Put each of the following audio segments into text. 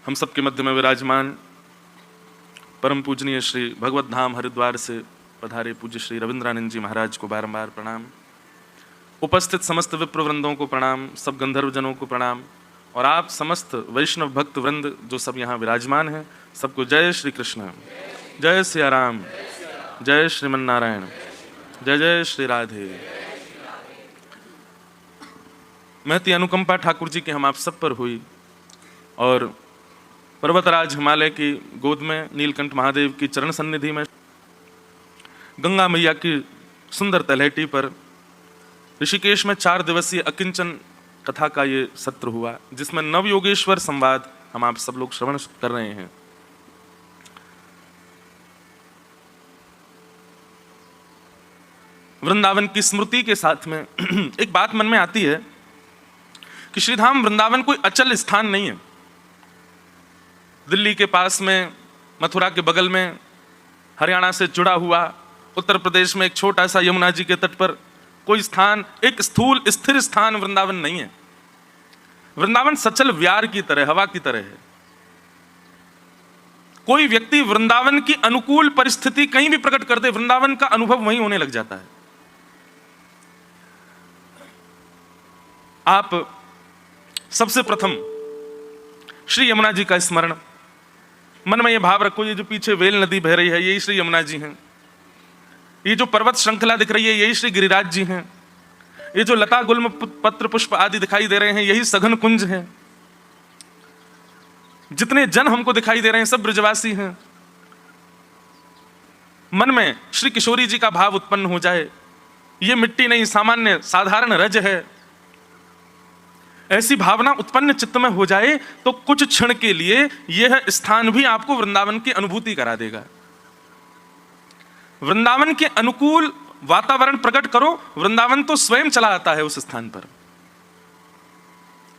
हम सबके मध्य में विराजमान परम पूजनीय श्री भगवत धाम हरिद्वार से पधारे पूज्य श्री रविंद्रानंद जी महाराज को बारंबार प्रणाम। उपस्थित समस्त विप्रवृंदों को प्रणाम, सब गंधर्वजनों को प्रणाम, और आप समस्त वैष्णव भक्त वृंद जो सब यहाँ विराजमान हैं, सबको जय श्री कृष्ण, जय सिया राम, जय श्रीमन नारायण, जय जय श्री राधे। महती अनुकंपा ठाकुर जी की हम आप सब पर हुई और पर्वतराज हिमालय की गोद में नीलकंठ महादेव की चरण सन्निधि में गंगा मैया की सुंदर तलहटी पर ऋषिकेश में 4 दिवसीय अकिंचन कथा का ये सत्र हुआ, जिसमें नवयोगेश्वर संवाद हम आप सब लोग श्रवण कर रहे हैं। वृंदावन की स्मृति के साथ में एक बात मन में आती है कि श्रीधाम वृंदावन कोई अचल स्थान नहीं है। दिल्ली के पास में, मथुरा के बगल में, हरियाणा से जुड़ा हुआ, उत्तर प्रदेश में एक छोटा सा यमुना जी के तट पर कोई स्थान, एक स्थूल स्थिर स्थान वृंदावन नहीं है। वृंदावन सचल व्यार की तरह, हवा की तरह है। कोई व्यक्ति वृंदावन की अनुकूल परिस्थिति कहीं भी प्रकट कर दे, वृंदावन का अनुभव वहीं होने लग जाता है। आप सबसे प्रथम श्री यमुना जी का स्मरण, मन में यह भाव रखो, ये जो पीछे वेल नदी बह रही है यही श्री यमुना जी हैं। ये जो पर्वत श्रृंखला दिख रही है यही श्री गिरिराज जी हैं। ये जो लता गुल्म पत्र पुष्प आदि दिखाई दे रहे हैं यही सघन कुंज है। जितने जन हमको दिखाई दे रहे हैं सब ब्रजवासी हैं। मन में श्री किशोरी जी का भाव उत्पन्न हो जाए, ये मिट्टी नहीं, सामान्य साधारण रज है, ऐसी भावना उत्पन्न चित्त में हो जाए तो कुछ क्षण के लिए यह स्थान भी आपको वृंदावन की अनुभूति करा देगा। वृंदावन के अनुकूल वातावरण प्रकट करो, वृंदावन तो स्वयं चला आता है उस स्थान पर।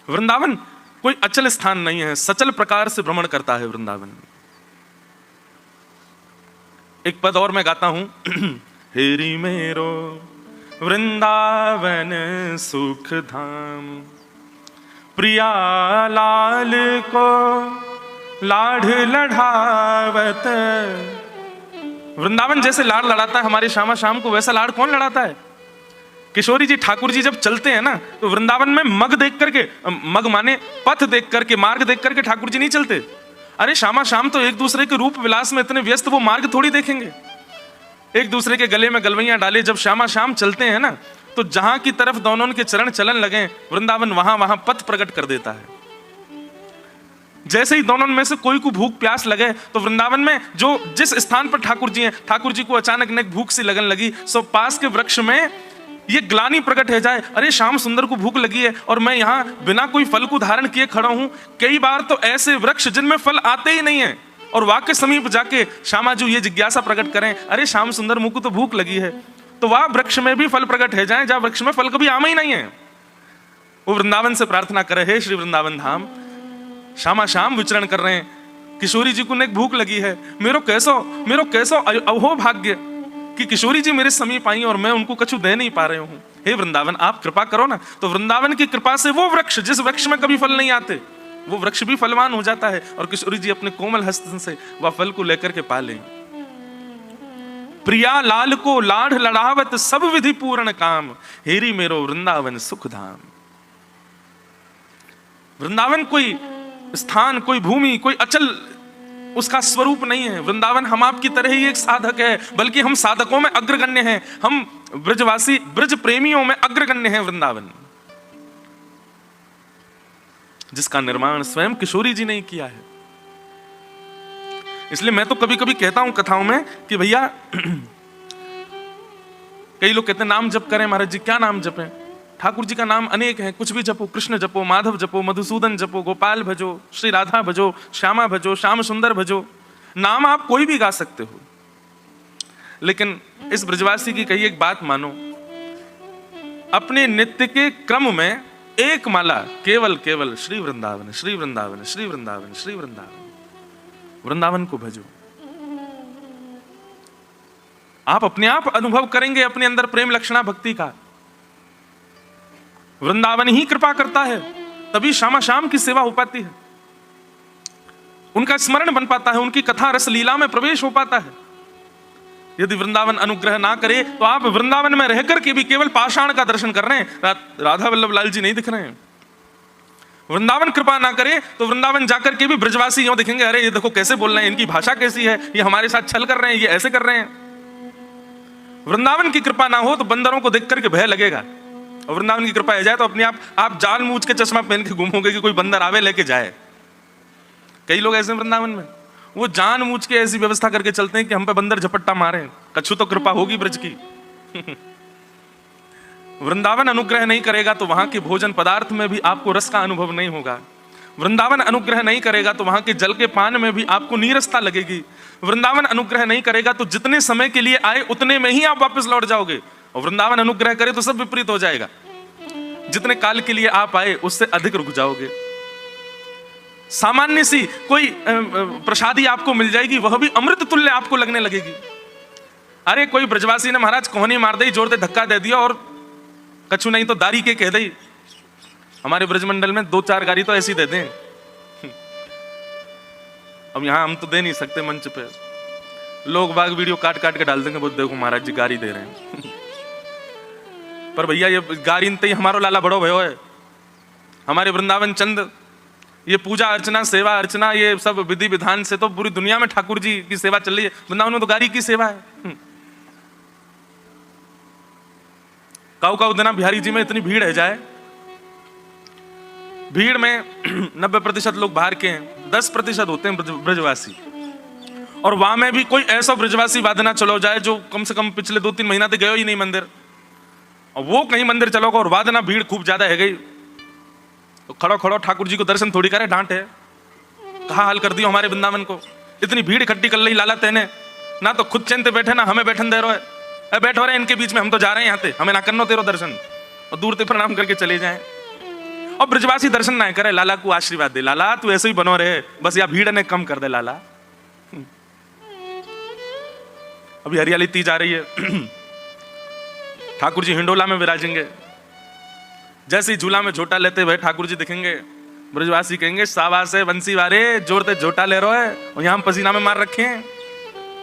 वृंदावन कोई अचल स्थान नहीं है, सचल प्रकार से भ्रमण करता है वृंदावन। एक पद और मैं गाता हूं हेरी मेरो वृंदावन सुख धाम, प्रिया लाल को लाढ़ लढ़ावत। वृंदावन जैसे लाड़ लड़ाता है हमारे श्यामा श्याम को, वैसा लाड़ कौन लड़ाता है? किशोरी जी ठाकुर जी जब चलते हैं ना तो वृंदावन में मग देख करके, मग माने पथ देख करके, मार्ग देख करके ठाकुर जी नहीं चलते। अरे श्यामा श्याम तो एक दूसरे के रूप विलास में इतने व्यस्त, वो मार्ग थोड़ी देखेंगे। एक दूसरे के गले में गलवैयां डाले जब श्यामा श्याम चलते हैं ना, तो जहां की तरफ दोनों के चरण चलन लगे, वृंदावन वहां वहां पथ प्रकट कर देता है। जैसे ही दोनों में से कोई को भूख प्यास लगे तो वृंदावन में जो जिस स्थान पर ठाकुर जी हैं, ठाकुर जी को अचानक न भूख सी लगन लगी, सो पास के वृक्ष में ये ग्लानि प्रकट हो जाए, अरे श्याम सुंदर को भूख लगी है और मैं यहाँ बिना कोई फल को धारण किए खड़ा हूं। कई बार तो ऐसे वृक्ष जिनमें फल आते ही नहीं है और वाक्य समीप जाके श्यामाजू ये जिज्ञासा प्रकट करें, अरे श्याम सुंदर मुझको तो भूख लगी है, तो वह वृक्ष में भी फल प्रकट हो जाए जहां वृक्ष में फल कभी आम ही नहीं है। वो वृंदावन से प्रार्थना करे, हे श्री वृंदावन धाम, श्यामा श्याम विचरण कर रहे हैं, किशोरी जी को ने भूख लगी है, मेरो कैसो अहो भाग्य कि किशोरी जी मेरे समीप आई और मैं उनको कछु दे नहीं पा रहे हूं। हे वृंदावन आप कृपा करो ना। तो वृंदावन की कृपा से वो वृक्ष जिस वृक्ष में कभी फल नहीं आते, वो वृक्ष भी फलवान हो जाता है और किशोरी जी अपने कोमल हस्त से वह फल को लेकर के पा लें। प्रिया लाल को लाढ़ लड़ावत सब विधि पूर्ण काम, हेरी मेरो वृंदावन सुख धाम। वृंदावन कोई स्थान, कोई भूमि, कोई अचल उसका स्वरूप नहीं है। वृंदावन हम आपकी तरह ही एक साधक है, बल्कि हम साधकों में अग्रगण्य हैं, हम ब्रजवासी ब्रज प्रेमियों में अग्रगण्य हैं वृंदावन, जिसका निर्माण स्वयं किशोरी जी ने किया है। इसलिए मैं तो कभी कभी कहता हूं कथाओं में कि भैया कई लोग कहते हैं नाम जप करें महाराज जी, क्या नाम जपें? ठाकुर जी का नाम अनेक है, कुछ भी जपो, कृष्ण जपो, माधव जपो, मधुसूदन जपो, गोपाल भजो, श्री राधा भजो, श्यामा भजो, श्याम सुंदर भजो। नाम आप कोई भी गा सकते हो, लेकिन इस ब्रजवासी की कही एक बात मानो, अपने नित्य के क्रम में एक माला केवल केवल श्री वृंदावन श्री वृंदावन श्री वृंदावन श्री वृंदावन, वृंदावन को भजो। आप अपने आप अनुभव करेंगे अपने अंदर प्रेम लक्षणा भक्ति का। वृंदावन ही कृपा करता है, तभी श्यामा श्याम की सेवा हो पाती है। उनका स्मरण बन पाता है, उनकी कथा रसलीला में प्रवेश हो पाता है। यदि वृंदावन अनुग्रह ना करे तो आप वृंदावन में रहकर के भी केवल पाषाण का दर्शन कर रहे हैं, राधा वल्लभ लाल जी नहीं दिख रहे हैं। वृंदावन कृपा ना करे तो वृंदावन जाकर के भी ब्रजवासी यूं दिखेंगे, अरे ये देखो कैसे बोल रहे हैं, इनकी भाषा कैसी है, ये हमारे साथ छल कर रहे हैं, ये ऐसे कर रहे हैं। वृंदावन की कृपा ना हो तो बंदरों को देख करके भय लगेगा, और वृंदावन की कृपा आ जाए तो अपने आप जान मूझ के चश्मा पहन के घूमोगे कि कोई बंदर आवे लेके जाए। कई लोग ऐसे वृंदावन में वो जान मूझ के ऐसी व्यवस्था करके चलते हैं कि हम पे बंदर झपट्टा मारे, कछु तो कृपा होगी ब्रज की। वृंदावन अनुग्रह नहीं करेगा तो वहां के भोजन पदार्थ में भी आपको रस का अनुभव नहीं होगा। वृंदावन अनुग्रह नहीं करेगा तो वहां के जल के पान में भी आपको नीरसता लगेगी। वृंदावन अनुग्रह नहीं करेगा तो जितने समय के लिए आए उतने में ही आप वापस लौट जाओगे, और वृंदावन अनुग्रह करे तो सब विपरीत हो जाएगा। जितने काल के लिए आप आए उससे अधिक रुक जाओगे। सामान्य सी कोई प्रसादी आपको मिल जाएगी, वह भी अमृत तुल्य आपको लगने लगेगी। अरे कोई ब्रजवासी ने महाराज कोहनी मार दी, जोर से धक्का दे दिया और कछु नहीं तो दारी के कह दी। हमारे ब्रजमंडल में 2-4 गाड़ी तो ऐसी दे दें। अब यहां हम तो दे नहीं सकते, मंच पे लोग बाग वीडियो काट काट के डाल देंगे, वो देखो महाराज जी गाड़ी दे रहे हैं। पर भैया ये गाड़ी ही हमारो लाला बड़ो भयो है। हमारे वृंदावन चंद ये पूजा अर्चना सेवा अर्चना ये सब विधि विधान से तो पूरी दुनिया में ठाकुर जी की सेवा चल रही है, वृंदावन में तो गाड़ी की सेवा है। काऊ दिना बिहारी जी में इतनी भीड़ है जाए, भीड़ में 90% लोग बाहर के हैं, 10% होते हैं ब्रजवासी। और वहां में भी कोई ऐसा ब्रजवासी वादना चलो जाए जो कम से कम पिछले 2-3 महीना तक गयो ही नहीं मंदिर, और वो कहीं मंदिर चलोगा और वादना भीड़ खूब ज्यादा है गई, तो खड़ो खड़ो ठाकुर जी को दर्शन थोड़ी करे, डांट है। कहा हाल कर दियो हमारे वृंदावन को, इतनी भीड़ इकट्ठी कर ली लाला तेने, ना तो खुद चैन बैठे ना हमें बैठन दे रहे हो। बैठो रहे इनके बीच में, हम तो जा रहे हैं यहाँ से, हमें ना करनो तेरो दर्शन, और दूर से प्रणाम करके चले जाएं। और ब्रजवासी दर्शन ना करे, लाला को आशीर्वाद दे, लाला तू ऐसे ही बनो रहे, बस या भीड़ ने कम कर दे लाला। अभी हरियाली तीज आ रही है, ठाकुर जी हिंडोला में विराजेंगे। जैसे ही झूला में झोटा लेते हुए ठाकुर जी दिखेंगे, ब्रजवासी कहेंगे शाबाश है बंसी वारे, जोर से झोटा ले रहे है और यहां पसीना में मार रखे हैं,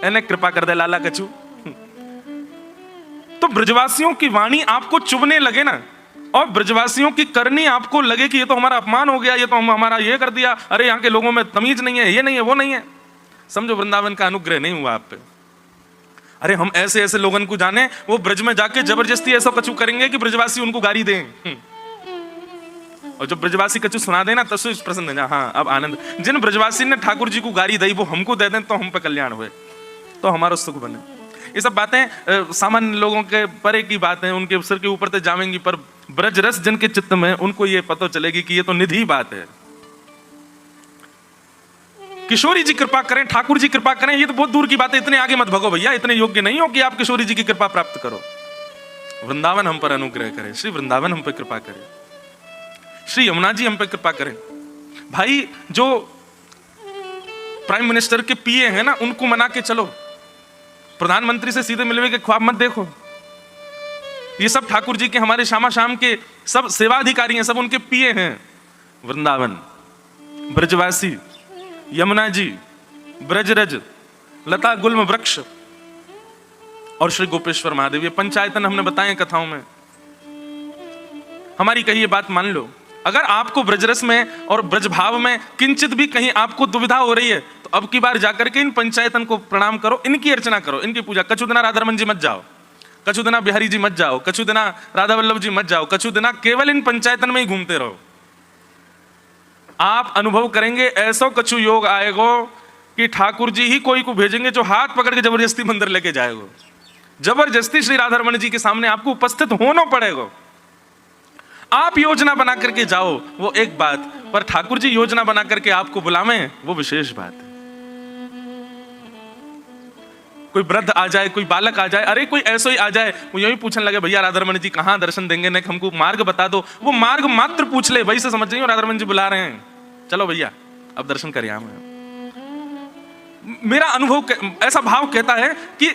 इन्हें कृपा कर दे लाला कछु। तो ब्रजवासियों की वाणी आपको चुभने लगे ना, और ब्रजवासियों की करनी आपको लगे कि ये तो हमारा अपमान हो गया, ये तो हमारा ये कर दिया, अरे यहाँ के लोगों में तमीज नहीं है, ये नहीं है वो नहीं है, समझो वृंदावन का अनुग्रह नहीं हुआ आप पे। अरे हम ऐसे ऐसे लोगों को जाने, वो ब्रज में जाके जबरदस्ती ऐसा कछु करेंगे कि ब्रजवासी उनको गाली दें, और जब ब्रजवासी कछु सुना देना तब से प्रसन्न है, हाँ अब आनंद। जिन ब्रजवासी ने ठाकुर जी को गाली दी वो हमको दे दें तो हम पे कल्याण हुए, तो हमारा सुख बने। ये सब बातें सामान्य लोगों के परे की बात है, उनके सिर के ऊपर तो जावेंगी, पर ब्रज रस जिनके चित्त में उनको ये पता चलेगी कि ये तो निधि बात है। किशोरी जी कृपा करें, ठाकुर जी कृपा करें, ये तो बहुत दूर की बात है, इतने आगे मत भगो भैया, इतने योग्य नहीं हो कि आप किशोरी जी की कृपा प्राप्त करो। वृंदावन हम पर अनुग्रह करे, श्री वृंदावन हम पर कृपा करे, श्री यमुना जी हम पर कृपा करें। भाई जो प्राइम मिनिस्टर के पीए हैं ना, उनको मना के चलो, प्रधानमंत्री से सीधे मिलने के ख्वाब मत देखो। ये सब ठाकुर जी के हमारे श्यामा श्याम के सब सेवाधिकारी हैं, सब उनके पीए हैं। वृंदावन, ब्रजवासी, यमुना जी, ब्रजरज, लता गुल्म वृक्ष और श्री गोपेश्वर महादेव, ये पंचायतन हमने बताए कथाओं में। हमारी कही ये बात मान लो, अगर आपको ब्रजरस में और ब्रजभाव में किंचित भी कहीं आपको दुविधा हो रही है तो अब की बार जाकर के इन पंचायतन को प्रणाम करो, इनकी अर्चना करो, इनकी पूजा। कछु दिना राधारमन जी मत जाओ, कछु दिना बिहारी जी मत जाओ, कछु दिना राधा वल्लभ जी मत जाओ, कछु दिना केवल इन पंचायतन में ही घूमते रहो। आप अनुभव करेंगे ऐसा कछु योग आएगो कि ठाकुर जी ही कोई को भेजेंगे जो हाथ पकड़ के जबरदस्ती मंदिर लेके जाएगो। जबरदस्ती श्री राधारमण जी के सामने आपको उपस्थित होना पड़ेगा। आप योजना बना करके जाओ वो एक बात, पर ठाकुर जी योजना बना करके आपको बुलावें वो विशेष बात है। कोई वृद्ध आ जाए, कोई बालक आ जाए, अरे कोई ऐसा ही आ जाए, वो यही पूछने लगे भैया राधारमण जी कहाँ दर्शन देंगे, ने हमको मार्ग बता दो, वो मार्ग मात्र पूछ ले, वही से समझ जाइए राधारमण जी बुला रहे हैं, चलो भैया अब दर्शन करिए। मेरा अनुभव ऐसा भाव कहता है कि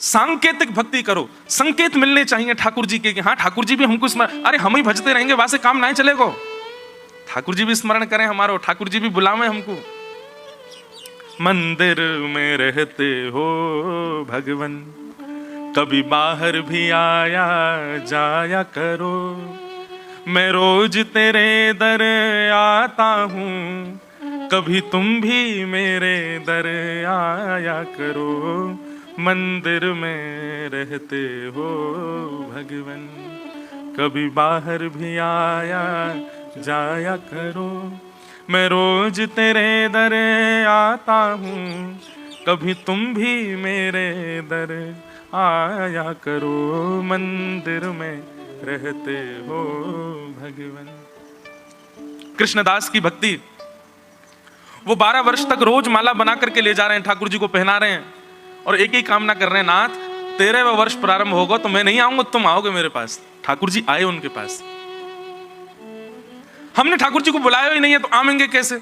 सांकेतिक भक्ति करो, संकेत मिलने चाहिए ठाकुर जी के कि हाँ ठाकुर जी भी हमको स्मरण, अरे हम ही भजते रहेंगे वहां से काम नहीं चलेगा, ठाकुर जी भी स्मरण करें हमारो, ठाकुर जी भी बुलावे हमको। मंदिर में रहते हो भगवन, कभी बाहर भी आया जाया करो। मैं रोज तेरे दर आता हूँ, कभी तुम भी मेरे दर आया करो। मंदिर में रहते हो भगवन, कभी बाहर भी आया जाया करो। मैं रोज तेरे दर आता हूँ, कभी तुम भी मेरे दर आया करो। मंदिर में रहते हो भगवन। कृष्णदास की भक्ति, वो 12 वर्ष तक रोज माला बना करके ले जा रहे हैं, ठाकुर जी को पहना रहे हैं और एक ही कामना कर रहे हैं, नाथ 13वां वर्ष प्रारंभ होगा तो मैं नहीं आऊंगा, तुम आओगे मेरे पास। ठाकुर जी आए उनके पास। हमने ठाकुर जी को बुलाया ही नहीं है तो आएंगे कैसे?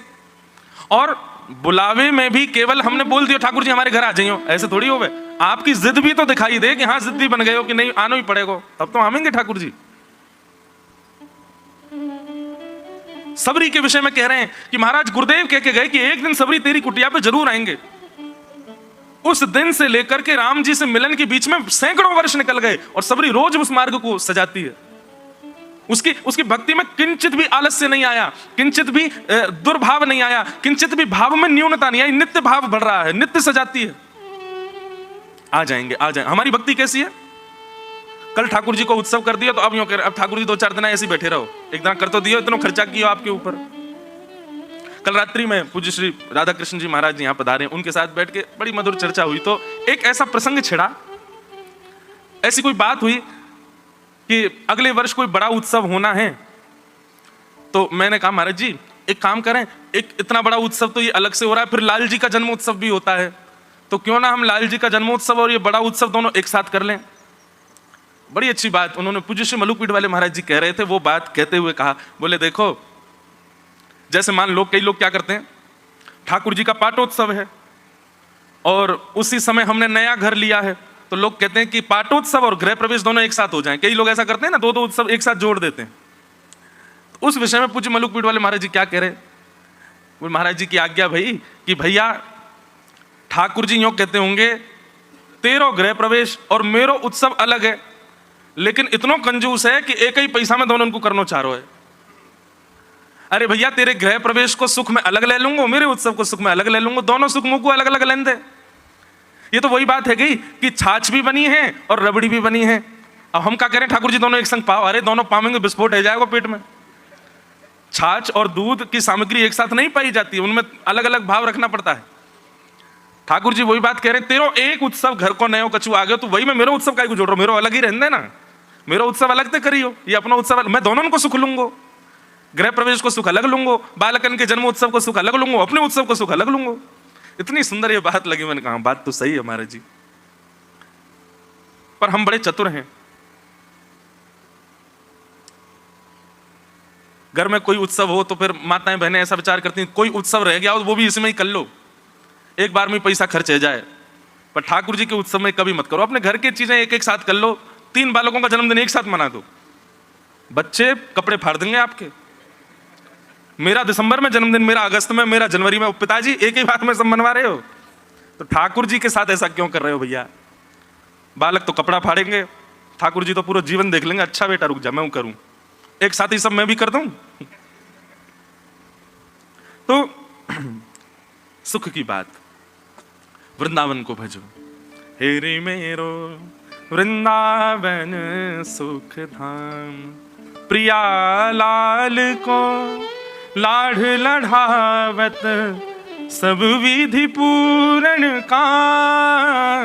और बुलावे में भी केवल हमने बोल दिया ठाकुर जी हमारे घर आ जाइयो, ऐसे थोड़ी हो गए। आपकी जिद भी तो दिखाई दे कि हाँ जिद्दी बन गए हो कि नहीं आना ही पड़ेगा, तब तो आएंगे ठाकुर जी। सबरी के विषय में कह रहे हैं कि महाराज गुरुदेव कह के गए कि एक दिन सबरी तेरी कुटिया पे जरूर आएंगे। उस दिन से लेकर के राम जी से मिलन के बीच में सैकड़ों वर्ष निकल गए और सबरी रोज उस मार्ग को सजाती है। उसकी भक्ति में किंचित भी आलस्य नहीं आया, किंचित भी दुर्भाव नहीं आया, किंचित भी भाव में न्यूनता नहीं आई, नित्य भाव बढ़ रहा है, नित्य सजाती है। आ जाएंगे आ जाएंगे। हमारी भक्ति कैसी है? कल ठाकुर जी को उत्सव कर दिया तो अब यूं कर, अब ठाकुर जी 2-4 दिन ऐसे बैठे रहो, एक दिन कर तो दियो, इतना खर्चा किया आपके ऊपर। कल रात्रि में पूज्य श्री राधा कृष्ण जी महाराज जी यहाँ पधारे, उनके साथ बैठ के बड़ी मधुर चर्चा हुई तो एक ऐसा प्रसंग छिड़ा, ऐसी कोई बात हुई कि अगले वर्ष कोई बड़ा उत्सव होना है। तो मैंने कहा महाराज जी एक काम करें, एक इतना बड़ा उत्सव तो ये अलग से हो रहा है, फिर लाल जी का जन्मोत्सव भी होता है, तो क्यों ना हम लाल जी का जन्मोत्सव और ये बड़ा उत्सव दोनों एक साथ कर लें। बड़ी अच्छी बात उन्होंने पूज्य श्री मलुकपीठ वाले महाराज जी कह रहे थे, वो बात कहते हुए कहा, बोले देखो जैसे मान लो कई लोग क्या करते हैं, ठाकुर जी का पाटोत्सव है और उसी समय हमने नया घर लिया है, तो लोग कहते हैं कि पाटोत्सव और गृह प्रवेश दोनों एक साथ हो जाएं। कई लोग ऐसा करते हैं ना, 2 उत्सव एक साथ जोड़ देते हैं। तो उस विषय में पूज्य मलुकपीठ वाले महाराज जी क्या कह रहे, वो महाराज जी की आज्ञा भाई कि भैया ठाकुर जी यूं कहते होंगे तेरो गृह प्रवेश और मेरो उत्सव अलग है, लेकिन इतना कंजूस है कि एक ही पैसा में दोनों को करना चाह रहा है। अरे भैया तेरे गृह प्रवेश को सुख में अलग ले लूंगा, मेरे उत्सव को सुख में अलग ले लूंगा, दोनों सुख मुख को अलग अलग लेन दे। ये तो वही बात है गई कि छाछ भी बनी है और रबड़ी भी बनी है। अब हम क्या करें, ठाकुर जी दोनों एक संग पाओ, अरे दोनों पावेंगे विस्फोट हो जाएगा पेट में। छाछ और दूध की सामग्री एक साथ नहीं पाई जाती, उनमें अलग अलग भाव रखना पड़ता है। ठाकुर जी वही बात कह रहे हैं, तेरो एक उत्सव घर को नयो कछु आ गया तो वही मैं मेरा उत्सव काय को जोड़ रहा हूं, मेरा अलग ही रहने ना, मेरा उत्सव अलग तो करियो, ये अपना उत्सव मैं दोनों को सुख लूंगा, गृह प्रवेश को सुख अलग लूंगा, बालकन के जन्म उत्सव को सुख अलग लूंगा, अपने उत्सव को सुख अलग लूंगा। इतनी सुंदर ये बात लगी, मैंने कहा बात तो सही है महाराज जी, पर हम बड़े चतुर हैं। घर में कोई उत्सव हो तो फिर माताएं बहनें ऐसा विचार करती हैं कोई उत्सव रह गया वो भी इसमें ही कर लो, एक बार में पैसा खर्च हो जाए। पर ठाकुर जी के उत्सव में कभी मत करो, अपने घर की चीजें एक एक साथ कर लो। 3 बालकों का जन्मदिन एक साथ मना दो, बच्चे कपड़े फाड़ देंगे आपके। मेरा दिसंबर में जन्मदिन, मेरा अगस्त में, मेरा जनवरी में, पिताजी एक ही बात में सब मनवा रहे हो, तो ठाकुर जी के साथ ऐसा क्यों कर रहे हो भैया? बालक तो कपड़ा फाड़ेंगे, ठाकुर जी तो पूरा जीवन देख लेंगे। अच्छा बेटा रुक जा, मैं करूं, एक साथ ही सब मैं भी कर दूं। तो सुख की बात, वृंदावन को भजो, हेरी मेरो वृंदावन सुख धाम, प्रिया लाल को लाढ़ लढ़ावत सब विधि पूर्ण काम,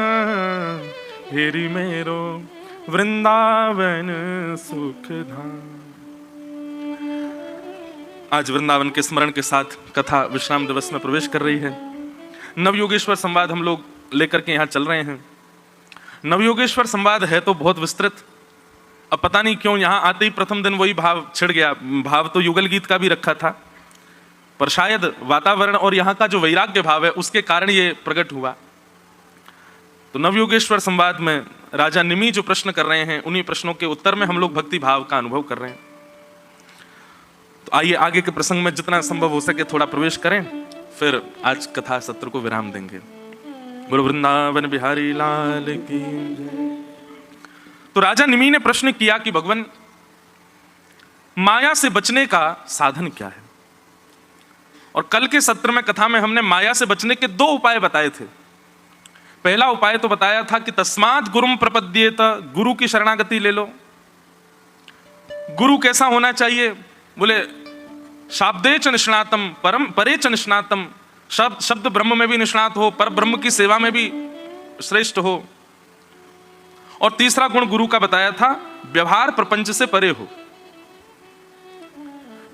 हेरी मेरो वृंदावन सुख धाम। आज वृंदावन के स्मरण के साथ कथा विश्राम दिवस में प्रवेश कर रही है। नवयोगेश्वर संवाद हम लोग लेकर के यहाँ चल रहे हैं। नवयोगेश्वर संवाद है तो बहुत विस्तृत, अब पता नहीं क्यों यहाँ आते ही प्रथम दिन वही भाव छिड़ गया। भाव तो युगल गीत का भी रखा था, पर शायद वातावरण और यहाँ का जो वैराग्य भाव है उसके कारण ये प्रकट हुआ। तो नवयोगेश्वर संवाद में राजा निमि जो प्रश्न कर रहे हैं, उन्हीं प्रश्नों के उत्तर में हम लोग भक्ति भाव का अनुभव कर रहे हैं। तो आइए आगे के प्रसंग में जितना संभव हो सके थोड़ा प्रवेश करें, फिर आज कथा सत्र को विराम देंगे। बोलो वृंदावन बिहारी लाल की जय। तो राजा निमि ने प्रश्न किया कि भगवान, माया से बचने का साधन क्या है? और कल के सत्र में, कथा में हमने माया से बचने के 2 उपाय बताए थे। पहला उपाय तो बताया था कि तस्मात् गुरुम प्रपद्येत, गुरु की शरणागति ले लो। गुरु कैसा होना चाहिए? बोले शाब्दे च निष्णातम परम परे च निष्णातम, शब्द ब्रह्म में भी निष्णात हो, पर ब्रह्म की सेवा में भी श्रेष्ठ हो। और तीसरा गुण गुरु का बताया था, व्यवहार प्रपंच से परे हो।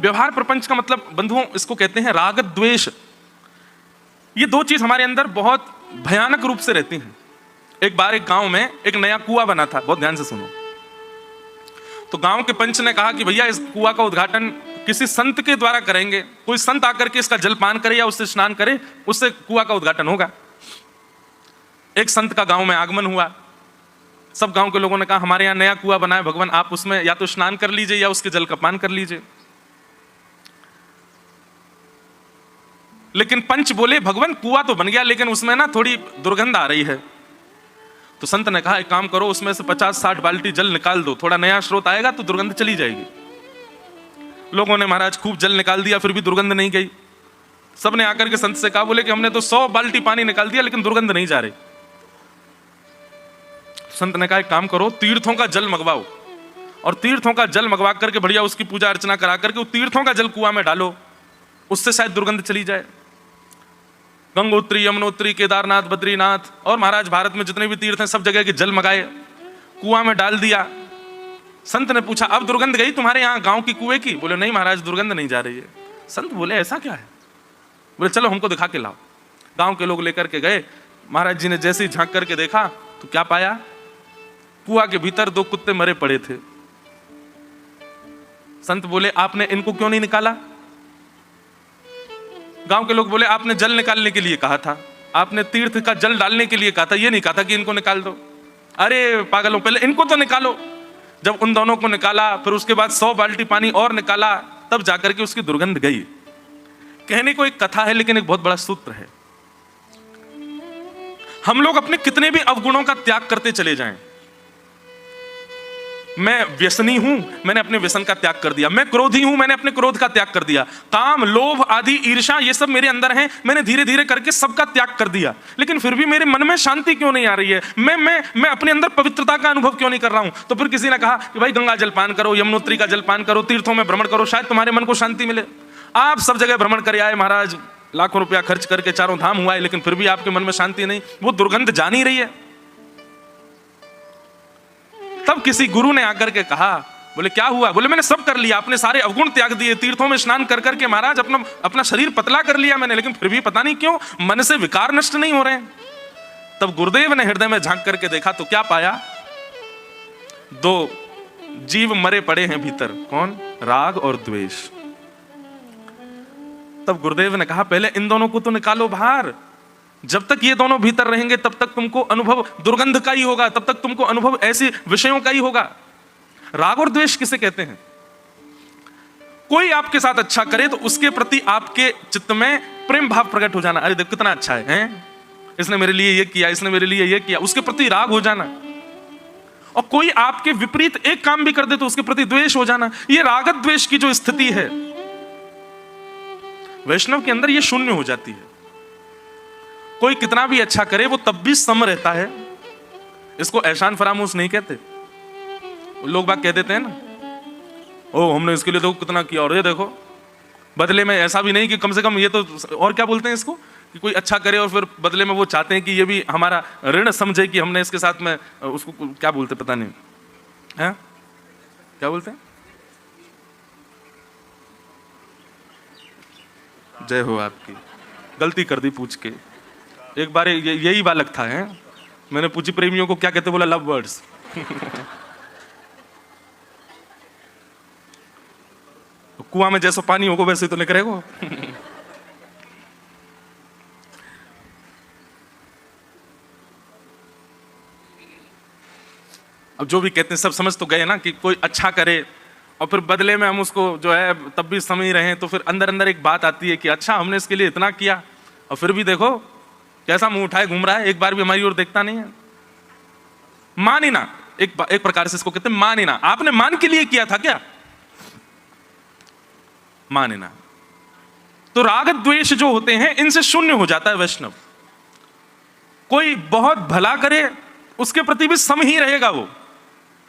व्यवहार प्रपंच का मतलब बंधुओं इसको कहते हैं राग द्वेष। ये 2 चीज हमारे अंदर बहुत भयानक रूप से रहती हैं। एक बार एक गांव में एक नया कुआं बना था, बहुत ध्यान से सुनो। तो गांव के पंच ने कहा कि भैया इस कुआं का उद्घाटन किसी संत के द्वारा करेंगे, कोई संत आकर के इसका जल पान करे या उससे स्नान करे, उससे कुआं का उद्घाटन होगा। एक संत का गांव में आगमन हुआ। सब गांव के लोगों ने कहा हमारे यहां नया कुआं बना है भगवान, आप उसमें या तो स्नान कर लीजिए या उसके जल का पान कर लीजिए। लेकिन पंच बोले भगवान कुआं तो बन गया, लेकिन उसमें ना थोड़ी दुर्गंध आ रही है। तो संत ने कहा एक काम करो, उसमें से 50-60 बाल्टी जल निकाल दो, थोड़ा नया स्रोत आएगा तो दुर्गंध चली जाएगी। लोगों ने महाराज खूब जल निकाल दिया, फिर भी दुर्गंध नहीं गई। सबने आकर के संत से कहा, बोले कि हमने तो 100 बाल्टी पानी निकाल दिया लेकिन दुर्गंध नहीं जा रही। संत ने कहा एक काम करो, तीर्थों का जल मंगवाओ, और तीर्थों का जल मंगवा करके बढ़िया उसकी पूजा अर्चना करा करके तीर्थों का जल कुआं में डालो, उससे शायद दुर्गंध चली जाए। गंगोत्री, यमुनोत्री, केदारनाथ, बद्रीनाथ और महाराज भारत में जितने भी तीर्थ हैं सब जगह के जल मंगाए, कुआं में डाल दिया। संत ने पूछा अब दुर्गंध गई तुम्हारे यहाँ गांव की कुएं की? बोले नहीं महाराज दुर्गंध नहीं जा रही है। संत बोले ऐसा क्या है? बोले चलो हमको दिखा के लाओ। गांव के लोग लेकर के गए। महाराज जी ने जैसे ही झांक करके देखा तो क्या पाया? कुआं के भीतर 2 कुत्ते मरे पड़े थे। संत बोले आपने इनको क्यों नहीं निकाला? गांव के लोग बोले आपने जल निकालने के लिए कहा था, आपने तीर्थ का जल डालने के लिए कहा था, ये नहीं कहा था कि इनको निकाल दो। अरे पागलों, पहले इनको तो निकालो। जब उन दोनों को निकाला, फिर उसके बाद 100 बाल्टी पानी और निकाला, तब जाकर के उसकी दुर्गंध गई। कहने को एक कथा है लेकिन एक बहुत बड़ा सूत्र है। हम लोग अपने कितने भी अवगुणों का त्याग करते चले जाएं। मैं व्यसनी हूं, मैंने अपने व्यसन का त्याग कर दिया। मैं क्रोधी हूं, मैंने अपने क्रोध का त्याग कर दिया। काम, लोभ आदि, ईर्ष्या, ये सब मेरे अंदर हैं, मैंने धीरे धीरे करके सबका त्याग कर दिया। लेकिन फिर भी मेरे मन में शांति क्यों नहीं आ रही है? मैं अपने अंदर पवित्रता का अनुभव क्यों नहीं कर रहा हूं? तो फिर किसी ने कहा कि भाई गंगा जल पान करो, यमुनोत्री का जल पान करो, तीर्थों में भ्रमण करो, शायद तुम्हारे मन को शांति मिले। आप सब जगह भ्रमण कर आए महाराज, लाखों रुपया खर्च करके चारों धाम हुआ है, लेकिन फिर भी आपके मन में शांति नहीं, वो दुर्गंध जा नहीं रही है। तब किसी गुरु ने आकर के कहा, बोले क्या हुआ? बोले मैंने सब कर लिया, अपने सारे अवगुण त्याग दिए, तीर्थों में स्नान कर करके महाराज अपना शरीर पतला कर लिया मैंने, लेकिन फिर भी पता नहीं क्यों मन से विकार नष्ट नहीं हो रहे हैं। तब गुरुदेव ने हृदय में झांक करके देखा तो क्या पाया? 2 जीव मरे पड़े हैं भीतर। कौन? राग और द्वेष। तब गुरुदेव ने कहा पहले इन दोनों को तो निकालो बाहर। जब तक ये दोनों भीतर रहेंगे तब तक तुमको अनुभव दुर्गंध का ही होगा, तब तक तुमको अनुभव ऐसे विषयों का ही होगा। राग और द्वेष किसे कहते हैं? कोई आपके साथ अच्छा करे तो उसके प्रति आपके चित्त में प्रेम भाव प्रकट हो जाना। अरे देख कितना अच्छा है, इसने मेरे लिए ये किया, इसने मेरे लिए ये किया, उसके प्रति राग हो जाना। और कोई आपके विपरीत एक काम भी कर दे तो उसके प्रति द्वेष हो जाना। ये राग द्वेष की जो स्थिति है वैष्णव के अंदर, ये शून्य हो जाती है। कोई कितना भी अच्छा करे वो तब भी सम रहता है। इसको ऐशान फरामोश नहीं कहते। लोग बात कह देते हैं ना, ओ हमने इसके लिए देखो कितना किया और ये देखो बदले में ऐसा भी नहीं कि कम से कम ये तो, और क्या बोलते हैं इसको, कि कोई अच्छा करे और फिर बदले में वो चाहते हैं कि ये भी हमारा ऋण समझे कि हमने इसके साथ में, उसको क्या बोलते पता नहीं है, क्या बोलते हैं? जय हो आपकी, गलती कर दी पूछ के। एक बार यही बालक था है, मैंने पूछी प्रेमियों को क्या कहते, बोला लव बर्ड्स। कुआं में जैसा पानी होगा वैसे तो निकलेगा। अब जो भी कहते हैं सब समझ तो गए ना कि कोई अच्छा करे और फिर बदले में हम उसको जो है तब भी समझ रहे हैं, तो फिर अंदर अंदर एक बात आती है कि अच्छा हमने इसके लिए इतना किया और फिर भी देखो कैसा मुंह उठाए घूम रहा है, एक बार भी हमारी ओर देखता नहीं है। मान ही ना, एक प्रकार से इसको कहते हैं मान ही ना। आपने मान के लिए किया था क्या? मान ही ना। तो राग द्वेष जो होते हैं इनसे शून्य हो जाता है वैष्णव। कोई बहुत भला करे उसके प्रति भी सम ही रहेगा वो।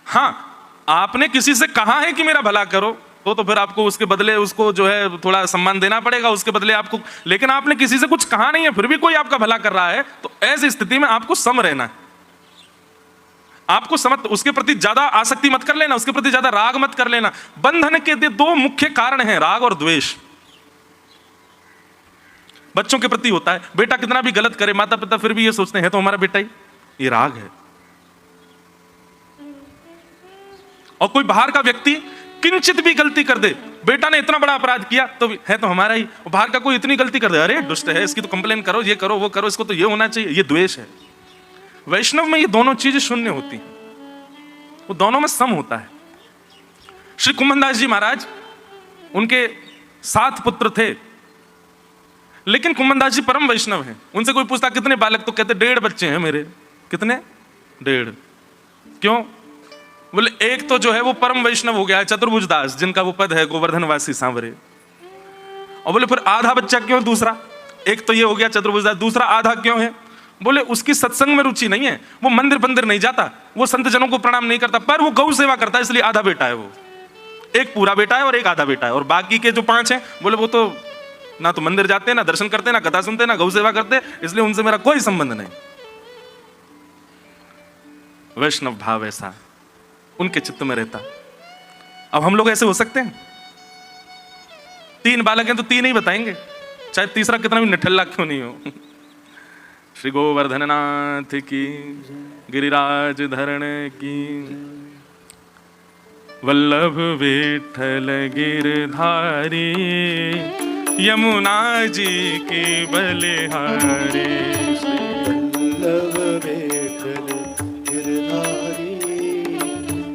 हाँ, आपने किसी से कहा है कि मेरा भला करो, तो फिर आपको उसके बदले उसको जो है थोड़ा सम्मान देना पड़ेगा उसके बदले आपको। लेकिन आपने किसी से कुछ कहा नहीं है, फिर भी कोई आपका भला कर रहा है, तो ऐसी स्थिति में आपको सम रहना है। आपको समझ, उसके प्रति ज्यादा आसक्ति मत कर लेना, उसके प्रति ज्यादा राग मत कर लेना। बंधन के दो मुख्य कारण हैं, राग और द्वेष। बच्चों के प्रति होता है, बेटा कितना भी गलत करे माता पिता फिर भी ये सोचते हैं तो हमारा बेटा ही, ये राग है। और कोई बाहर का व्यक्ति किंचित भी गलती कर दे, बेटा ने इतना बड़ा अपराध किया तो है तो हमारा ही। और बाहर का कोई इतनी गलती कर दे, अरे दुष्ट है, इसकी तो कंप्लेन करो, ये करो वो करो, इसको तो ये होना चाहिए, ये द्वेष है। वैष्णव में ये दोनों चीजें शून्य होती हैं, वो दोनों में सम होता है। श्री कुंभनदास जी महाराज, उनके 7 पुत्र थे, लेकिन कुंभनदास जी परम वैष्णव हैं। उनसे कोई पूछता कितने बालक, तो कहते 1.5 बच्चे हैं मेरे। कितने? 1.5। क्यों? बोले एक तो जो है वो परम वैष्णव हो गया है, चतुर्भुज दास, जिनका वो पद है गोवर्धनवासी सांवरे। और बोले फिर आधा बच्चा क्यों दूसरा? एक तो ये हो गया चतुर्भुज दास, दूसरा आधा क्यों है? बोले उसकी सत्संग में रुचि नहीं है, वो मंदिर बंदिर नहीं जाता, वो संत जनों को प्रणाम नहीं करता, पर वो गौ सेवा करता है, इसलिए आधा बेटा है वो। एक पूरा बेटा है और एक आधा बेटा है। और बाकी के जो 5 हैं, बोले वो तो ना तो मंदिर जाते, ना दर्शन करते, ना कथा सुनते, ना गौ सेवा करते, इसलिए उनसे मेरा कोई संबंध नहीं। वैष्णव भाव ऐसा उनके चित्त में रहता। अब हम लोग ऐसे हो सकते हैं? 3 बालक हैं तो 3 ही बताएंगे, चाहे तीसरा कितना भी निठल्ला क्यों नहीं हो। श्री गोवर्धननाथ की, गिरिराज धरण की, वल्लभ विठ्ठल गिरधारी, यमुना जी की बलिहारी। वल्लभ विठ्ठल गिरधारी,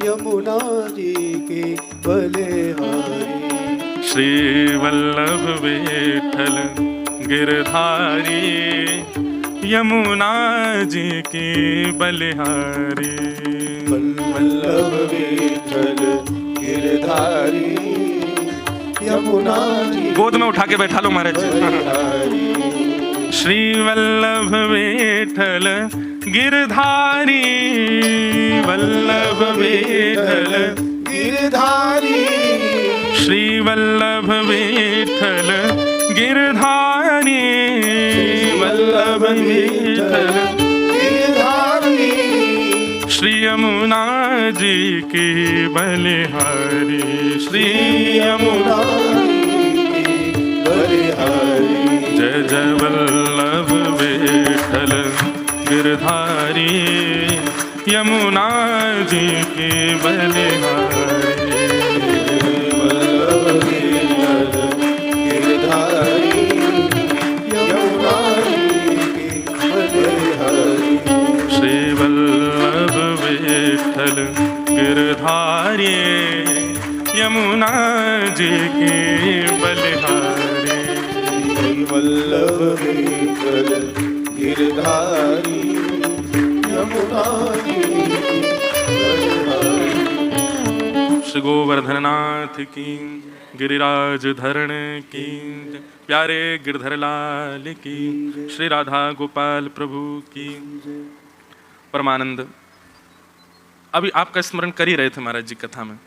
यमुना जी की बलिहारी। श्री वल्लभ विठ्ठल गिरधारी, यमुना जी की बलिहारी। वल्लभ विठ्ठल गिरधारी, यमुना जी गोद में उठा के बैठा लो महाराज जी। श्री वल्लभ विठ्ठल गिरधारी, वल्लभ विठ्ठल गिरधारी, श्री वल्लभ विठ्ठल गिरधारी, वल्लभ विठ्ठल गिरधारी। श्री यमुना जी की बलिहारी, श्री यमुना बलिहारी। जय जय वल्लभ विठ्ठल गिरधारी, यमुना जी की बलिहारी। वल्लभ विठ्ठल गिरधारी, यमुना जी की बलिहारी। श्री वल्लभ विठ्ठल गिरधारी, यमुना जी की बलिहारी। वल्लभ विठ्ठल गिरधारी, यमुना जी की बलिहारी। श्री गोवर्धननाथ की, गिरिराज धरण की, प्यारे गिरधर लाल की, श्री राधा गोपाल प्रभु की। परमानंद, अभी आपका स्मरण कर ही रहे थे महाराज जी कथा में।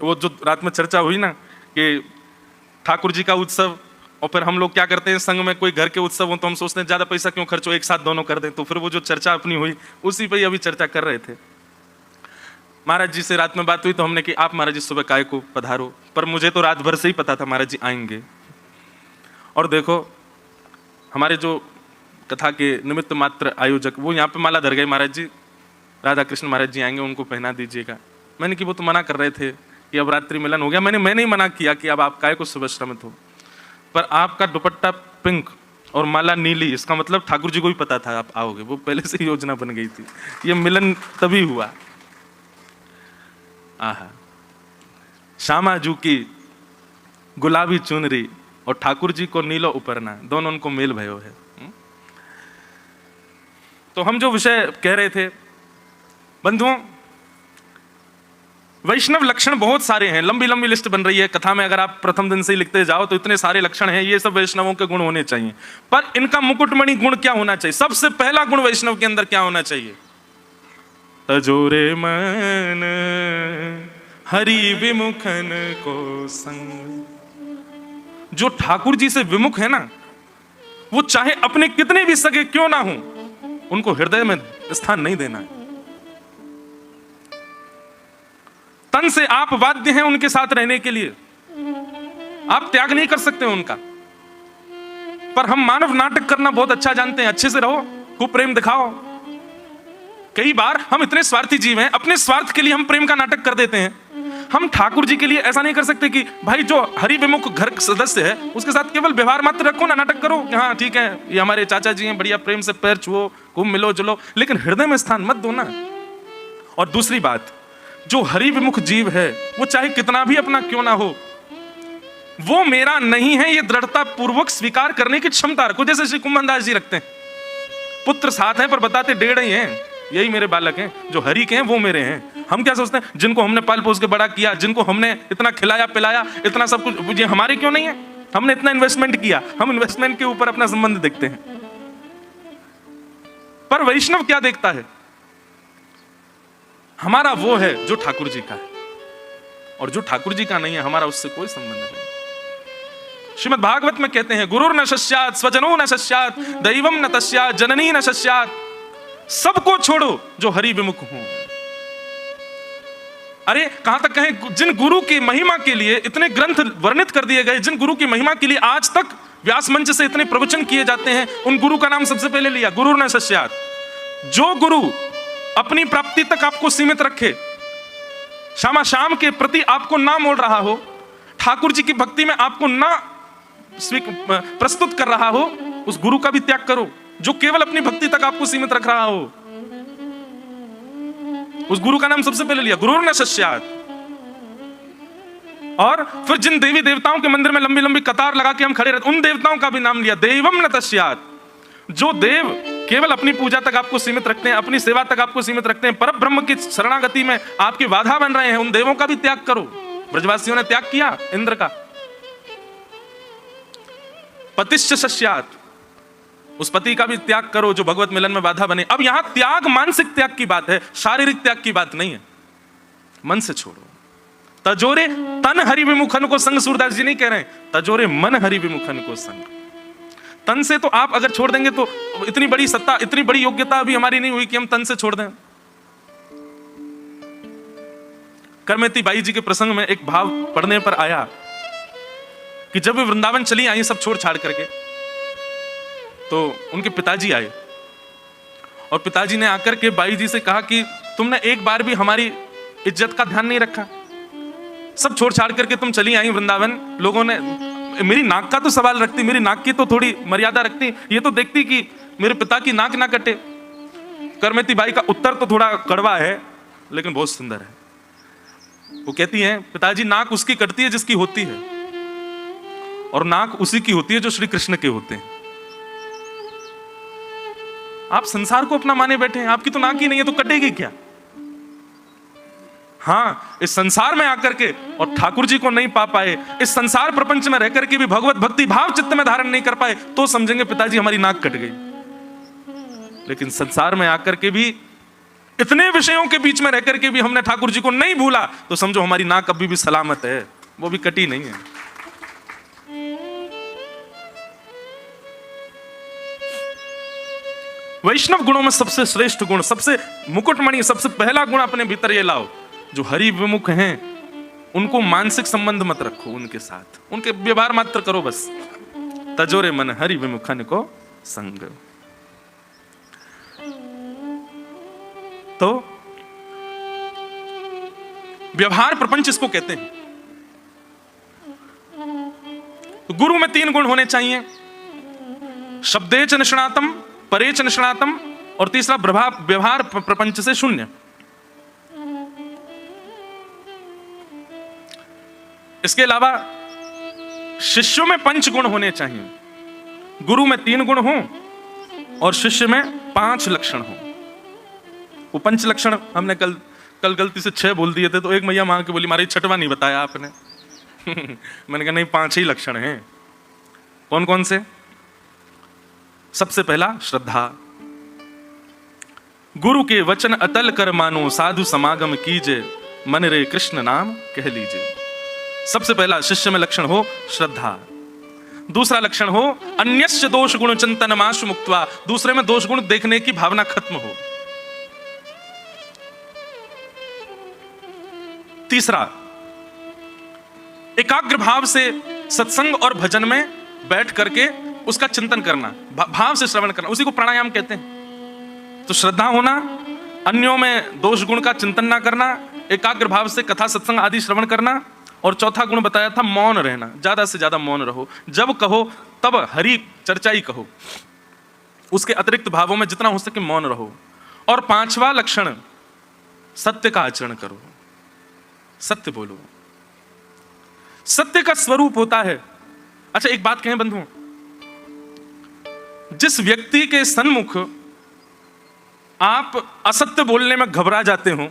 वो जो रात में चर्चा हुई ना कि ठाकुर जी का उत्सव, और फिर हम लोग क्या करते हैं संघ में कोई घर के उत्सव हो तो हम सोचते हैं ज्यादा पैसा क्यों खर्च हो, एक साथ दोनों कर दें। तो फिर वो जो चर्चा अपनी हुई उसी पे ही अभी चर्चा कर रहे थे। महाराज जी से रात में बात हुई तो हमने कि आप महाराज जी सुबह काय को पधारो, पर मुझे तो रात भर से ही पता था महाराज जी आएंगे। और देखो हमारे जो कथा के निमित्त मात्र आयोजक वो यहाँ पे माला धर गए, महाराज जी राधा कृष्ण महाराज जी आएंगे उनको पहना दीजिएगा। मैंने कि वो तो मना कर रहे थे कि अब रात्रि मिलन हो गया। मैंने ही मना किया कि अब आप काय को सुबह श्रमित हो, पर आपका दुपट्टा पिंक और माला नीली, इसका मतलब ठाकुर जी को भी पता था आप आओगे, वो पहले से ही योजना बन गई थी। ये मिलन तभी हुआ। आहा, श्यामा जू की गुलाबी चुनरी और ठाकुर जी को नीलो उपरना, दोनों उनको मेल भयो है। तो हम जो विषय कह रहे थे बंधुओं, वैष्णव लक्षण बहुत सारे हैं, लंबी लंबी लिस्ट बन रही है कथा में। अगर आप प्रथम दिन से ही लिखते जाओ तो इतने सारे लक्षण हैं, ये सब वैष्णवों के गुण होने चाहिए। पर इनका मुकुटमणि गुण क्या होना चाहिए? सबसे पहला गुण वैष्णव के अंदर क्या होना चाहिए? तजोरे मन हरि विमुखन को संग। जो ठाकुर जी से विमुख है ना, वो चाहे अपने कितने भी सगे क्यों ना हो, उनको हृदय में स्थान नहीं देना है। तन से आप बाध्य हैं उनके साथ रहने के लिए, आप त्याग नहीं कर सकते उनका। पर हम मानव नाटक करना बहुत अच्छा जानते हैं, अच्छे से रहो, खूब प्रेम दिखाओ। कई बार हम इतने स्वार्थी जीव हैं, अपने स्वार्थ के लिए हम प्रेम का नाटक कर देते हैं। हम ठाकुर जी के लिए ऐसा नहीं कर सकते कि भाई जो हरि विमुख घर सदस्य है उसके साथ केवल व्यवहार मात्र रखो ना, नाटक करो कि हाँ ठीक है ये हमारे चाचा जी हैं, बढ़िया प्रेम से पैर छुओ, खूब मिलो जुलो, लेकिन हृदय में स्थान मत दो ना। और दूसरी बात, जो हरि विमुख जीव है वो चाहे कितना भी अपना क्यों ना हो, वो मेरा नहीं है, ये दृढ़ता पूर्वक स्वीकार करने की क्षमता रखो। जैसे श्री कुंभनदास जी रखते हैं, पुत्र साथ हैं पर बताते 1.5 ही हैं, यही मेरे बालक हैं, जो हरि के हैं वो मेरे हैं। हम क्या सोचते हैं, जिनको हमने पाल पोस के बड़ा किया, जिनको हमने इतना खिलाया पिलाया, इतना सब कुछ, ये हमारे क्यों नहीं है? हमने इतना इन्वेस्टमेंट किया, हम इन्वेस्टमेंट के ऊपर अपना संबंध देखते हैं। पर वैष्णव क्या देखता है? हमारा वो है जो ठाकुर जी का है, और जो ठाकुर जी का नहीं है हमारा उससे कोई संबंध नहीं। श्रीमद् भागवत में कहते हैं, गुरुर न शस्यात् स्वजनो न शस्यात् दैवम न तस्यात् जननी न शस्यात्। सबको छोड़ो जो हरि विमुख हो। अरे कहां तक कहें, जिन गुरु की महिमा के लिए इतने ग्रंथ वर्णित कर दिए गए, जिन गुरु की महिमा के लिए आज तक व्यास मंच से इतने प्रवचन किए जाते हैं, उन गुरु का नाम सबसे पहले लिया, गुरुर न शस्यात्। जो गुरु अपनी प्राप्ति तक आपको सीमित रखे, श्यामा श्याम के प्रति आपको ना मोड़ रहा हो, ठाकुर जी की भक्ति में आपको ना प्रस्तुत कर रहा हो, उस गुरु का भी त्याग करो। जो केवल अपनी भक्ति तक आपको सीमित रख रहा हो, उस गुरु का नाम सबसे पहले लिया, गुरुर न शस्यात्। और फिर जिन देवी देवताओं के मंदिर में लंबी लंबी कतार लगा के हम खड़े रहते, उन देवताओं का भी नाम लिया, देवम न तस्यात्। जो देव केवल अपनी पूजा तक आपको सीमित रखते हैं, अपनी सेवा तक आपको सीमित रखते हैं, पर ब्रह्म की शरणागति में आपकी बाधा बन रहे हैं, उन देवों का भी त्याग करो। ब्रजवासियों ने त्याग किया इंद्र का। पतिश्च शस्यात्, उस पति का भी त्याग करो जो भगवत मिलन में बाधा बने। अब यहां त्याग मानसिक त्याग की बात है, शारीरिक त्याग की बात नहीं है। मन से छोड़ो। तजोरे तन हरि विमुखन को संग, सूरदास जी नहीं कह रहे हैं, तजोरे मन हरि विमुखन को संग। तन से तो आप अगर छोड़ देंगे तो इतनी बड़ी सत्ता, इतनी बड़ी योग्यता अभी हमारी नहीं हुई कि हम तन से छोड़ दें। करमेती बाई जी के प्रसंग में एक भाव पढ़ने पर आया कि जब वे वृंदावन चली आई सब छोड़ छाड़ करके, तो उनके पिताजी आए और पिताजी ने आकर के बाई जी से कहा कि तुमने एक बार भी हमारी इज्जत का ध्यान नहीं रखा, सब छोड़ छाड़ करके तुम चली आई वृंदावन। लोगों ने मेरी नाक का तो सवाल रखती, मेरी नाक की तो थोड़ी मर्यादा रखती, ये तो देखती कि मेरे पिता की नाक ना कटे। करमेती बाई का उत्तर तो थोड़ा कड़वा है लेकिन बहुत सुंदर है। वो कहती हैं, पिताजी नाक उसकी कटती है जिसकी होती है, और नाक उसी की होती है जो श्री कृष्ण के होते हैं। आप संसार को अपना माने बैठे हैं, आपकी तो नाक ही नहीं है तो कटेगी क्या? हाँ, इस संसार में आकर के और ठाकुर जी को नहीं पा पाए, इस संसार प्रपंच में रहकर के भी भगवत भक्ति भाव चित्त में धारण नहीं कर पाए, तो समझेंगे पिताजी हमारी नाक कट गई। लेकिन संसार में आकर के भी, इतने विषयों के बीच में रहकर के भी हमने ठाकुर जी को नहीं भूला, तो समझो हमारी नाक अभी भी सलामत है, वो भी कटी नहीं है। वैष्णव गुणों में सबसे श्रेष्ठ गुण, सबसे मुकुटमणि, सबसे पहला गुण अपने भीतर ये लाओ, जो हरि विमुख हैं उनको मानसिक संबंध मत रखो, उनके साथ उनके व्यवहार मात्र करो बस। तजोरे मन हरि विमुखन को संग। तो व्यवहार प्रपंच इसको कहते हैं। तो गुरु में 3 गुण होने चाहिए, शब्देच निष्णातम, परेच निष्णातम, और तीसरा व्यवहार प्रपंच से शून्य। इसके अलावा शिष्यों में 5 गुण होने चाहिए, गुरु में 3 गुण हों और शिष्य में 5 लक्षण हों। वो 5 लक्षण हमने कल गलती से 6 बोल दिए थे, तो एक मैया मां के बोली मारी 6वां नहीं बताया आपने। मैंने कहा नहीं, 5 ही लक्षण हैं। कौन कौन से? सबसे पहला श्रद्धा। गुरु के वचन अतल कर मानो, साधु समागम कीजे, मन रे कृष्ण नाम कह लीजिए। सबसे पहला शिष्य में लक्षण हो श्रद्धा। दूसरा लक्षण हो अन्यस्य दोष गुण चिंतन माशु मुक्त्वा, दूसरे में दोष गुण देखने की भावना खत्म हो। तीसरा, एकाग्र भाव से सत्संग और भजन में बैठ करके उसका चिंतन करना, भाव से श्रवण करना, उसी को प्राणायाम कहते हैं। तो श्रद्धा होना, अन्यों में दोष गुण का चिंतन ना करना, एकाग्र भाव से कथा सत्संग आदि श्रवण करना, और चौथा गुण बताया था मौन रहना, ज्यादा से ज्यादा मौन रहो, जब कहो तब हरि चर्चा ही कहो, उसके अतिरिक्त भावों में जितना हो सके मौन रहो। और 5वां लक्षण, सत्य का आचरण करो, सत्य बोलो। सत्य का स्वरूप होता है। अच्छा एक बात कहें बंधुओं, जिस व्यक्ति के सन्मुख आप असत्य बोलने में घबरा जाते हो,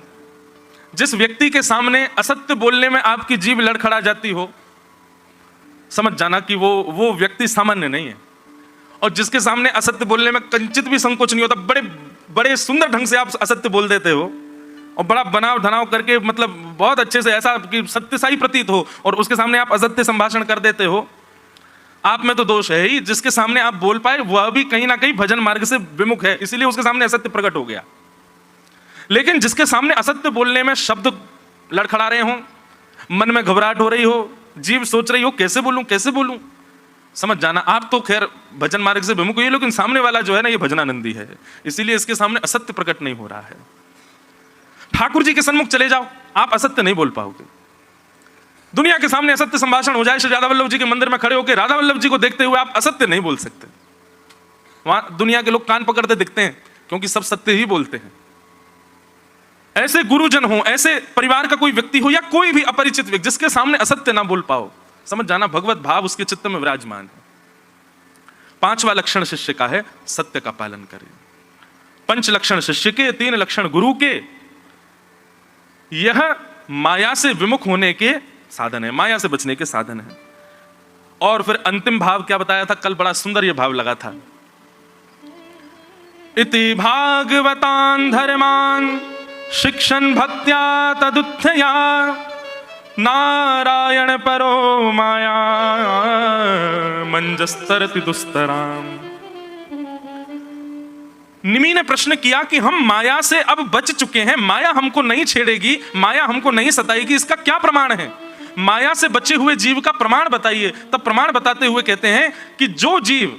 जिस व्यक्ति के सामने असत्य बोलने में आपकी जीभ लड़खड़ा जाती हो, समझ जाना कि वो व्यक्ति सामान्य नहीं है। और जिसके सामने असत्य बोलने में कंचित भी संकोच नहीं होता, बड़े बड़े सुंदर ढंग से आप असत्य बोल देते हो और बड़ा बनाव धनाव करके, मतलब बहुत अच्छे से, ऐसा कि सत्य सा ही प्रतीत हो, और उसके सामने आप असत्य संभाषण कर देते हो, आप में तो दोष है ही। जिसके सामने आप बोल पाए वह भी कहीं ना कहीं भजन मार्ग से विमुख है, इसीलिए उसके सामने असत्य प्रकट हो गया। लेकिन जिसके सामने असत्य बोलने में शब्द लड़खड़ा रहे हो, मन में घबराहट हो रही हो, जीभ सोच रही हो कैसे बोलूं कैसे बोलूं, समझ जाना आप तो खैर भजन मार्ग से विमुख हुई, लेकिन सामने वाला जो है ना, ये भजनानंदी है, इसीलिए इसके सामने असत्य प्रकट नहीं हो रहा है। ठाकुर जी के सन्मुख चले जाओ, आप असत्य नहीं बोल पाओगे। दुनिया के सामने असत्य संभाषण हो जाए, श्री राधा वल्लभ जी के मंदिर में खड़े होकर राधा वल्लभ जी को देखते हुए आप असत्य नहीं बोल सकते। वहां दुनिया के लोग कान पकड़ते दिखते हैं, क्योंकि सब सत्य ही बोलते हैं। ऐसे गुरुजन हो, ऐसे परिवार का कोई व्यक्ति हो, या कोई भी अपरिचित व्यक्ति जिसके सामने असत्य ना बोल पाओ, समझ जाना भगवत भाव उसके चित्त में विराजमान है। 5वां लक्षण शिष्य का है सत्य का पालन करे। 5 लक्षण शिष्य के, 3 लक्षण गुरु के। यह माया से विमुख होने के साधन है, माया से बचने के साधन है। और फिर अंतिम भाव क्या बताया था कल, बड़ा सुंदर यह भाव लगा था, इति भागवतान धर्मान शिक्षण भक्त्या तदुत्थया, नारायण परो माया मंजस्तरति दुस्तराम। निमि ने प्रश्न किया कि हम माया से अब बच चुके हैं, माया हमको नहीं छेड़ेगी, माया हमको नहीं सताएगी, इसका क्या प्रमाण है? माया से बचे हुए जीव का प्रमाण बताइए। तब प्रमाण बताते हुए कहते हैं कि जो जीव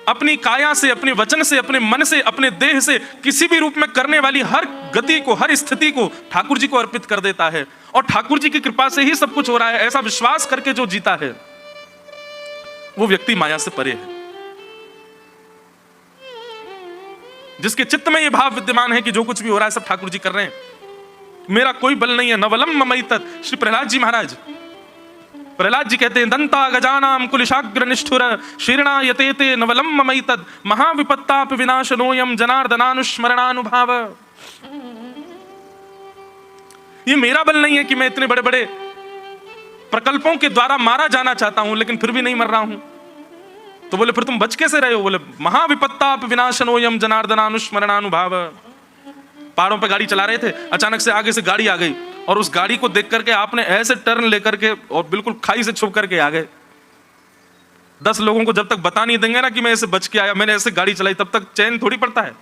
अपनी काया से, अपने वचन से, अपने मन से, अपने देह से किसी भी रूप में करने वाली हर गति को, हर स्थिति को ठाकुर जी को अर्पित कर देता है, और ठाकुर जी की कृपा से ही सब कुछ हो रहा है, ऐसा विश्वास करके जो जीता है, वो व्यक्ति माया से परे है। जिसके चित्त में यह भाव विद्यमान है कि जो कुछ भी हो रहा है सब ठाकुर जी कर रहे हैं, मेरा कोई बल नहीं है, नवलम ममई तत्। श्री प्रहलाद जी महाराज, प्रहलाद जी कहते हैं, दंता गजानाम कुलिशाग्र निष्ठुर शीर्णा यतेते नवलम ममई तत्, महाविपत्ताप विनाशनोयम जनार्दनानुस्मरणानुभाव। ये मेरा बल नहीं है कि मैं इतने बड़े बड़े प्रकल्पों के द्वारा मारा जाना चाहता हूं, लेकिन फिर भी नहीं मर रहा हूं। तो बोले फिर तुम बच कैसे रहे हो? बोले महाविपत्ताप विनाशनोयम जनार्दनानुस्मरणानुभाव। पहाड़ों पे गाड़ी चला रहे थे, अचानक से आगे से गाड़ी आ गई, और उस गाड़ी को देख करके आपने ऐसे टर्न लेकर के और बिल्कुल खाई से छुप करके आ गए। 10 लोगों को जब तक बता नहीं देंगे ना कि मैं ऐसे बच के आया, मैंने ऐसे गाड़ी चलाई, तब तक चैन थोड़ी पड़ता है।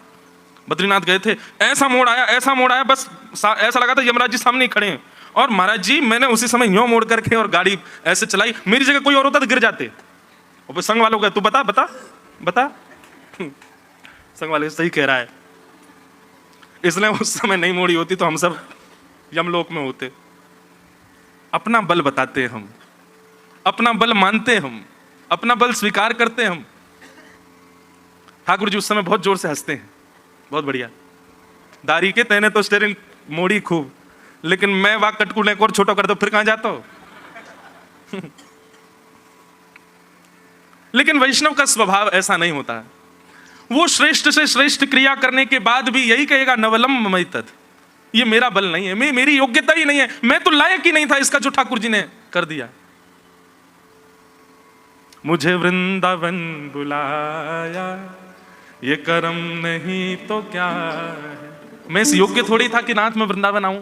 बद्रीनाथ गए थे, ऐसा मोड़ आया, ऐसा मोड़ आया, बस ऐसा लगा था यमराज जी सामने खड़े हैं, और महाराज जी मैंने उसी समय यूं मोड़ करके और गाड़ी ऐसे चलाई, मेरी जगह कोई और होता तो गिर जाते। और संग वालों का तू बता बता बता, संग वाले सही कह रहा है, इसलिए उस समय नहीं मोड़ी होती तो हम सब यमलोक में होते। अपना बल बताते हम, अपना बल मानते हम, अपना बल स्वीकार करते हम। ठाकुर जी उस समय बहुत जोर से हंसते हैं, बहुत बढ़िया, दारी के तेने तो स्टीयरिंग मोड़ी खूब, लेकिन मैं वाक कटकुले को और छोटा कर दो, फिर कहां जाता हो? लेकिन वैष्णव का स्वभाव ऐसा नहीं होता है। वो श्रेष्ठ से श्रेष्ठ क्रिया करने के बाद भी यही कहेगा नवलम मयि तत्, ये मेरा बल नहीं है, मेरी योग्यता ही नहीं है, मैं तो लायक ही नहीं था इसका जो ठाकुर जी ने कर दिया। मुझे वृंदावन बुलाया, ये कर्म नहीं तो क्या है। मैं इस योग्य थोड़ी था कि नाथ मैं वृंदावन आऊं,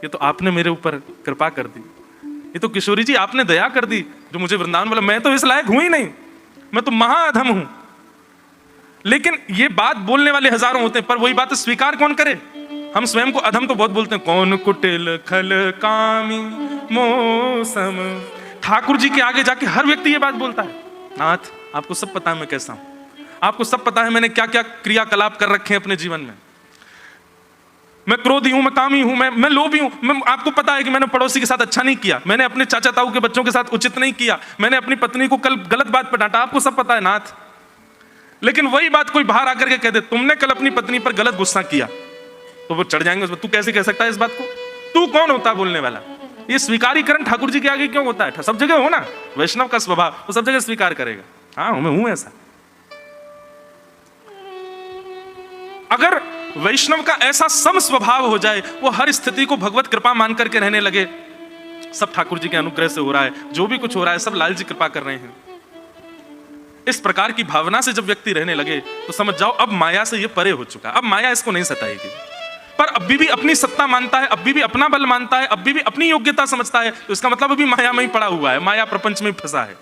ये तो आपने मेरे ऊपर कृपा कर दी, ये तो किशोरी जी आपने दया कर दी जो मुझे वृंदावन बोला। मैं तो इस लायक हूं ही नहीं, मैं तो महाअधम हूं। लेकिन ये बात बोलने वाले हजारों होते हैं, पर वही बात स्वीकार कौन करे? हम स्वयं को अधम तो बहुत बोलते हैं, कौन कुटिल खल कामी मौसम। ठाकुर जी के आगे जाके हर व्यक्ति ये बात बोलता है, नाथ आपको सब पता है मैं कैसा हूं, आपको सब पता है मैंने क्या क्या क्रियाकलाप कर रखे हैं अपने जीवन में। मैं क्रोधी हूं, मैं कामी हूं, मैं लोभी हूं। मैं आपको पता है कि मैंने पड़ोसी के साथ अच्छा नहीं किया, मैंने अपने चाचा ताऊ के बच्चों के साथ उचित नहीं किया, मैंने अपनी पत्नी को कल गलत बात पर डांटा, आपको सब पता है नाथ। लेकिन वही बात कोई बाहर आकर के कह दे, तुमने कल अपनी पत्नी पर गलत गुस्सा किया, तो वो चढ़ जाएंगे उस पर, तू कैसे कह सकता है इस बात को, तू कौन होता है बोलने वाला। ये स्वीकारीकरण ठाकुर जी के आगे क्यों होता है? सब जगह हो ना, वैष्णव का स्वभाव वो सब जगह स्वीकार करेगा, हाँ मैं हूं ऐसा। अगर वैष्णव का ऐसा सम स्वभाव हो जाए, वो हर स्थिति को भगवत कृपा मान करके रहने लगे, सब ठाकुर जी के अनुग्रह से हो रहा है, जो भी कुछ हो रहा है सब लाल जी कृपा कर रहे हैं, इस प्रकार की भावना से जब व्यक्ति रहने लगे तो समझ जाओ अब माया से ये परे हो चुका, अब माया इसको नहीं सताएगी। पर अभी भी अपनी सत्ता मानता है, अभी भी अपना बल मानता है, अभी भी अपनी योग्यता समझता है, तो इसका मतलब अभी माया में ही पड़ा हुआ है, माया प्रपंच में फंसा है।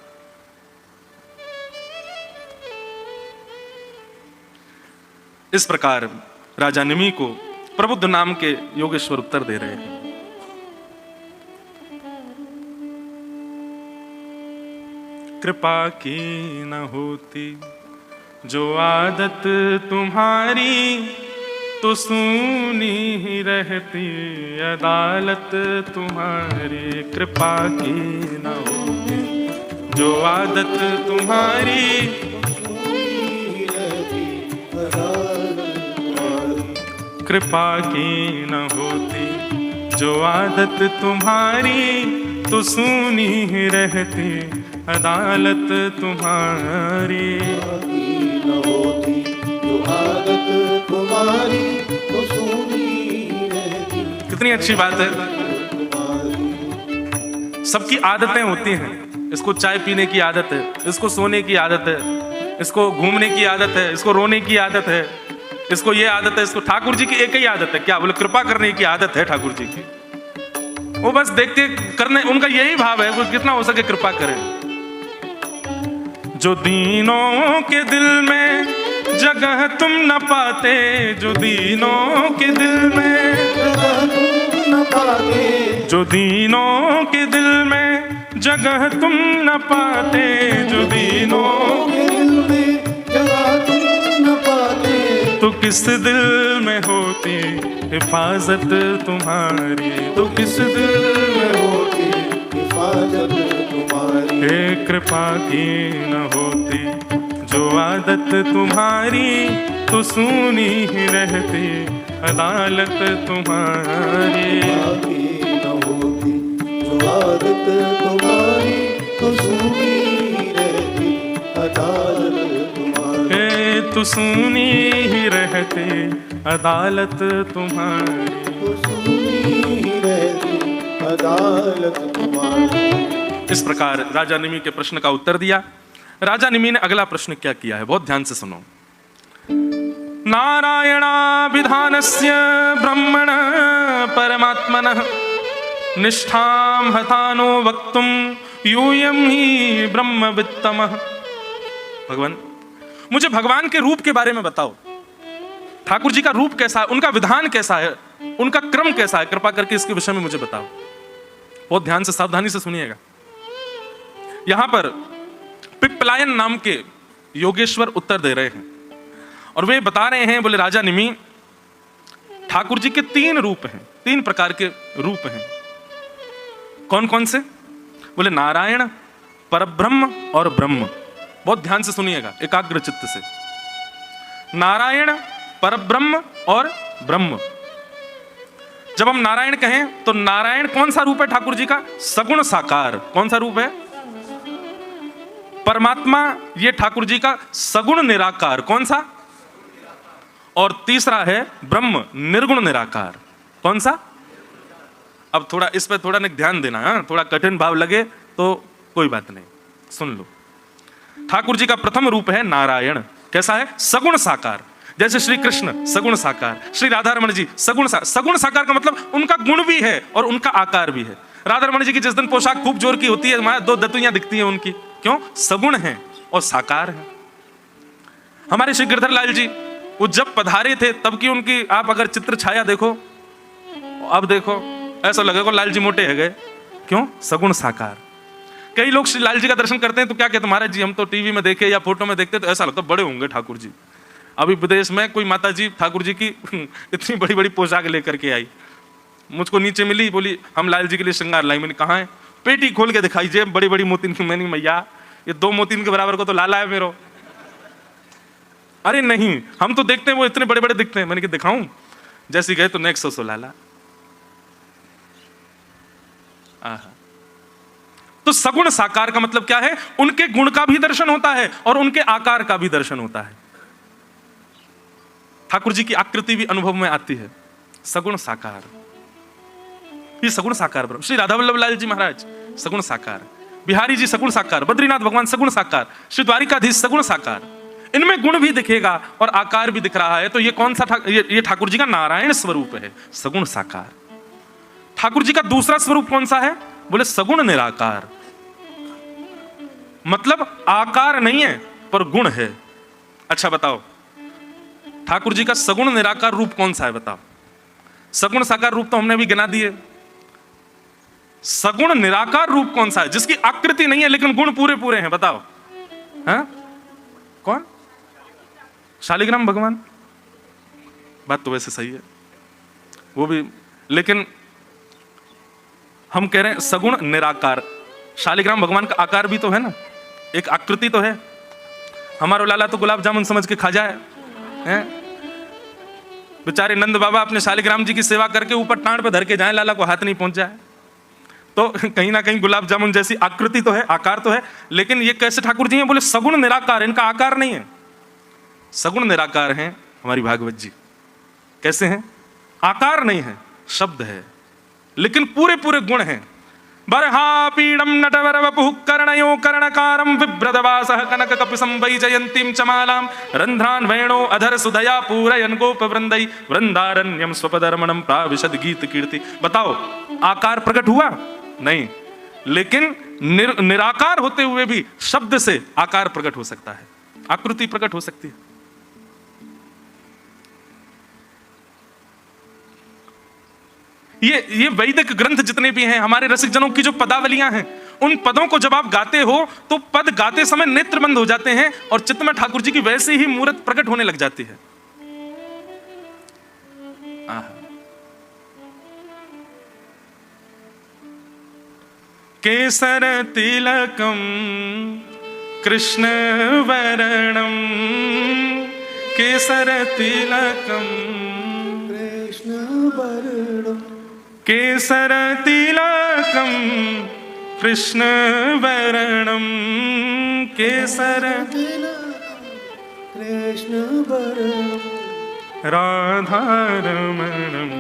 इस प्रकार राजा निमि को प्रबुद्ध नाम के योगेश्वर उत्तर दे रहे हैं। कृपा की न होती जो आदत तुम्हारी, तो सुनी ही रहती अदालत तुम्हारी। कृपा की न होती जो आदत तुम्हारी, कृपा की न होती जो आदत तुम्हारी, तो सुनी ही रहती अदालत तुम्हारी। न होती जो आदत तुम्हारी, तो सुनी रहती। कितनी अच्छी बात है। सबकी आदतें होती हैं, इसको चाय पीने की आदत है, इसको सोने की आदत है, इसको घूमने की आदत है, इसको रोने की आदत है, इसको ये आदत है, इसको। ठाकुर जी की एक ही आदत है, क्या बोले? कृपा करने की आदत है ठाकुर जी की। वो बस देख के करने, उनका यही भाव है, वो जितना हो सके कृपा करें। जो दीनों के दिल में जगह तुम न पाते, जो दीनों के दिल में जगह तुम न पाते, जो दीनों के दिल में जगह तुम न पाते, जो दीनों के दिल में जगह तुम न पाते, तो किस दिल में होती हिफाजत तुम्हारी, तो किस दिल में होती हिफाजत तुम्हारी। हे कृपा की न होती जो आदत तुम्हारी, तो सुनी ही रहती अदालत तुम्हारी। न होती जो आदत तुम्हारी, तो सुनी रहती अदालत तुम्हारी। हे तो सुनी ही रहती अदालत तुम्हारी, तो सुनी रहती अदालत तुम्हारी। इस प्रकार राजा निमि के प्रश्न का उत्तर दिया। राजा निमि ने अगला प्रश्न क्या किया है, बहुत ध्यान से सुनो। नारायणाभिधानस्य ब्रह्मण परमात्मनः निष्ठां हतानो वक्तुम यूयं ही ब्रह्मवित्तमः। भगवान, मुझे भगवान के रूप के बारे में बताओ। ठाकुर जी का रूप कैसा है, उनका विधान कैसा है, उनका क्रम कैसा है, कृपा करके इसके विषय में मुझे बताओ। बहुत ध्यान से सावधानी से सुनिएगा। यहां पर पिप्पलायन नाम के योगेश्वर उत्तर दे रहे हैं और वे बता रहे हैं, बोले राजा निमि, ठाकुर जी के 3 रूप हैं, 3 प्रकार के रूप हैं। कौन कौन से? बोले नारायण, परब्रह्म और ब्रह्म। बहुत ध्यान से सुनिएगा, एकाग्र चित्त से। नारायण, परब्रह्म और ब्रह्म। जब हम नारायण कहें तो नारायण कौन सा रूप है ठाकुर जी का? सगुण साकार। कौन सा रूप है? परमात्मा ये ठाकुर जी का सगुण निराकार, कौन सा? और तीसरा है ब्रह्म निर्गुण निराकार, कौन सा? अब थोड़ा इस पे थोड़ा ध्यान देना, हाँ? थोड़ा कठिन भाव लगे तो कोई बात नहीं, सुन लो। ठाकुर जी का प्रथम रूप है नारायण, कैसा है? सगुण साकार। जैसे श्री कृष्ण सगुण साकार, श्री राधा रमण जी सगुण साकार। सगुण साकार का मतलब उनका गुण भी है और उनका आकार भी है। राधा रमण जी की जिस दिन पोशाक खूब जोर की होती है, वहां दो दतुइयां दिखती हैं उनकी, क्यों? सगुण है और साकार है। हमारे श्री गिरधर लाल जी वो जब पधारे थे तब की उनकी आप अगर चित्र छाया देखो, अब देखो ऐसा लगेगा लाल जी मोटे है गए, क्यों? सगुण साकार। कई लोग श्री लाल जी का दर्शन करते हैं तो क्या कहते, महाराज जी हम तो टीवी में देखे या फोटो में देखते तो ऐसा लगता बड़े होंगे ठाकुर जी। अभी विदेश में कोई माता जी ठाकुर जी की इतनी बड़ी बड़ी पोशाक लेकर के आई, मुझको नीचे मिली, बोली हम लाल जी के लिए श्रृंगार लाई। मैंने कहा है? पेटी खोल के दिखाई, जेब बड़ी बड़ी मोतीन की। मैंने मैया ये 2 मोतीन के बराबर को तो लाला है मेरो। अरे नहीं, हम तो देखते हैं वो इतने बड़े बड़े दिखते हैं। मैंने कहा दिखाऊं? जैसे गए तो नेक्स्ट सो लाला। तो सगुण साकार का मतलब क्या है? उनके गुण का भी दर्शन होता है और उनके आकार का भी दर्शन होता है। ठाकुर जी की आकृति भी अनुभव में आती है, सगुण साकार। ये सगुण साकार ब्रह्म। श्री राधा वल्लभ लाल जी महाराज सगुण साकार, बिहारी जी सगुण साकार, बद्रीनाथ भगवान सगुण साकार, श्री द्वारिकाधीश सगुण साकार। इनमें गुण भी दिखेगा और आकार भी दिख रहा है। तो ये कौन सा ये ठाकुर जी का नारायण स्वरूप है, सगुण साकार। ठाकुर जी का दूसरा स्वरूप कौन सा है? बोले सगुण निराकार, मतलब आकार नहीं है पर गुण है। अच्छा बताओ, ठाकुर जी का सगुण निराकार रूप कौन सा है? बताओ। सगुण साकार रूप तो हमने अभी गिना दिए, सगुण निराकार रूप कौन सा है जिसकी आकृति नहीं है लेकिन गुण पूरे पूरे हैं? बताओ। हाँ? कौन? शालिग्राम भगवान। बात तो वैसे सही है वो भी, लेकिन हम कह रहे हैं सगुण निराकार। शालिग्राम भगवान का आकार भी तो है ना, एक आकृति तो है। हमारा लाला तो गुलाब जामुन समझ के खा जाए हैं? बेचारे नंद बाबा अपने शालिग्राम जी की सेवा करके ऊपर टांड पे धर के जाए, लाला को हाथ नहीं पहुंच जाए। तो कहीं ना कहीं गुलाब जामुन जैसी आकृति तो है, आकार तो है, लेकिन ये कैसे ठाकुर जी हैं? बोले सगुण निराकार, इनका आकार नहीं है, सगुण निराकार हैं हमारी भागवत जी। कैसे हैं? आकार नहीं है, शब्द है, लेकिन पूरे पूरे गुण हैं। बरहा पीडम नटवर वपुः कर्णयो कर्णकारं बिभ्रदवासः कनक कपिसं वैजयन्तीं चमालां रन्ध्रान् वेणो अधर सुधया पूरयन् गोपवृन्दै वृन्दारण्यं स्वपदरमणं प्राविशद गीत कीर्ति। बताओ, आकार प्रकट हुआ? नहीं, लेकिन निराकार होते हुए भी शब्द से आकार प्रकट हो सकता है, आकृति प्रकट हो सकती है। ये वैदिक ग्रंथ जितने भी हैं, हमारे रसिक जनों की जो पदावलियां हैं, उन पदों को जब आप गाते हो तो पद गाते समय नेत्र बंद हो जाते हैं और चित्त में ठाकुर जी की वैसे ही मूर्त प्रकट होने लग जाती है। केसर तिलकम कृष्ण वरणम, केसर तिलकम कृष्ण वरणम, केसर तिलकम कृष्ण वरणम, केसर कृष्ण वरणम, राधारमणम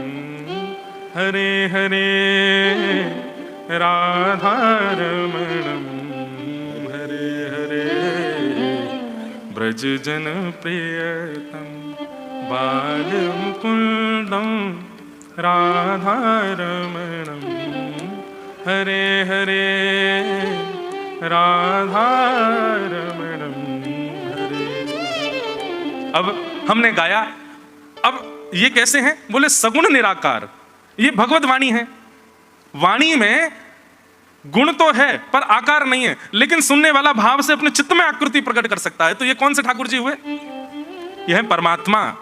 हरे हरे, राधारमणम हरे हरे, ब्रज जन प्रियतम बाल मुकुंदम राधारमणम हरे हरे, राधारमणम हरे। अब हमने गाया, अब ये कैसे हैं? बोले सगुण निराकार, ये भगवत वाणी है। वाणी में गुण तो है पर आकार नहीं है, लेकिन सुनने वाला भाव से अपने चित्त में आकृति प्रकट कर सकता है। तो ये कौन से ठाकुर जी हुए? यह है परमात्मा,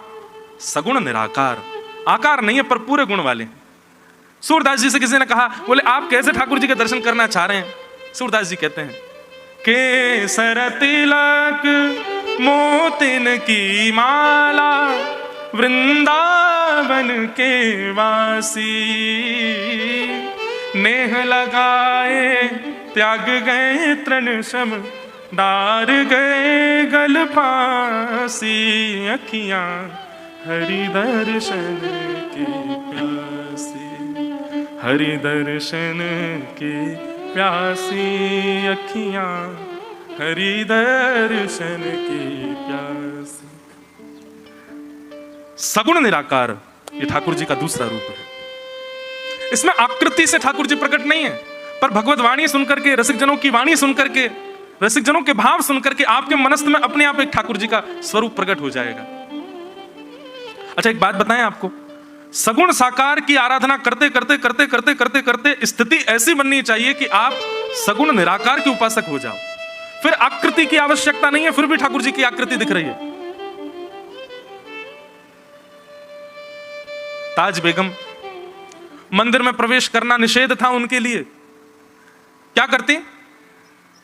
सगुण निराकार, आकार नहीं है पर पूरे गुण वाले हैं। सूरदास जी से किसी ने कहा, बोले आप कैसे ठाकुर जी के दर्शन करना चाह रहे हैं? सूरदास जी कहते हैं, केसर तिलक मोतिन की माला वृंदावन के वासी, नेह लगाए त्याग गए तृण सम डार गए गल फांसी अखियां हरि दर्शन की प्यासी, हरि दर्शन की प्यासी अखियां हरि दर्शन की प्यासी। सगुण निराकार ये ठाकुर जी का दूसरा रूप है। इसमें आकृति से ठाकुर जी प्रकट नहीं है, पर भगवत वाणी सुनकर के, रसिक जनों की वाणी सुनकर के, रसिक जनों के भाव सुनकर के आपके मनस्थ में अपने आप एक ठाकुर जी का स्वरूप प्रकट हो जाएगा। अच्छा एक बात बताएं आपको, सगुण साकार की आराधना करते करते करते करते करते करते स्थिति ऐसी बननी चाहिए कि आप सगुण निराकार के उपासक हो जाओ, फिर आकृति की आवश्यकता नहीं है, फिर भी ठाकुर जी की आकृति दिख रही है। ताज बेगम मंदिर में प्रवेश करना निषेध था उनके लिए, क्या करती,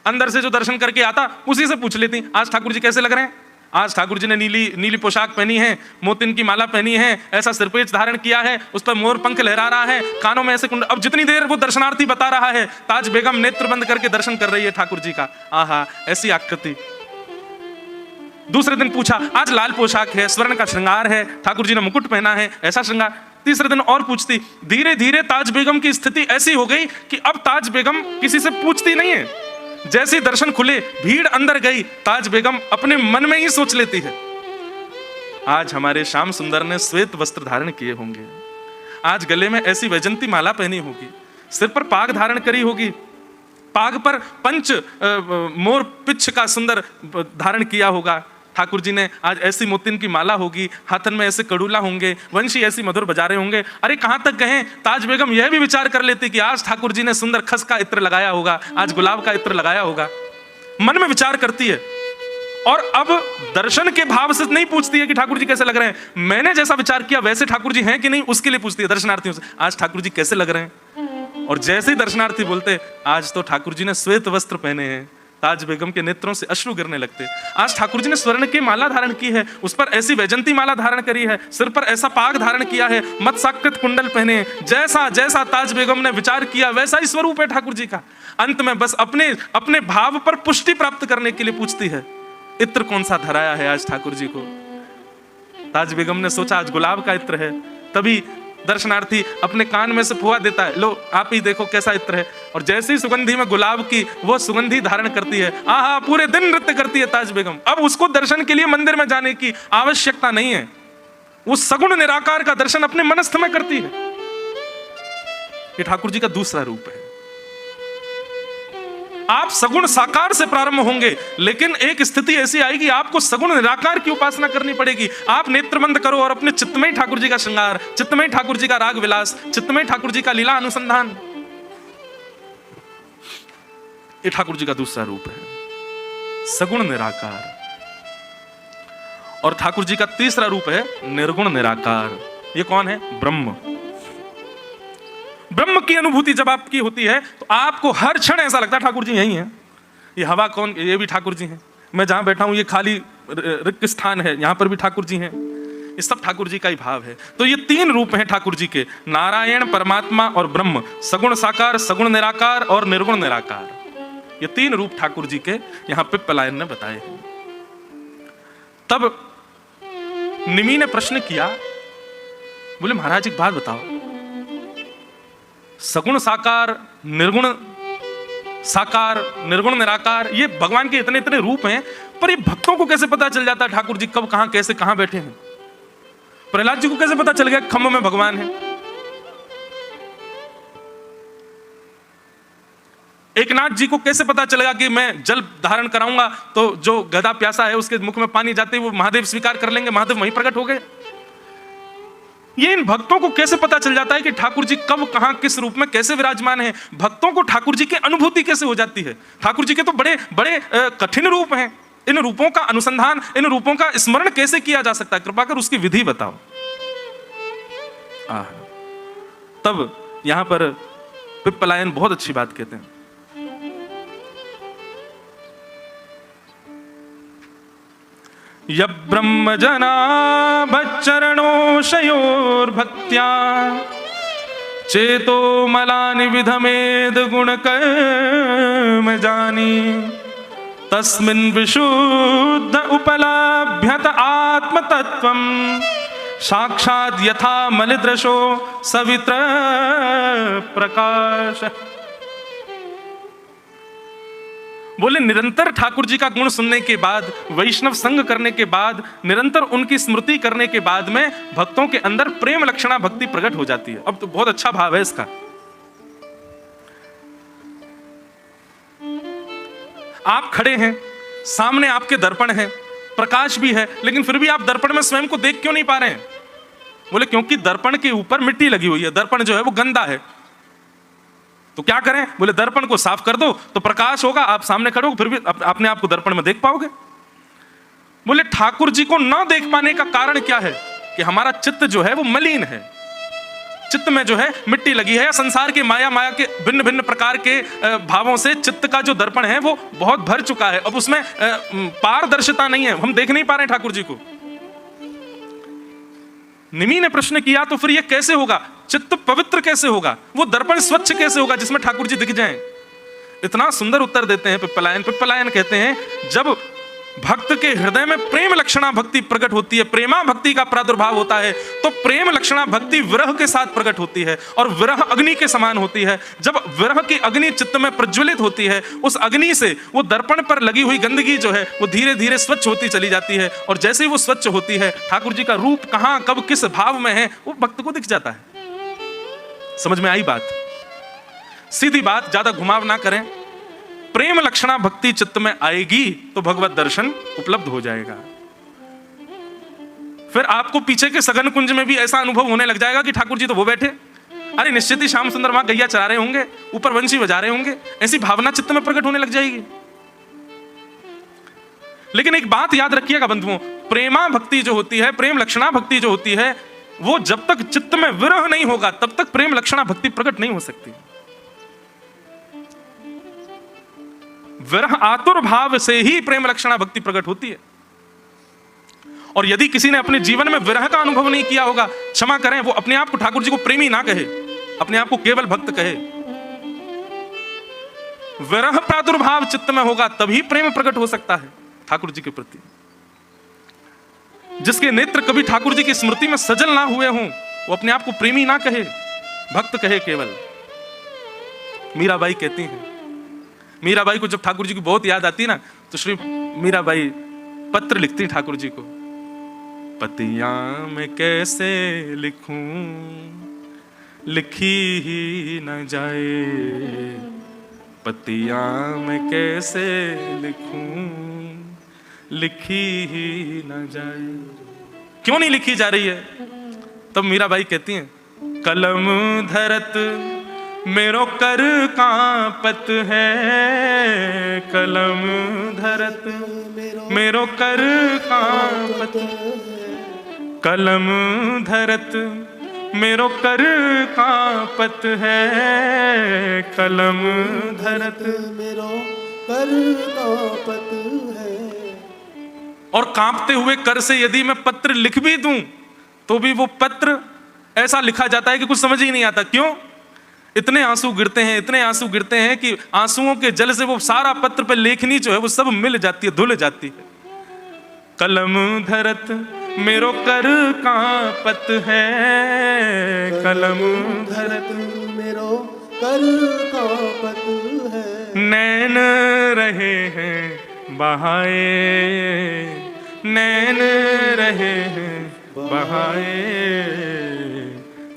अंदर से जो दर्शन करके आता उसी से पूछ लेती, आज ठाकुर जी कैसे लग रहे हैं, आज ठाकुर जी ने नीली नीली पोशाक पहनी है, मोतिन की माला पहनी है, ऐसा सिरपेच धारण किया है, उस पर मोर पंख लहरा रहा है, कानों में ऐसे कुंड। अब जितनी देर वो दर्शनार्थी बता रहा है, ताज बेगम नेत्र बंद करके दर्शन कर रही है ठाकुर जी का। आहा, ऐसी आकृति। दूसरे दिन पूछा, आज लाल पोशाक है, स्वर्ण का श्रृंगार है, ठाकुर जी ने मुकुट पहना है, ऐसा श्रृंगार। तीसरे दिन और पूछती। धीरे धीरे ताज बेगम की स्थिति ऐसी हो गई कि अब ताज बेगम किसी से पूछती नहीं है। जैसे दर्शन खुले, भीड़ अंदर गई, ताज बेगम अपने मन में ही सोच लेती है, आज हमारे श्याम सुंदर ने श्वेत वस्त्र धारण किए होंगे, आज गले में ऐसी वैजंती माला पहनी होगी, सिर पर पाग धारण करी होगी, पाग पर पंच मोर पिच्छ का सुंदर धारण किया होगा, ठाकुर जी ने आज ऐसी मोतिन की माला होगी, हाथन में ऐसे कड़ूला होंगे, वंशी ऐसी मधुर बजारे होंगे। अरे कहां तक कहें, ताज बेगम यह भी विचार कर लेती कि आज ठाकुर जी ने सुंदर खस का इत्र लगाया होगा, आज गुलाब का इत्र लगाया होगा, मन में विचार करती है। और अब दर्शन के भाव से नहीं पूछती है कि ठाकुर जी कैसे लग रहे हैं, मैंने जैसा विचार किया वैसे ठाकुर जी हैं कि नहीं, उसके लिए पूछती है दर्शनार्थियों से, आज ठाकुर जी कैसे लग रहे हैं। और जैसे ही दर्शनार्थी बोलते, आज तो ठाकुर जी ने श्वेत वस्त्र पहने हैं, ताज बेगम के नेत्रों से अश्रु गिरने लगते। आज ठाकुर जी ने स्वर्ण की माला धारण की है, उस पर ऐसी वैजंती माला धारण करी है, सिर पर ऐसा पाग धारण किया है, मत्साकृत कुंडल पहने, जैसा जैसा ताज बेगम ने विचार किया वैसा ही स्वरूप है ठाकुर जी का। अंत में बस अपने अपने भाव पर पुष्टि प्राप्त करने के लिए पूछती है, इत्र कौन सा धराया है आज ठाकुर जी को। ताज बेगम ने सोचा आज गुलाब का इत्र है, तभी दर्शनार्थी अपने कान में से फुआ देता है, लो आप ही देखो कैसा इत्र है। और जैसे ही सुगंधी में गुलाब की वो सुगंधी धारण करती है, आहा, पूरे दिन नृत्य करती है ताज बेगम। अब उसको दर्शन के लिए मंदिर में जाने की आवश्यकता नहीं है, वो सगुण निराकार का दर्शन अपने मनस्थ में करती है। ये ठाकुर जी का दूसरा रूप है। आप सगुण साकार से प्रारंभ होंगे, लेकिन एक स्थिति ऐसी आएगी आपको सगुण निराकार की उपासना करनी पड़ेगी। आप नेत्र बंद करो और अपने चित्त में ठाकुर जी का श्रृंगार, चित्त में ठाकुर जी का राग विलास, चित्त में ठाकुर जी का लीला अनुसंधान। ये ठाकुर जी का दूसरा रूप है, सगुण निराकार। और ठाकुर जी का तीसरा रूप है निर्गुण निराकार। ये कौन है? ब्रह्म। ब्रह्म की अनुभूति जब आपकी होती है तो आपको हर क्षण ऐसा लगता है ठाकुर जी यही हैं। ये हवा कौन? ये भी ठाकुर जी हैं। मैं जहां बैठा हूं ये खाली रिक्त स्थान है, यहां पर भी ठाकुर जी हैं। ये सब ठाकुर जी का ही भाव है। तो ये तीन रूप हैं ठाकुर जी के, नारायण, परमात्मा और ब्रह्म। सगुण साकार, सगुण निराकार और निर्गुण निराकार। ये तीन रूप ठाकुर जी के यहां पिप्पलायन ने बताए हैं। तब निमि ने प्रश्न किया, बोले महाराज एक बात बताओ, सगुण साकार, निर्गुण साकार, निर्गुण निराकार, ये भगवान के इतने इतने रूप हैं, पर ये भक्तों को कैसे पता चल जाता है ठाकुर जी कब कहां कैसे कहां बैठे हैं? प्रहलाद जी को कैसे पता चल गया खम्भ में भगवान है? एकनाथ जी को कैसे पता चलेगा कि मैं जल धारण कराऊंगा तो जो गधा प्यासा है उसके मुख में पानी जाते ही वो महादेव स्वीकार कर लेंगे, महादेव वहीं प्रकट हो गए? ये इन भक्तों को कैसे पता चल जाता है कि ठाकुर जी कब कहां किस रूप में कैसे विराजमान है? भक्तों को ठाकुर जी की अनुभूति कैसे हो जाती है? ठाकुर जी के तो बड़े बड़े कठिन रूप हैं। इन रूपों का अनुसंधान, इन रूपों का स्मरण कैसे किया जा सकता है? कृपा कर उसकी विधि बताओ। तब यहां पर पिप्पलायन बहुत अच्छी बात कहते हैं। य ब्रह्म जनाभच्चरणोशयोर्भक्त्या चेतो मलानि विधमेद गुण कर्म जानी तस्मिन् विशुद्ध उपलभ्यत आत्मतत्त्वं साक्षात् यथा मलिदृशो सवित्र प्रकाश। बोले निरंतर ठाकुर जी का गुण सुनने के बाद, वैष्णव संग करने के बाद, निरंतर उनकी स्मृति करने के बाद में भक्तों के अंदर प्रेम लक्षणा भक्ति प्रकट हो जाती है। अब तो बहुत अच्छा भाव है इसका। आप खड़े हैं, सामने आपके दर्पण है, प्रकाश भी है, लेकिन फिर भी आप दर्पण में स्वयं को देख क्यों नहीं पा रहे हैं? बोले क्योंकि दर्पण के ऊपर मिट्टी लगी हुई है, दर्पण जो है वो गंदा है। तो क्या करें? बोले दर्पण को साफ कर दो तो प्रकाश होगा, आप सामने खड़े हो फिर भी अपने आप को दर्पण में देख पाओगे। बोले ठाकुर जी को न देख पाने का कारण क्या है? कि हमारा चित्त जो है वो मलिन है, चित्त में जो है मिट्टी लगी है, संसार के माया के भिन्न भिन्न प्रकार के भावों से चित्त का जो दर्पण है वो बहुत भर चुका है। अब उसमें पारदर्शिता नहीं है, हम देख नहीं पा रहे हैं ठाकुर जी को। निमि ने प्रश्न किया तो फिर ये कैसे होगा? चित्त पवित्र कैसे होगा? वो दर्पण स्वच्छ कैसे होगा जिसमें ठाकुर जी दिख जाएं? इतना सुंदर उत्तर देते हैं पिप्पलायन। पिप्पलायन कहते हैं जब भक्त के हृदय में प्रेम लक्षणा भक्ति प्रकट होती है, प्रेमा भक्ति का प्रादुर्भाव होता है, तो प्रेम लक्षणा भक्ति विरह के साथ प्रकट होती है और विरह अग्नि के समान होती है। जब विरह की अग्नि चित्त में प्रज्वलित होती है, उस अग्नि से वो दर्पण पर लगी हुई गंदगी जो है वो धीरे धीरे स्वच्छ होती चली जाती है, और जैसे ही वो स्वच्छ होती है ठाकुर जी का रूप कहां कब किस भाव में है वो भक्त को दिख जाता है। समझ में आई बात? सीधी बात, ज्यादा घुमाव ना करें। प्रेम लक्षणा भक्ति चित्त में आएगी तो भगवत दर्शन उपलब्ध हो जाएगा। फिर आपको पीछे के सघन कुंज में भी ऐसा अनुभव होने लग जाएगा कि ठाकुर जी तो वो बैठे, अरे निश्चित ही श्याम सुंदर वहां गैया चरा रहे होंगे, ऊपर वंशी बजा रहे होंगे, ऐसी भावना चित्त में प्रकट होने लग जाएगी। लेकिन एक बात याद रखिएगा बंधुओं, प्रेमा भक्ति जो होती है, प्रेम लक्षणा भक्ति जो होती है, वो जब तक चित्त में विरह नहीं होगा तब तक प्रेम लक्षणा भक्ति प्रकट नहीं हो सकती। विरह आतुर भाव से ही प्रेम लक्षणा भक्ति प्रकट होती है। और यदि किसी ने अपने जीवन में विरह का अनुभव नहीं किया होगा, क्षमा करें, वो अपने आप को ठाकुर जी को प्रेमी ना कहे, अपने आप को केवल भक्त कहे। विरह प्रादुर्भाव चित्त में होगा तभी प्रेम प्रकट हो सकता है ठाकुर जी के प्रति। जिसके नेत्र कभी ठाकुर जी की स्मृति में सजल ना हुए हों, वो अपने आप को प्रेमी ना कहे, भक्त कहे केवल। मीराबाई कहती हैं, मीराबाई को जब ठाकुर जी की बहुत याद आती है ना, तो श्री मीराबाई पत्र लिखती ठाकुर जी को, पतियां मैं कैसे लिखूं, लिखी ही न जाए, पतियां मैं कैसे लिखूं, लिखी ही न जाए। क्यों नहीं लिखी जा रही है? तब मीराबाई कहती हैं, कलम धरत मेरो कर कांपत है, कलम धरत मेरो कर कांपत, कलम धरत मेरो कर कांपत है, कलम धरत मेरो कर कांपत है। और कांपते हुए कर से यदि मैं पत्र लिख भी दूं तो भी वो पत्र ऐसा लिखा जाता है कि कुछ समझ ही नहीं आता। क्यों? इतने आंसू गिरते हैं, इतने आंसू गिरते हैं कि आंसुओं के जल से वो सारा पत्र पे लेखनी जो है वो सब मिल जाती है, धुल जाती है। कलम धरत मेरो कर कांपत है, कलम धरत मेरो कर कांपत है। नैन रहे हैं बहाए, नैन रहे हैं बहाए,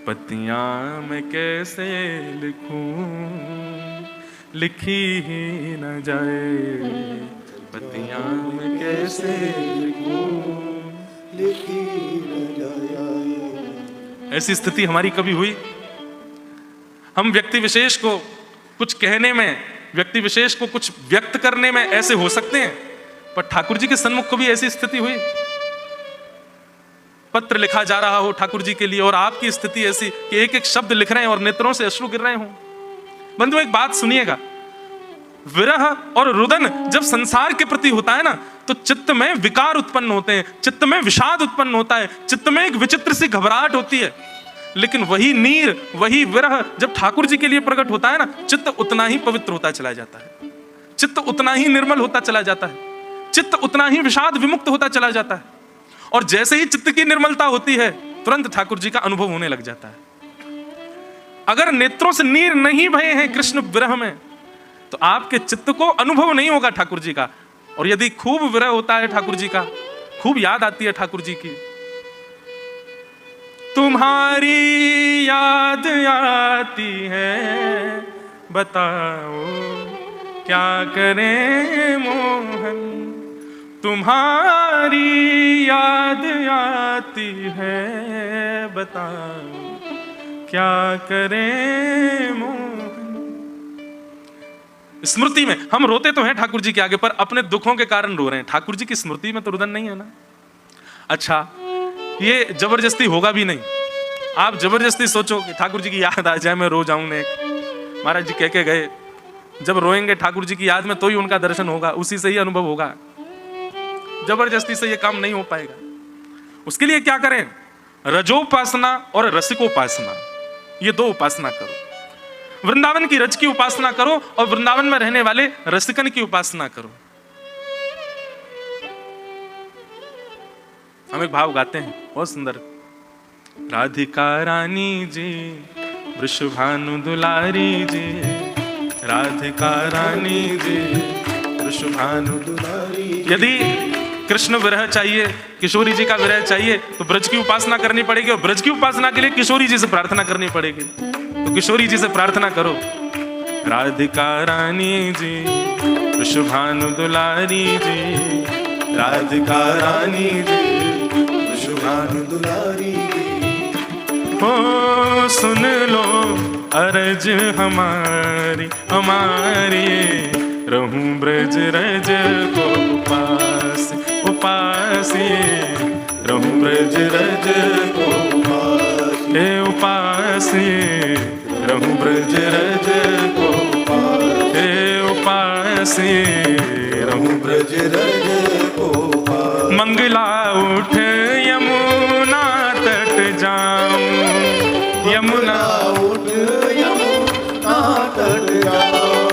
पतियां मैं कैसे लिखूं, लिखी ही न जाए, पतियां मैं कैसे लिखूं, लिखी न जाए। ऐसी स्थिति हमारी कभी हुई? हम व्यक्ति विशेष को कुछ कहने में, व्यक्ति विशेष को कुछ व्यक्त करने में ऐसे हो सकते हैं, पर ठाकुर जी के सन्मुख को भी ऐसी स्थिति हुई? पत्र लिखा जा रहा हो ठाकुर जी के लिए और आपकी स्थिति ऐसी कि एक एक शब्द लिख रहे हैं और नेत्रों से अश्रु गिर रहे हो। बंधु एक बात सुनिएगा, विरह और रुदन जब संसार के प्रति होता है ना, तो चित्त में विकार उत्पन्न होते हैं, चित्त में विषाद उत्पन्न होता है, चित्त में एक विचित्र सी घबराहट होती है। लेकिन वही नीर, वही विरह जब ठाकुर जी के लिए प्रकट होता है ना, चित्त उतना ही पवित्र होता चला जाता है। चित्त उतना ही निर्मल होता चला जाता है, चित्त उतना ही विषाद विमुक्त होता चला जाता है। और जैसे ही चित्त की निर्मलता होती है, तुरंत ठाकुर जी का अनुभव होने लग जाता है। अगर नेत्रों से नीर नहीं बहे हैं कृष्ण विरह में, तो आपके चित्त को अनुभव नहीं होगा ठाकुर जी का। और यदि खूब विरह होता है ठाकुर जी का, खूब याद आती है ठाकुर जी की, तुम्हारी याद आती है, बताओ क्या करें मोहन, तुम्हारी याद आती है, बताओ क्या करें मोहन। स्मृति में हम रोते तो हैं ठाकुर जी के आगे, पर अपने दुखों के कारण रो रहे हैं, ठाकुर जी की स्मृति में तो रुदन नहीं है ना। अच्छा, ये जबरदस्ती होगा भी नहीं। आप जबरदस्ती सोचो कि ठाकुर जी की याद आ जाए मैं रो जाऊं नेक, महाराज जी कह के गए जब रोएंगे ठाकुर जी की याद में तो ही उनका दर्शन होगा, उसी से ही अनुभव होगा। जबरदस्ती से ये काम नहीं हो पाएगा। उसके लिए क्या करें? रजोपासना और रसिकोपासना, ये दो उपासना करो। वृंदावन की रज की उपासना करो और वृंदावन में रहने वाले रसिकन की उपासना करो। हम एक भाव गाते हैं बहुत सुंदर, राधिका रानी जी वृषभानु दुलारी जी, राधिका रानी जी वृषभानु दुलारी। यदि कृष्ण विरह चाहिए, किशोरी जी का विरह चाहिए, तो ब्रज की उपासना करनी पड़ेगी, और ब्रज की उपासना के लिए किशोरी जी से प्रार्थना करनी पड़ेगी। तो किशोरी जी से प्रार्थना करो, राधिका रानी जी वृषभानु दुलारी जी, राधिका रानी जी वृषभानु दुलारी जी। हो सुन लो अरज हमारी हमारी, रहूं ब्रज रज को उपास उपासी, रहूं ब्रज रज को उपासी, रहूं ब्रज रज को उपासी, रहूं ब्रज रज को। मंगला उठ यमुना तट जाऊं, यमुना उठ यमुना तट जाऊं,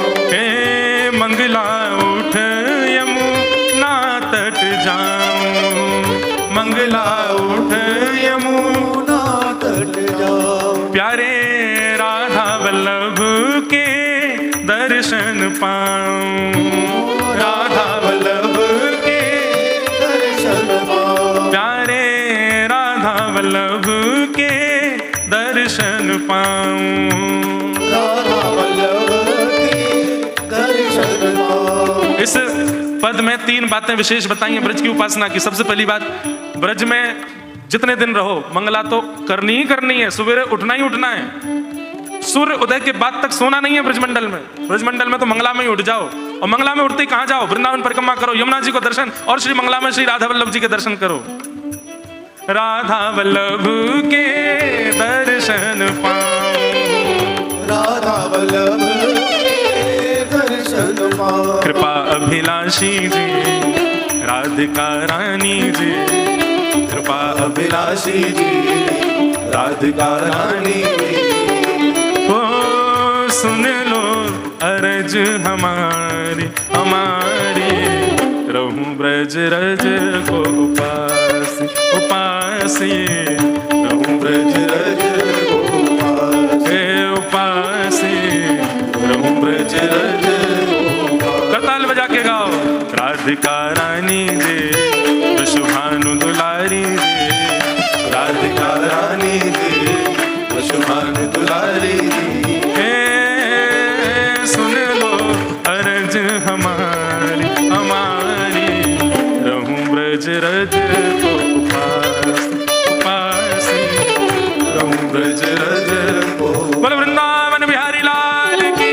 मंगला उठ यमुना तट जाऊं, मंगला उठ यमुना तट जाऊं। प्यारे राधा वल्लभ के दर्शन पाऊं, राधा वल्लभ के दर्शन पाऊं, प्यारे राधा वल्लभ के दर्शन पाऊं, राधा वल्लभ के दर्शन पाऊं। इस पद में 3 बातें विशेष बताई हैं ब्रज की उपासना की। सबसे पहली बात, ब्रज में जितने दिन रहो मंगला तो करनी ही करनी है, सवेरे उठना ही उठना है, सूर्य उदय के बाद तक सोना नहीं है ब्रजमंडल में। ब्रजमंडल में तो मंगला में ही उठ जाओ, और मंगला में उठते ही कहां जाओ? वृंदावन परिक्रमा करो, यमुना जी को दर्शन, और श्री मंगला में श्री राधा वल्लभ जी के दर्शन करो। राधा वल्लभ के दर्शन पाओ, राधा वल्लभ के दर्शन पाओ। कृपा अभिलाषी जी राधिका रानी जी, कृपा अभिलाषी जी राधिका रानी जी। ओ सुन लो अरज हमारी हमारी, रहूं ब्रज रज को उपासी उपासी, रहूं ब्रज रज को उपासी, रहूं ब्रज रज को। करताल बजा के गाओ, राधिका रानी जी वृषभानु दुलारी जी, राधिका रानी जी वृषभानु दुलारी जी। सुन लो अरज हमारी हमारी, रहूं ब्रज रज को उपासी, रहूं ब्रज रज को। बोलो वृंदावन बिहारी लाल की।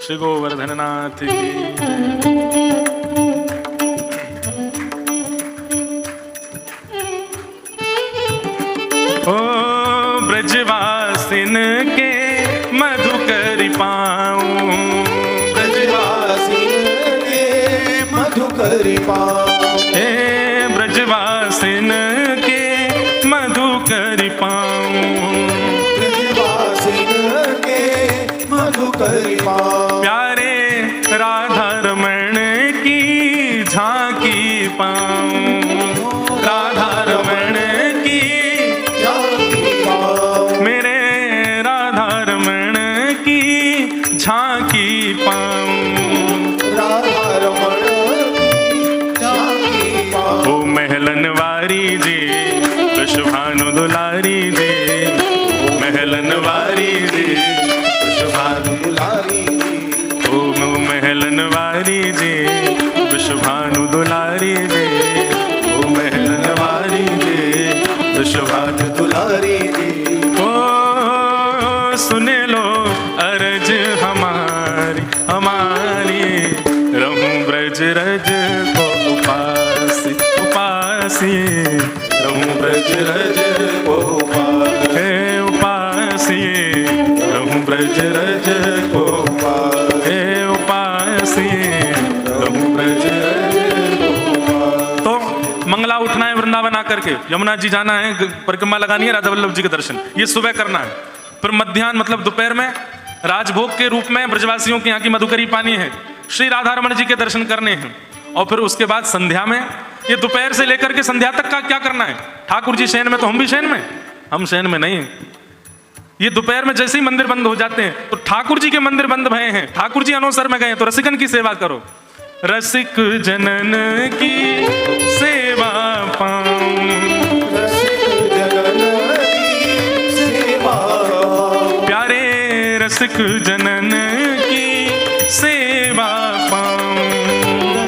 श्री गोवर्धन नाथ की। ओ ब्रजवासिन के मधुकर पाऊं, ब्रजवासिन के मधुकर पाऊं, हे ब्रजवासिन के मधुकर पाऊं, ब्रजवासिन के मधुकर पाऊं, प्यारे राधा रमण की झांकी पाऊं, राधा रमण की झांकी पाऊं, मेरे राधा रमण की झांकी पाऊं, राधा रमण की झांकी पाऊं, ओ महलन वारी जी वृषभानु दुलारी जी, महलन वारी जी वृषभानु दुलारी ओ महलन वारी जी वृषभानु दुलारी जी, ओ महलन वारी जी वृषभानु दुलारी ओ सुने लो अर्ज हमारी हमारी, रहूं ब्रज रज को उपासी उपासी, रहूं ब्रज रज को हे उपासी, रहूं ब्रज रज को हे उपासी, रहूं ब्रज रज को। तो मंगला उठना है वृंदावन आकर के, यमुना जी जाना है, परिक्रमा लगानी है, राधा वल्लभ जी के दर्शन ये सुबह करना है। फिर मध्याह्न मतलब दोपहर में राजभोग के रूप में ब्रजवासियों के यहाँ की मधुकरी पानी है, श्री राधा रमण जी के दर्शन करने हैं। और फिर उसके बाद संध्या में, ये दोपहर से लेकर के संध्या तक का क्या करना है, ठाकुर जी शयन में तो हम भी शयन में, हम शयन में नहीं। ये दोपहर में जैसे ही मंदिर बंद हो जाते हैं तो ठाकुर जी के मंदिर बंद भये हैं, ठाकुर जी अनवसर में गए तो रसिकन की सेवा करो, रसिक जनन की सेवा पाऊं, रसिक जनन की सेवा, प्यारे रसिक जनन की सेवा पाऊं,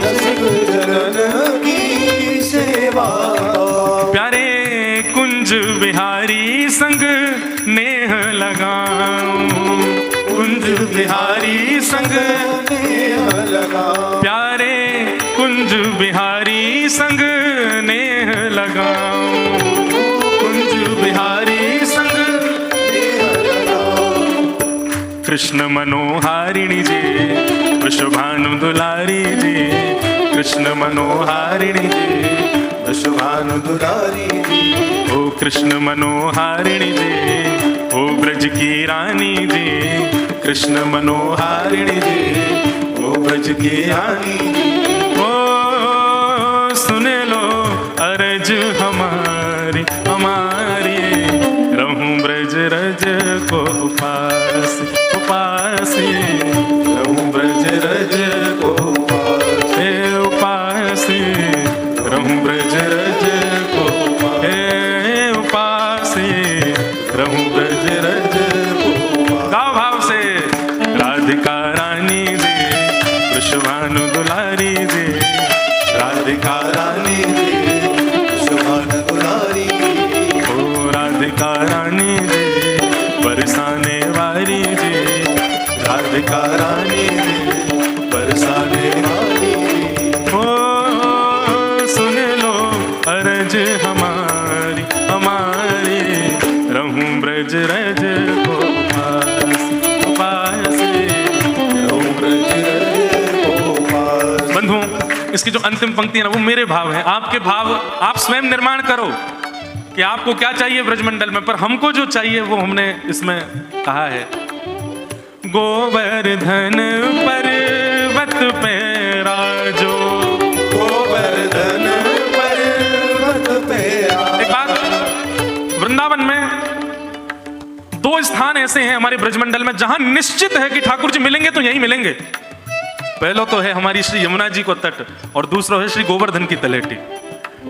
रसिक जनन की सेवा, प्यारे कुंज बिहारी संग नेह लगाऊं, कुंज बिहारी संग नेह लगा, प्यारे कुंज बिहारी संग नेह लगाऊं, कुंज बिहारी संग नेह लगा, कृष्ण मनोहारिणी जी वृषभानु दुलारी जी, कृष्ण मनोहारिणी जी वृषभानु दुलारी ओ कृष्ण मनोहारिणी जी, ओ ब्रज की रानी जी, कृष्ण मनोहारिणी जी, ओ ब्रज की रानी जी, ओ सुने लो अर्ज हमारी हमारी, रहूं ब्रज रज को उपासी उपासी, रहूं ब्रज रज को हे उपासी, रहूं ब्रज रज को हे उपासी, रहूं ब्रज रज को। गाओ भाव से, राधिका रानी जी वृषभानु दुलारी जी, राधिका रानी जी वृषभानु दुलारी, ओ राधिका रानी जी बरसाने वाली जी, राधिका रानी जी बरसाने वाली, ओ सुन लो अर्ज हमारी हमारी, रहूं ब्रज रज को उपासी उपासी, रहूं ब्रज रज को उपासी। बंधुओं, इसकी जो अंतिम पंक्ति है ना वो मेरे भाव हैं, आपके भाव आप स्वयं निर्माण करो कि आपको क्या चाहिए ब्रजमंडल में, पर हमको जो चाहिए वो हमने इसमें कहा है। गोवर्धन पर्वत पे राजो, गोवर्धन पर्वत पे एक बात, वृंदावन में दो स्थान ऐसे हैं हमारे ब्रजमंडल में जहां निश्चित है कि ठाकुर जी मिलेंगे तो यहीं मिलेंगे। पहला तो है हमारी श्री यमुना जी को तट और दूसरा है श्री गोवर्धन की तलेटी।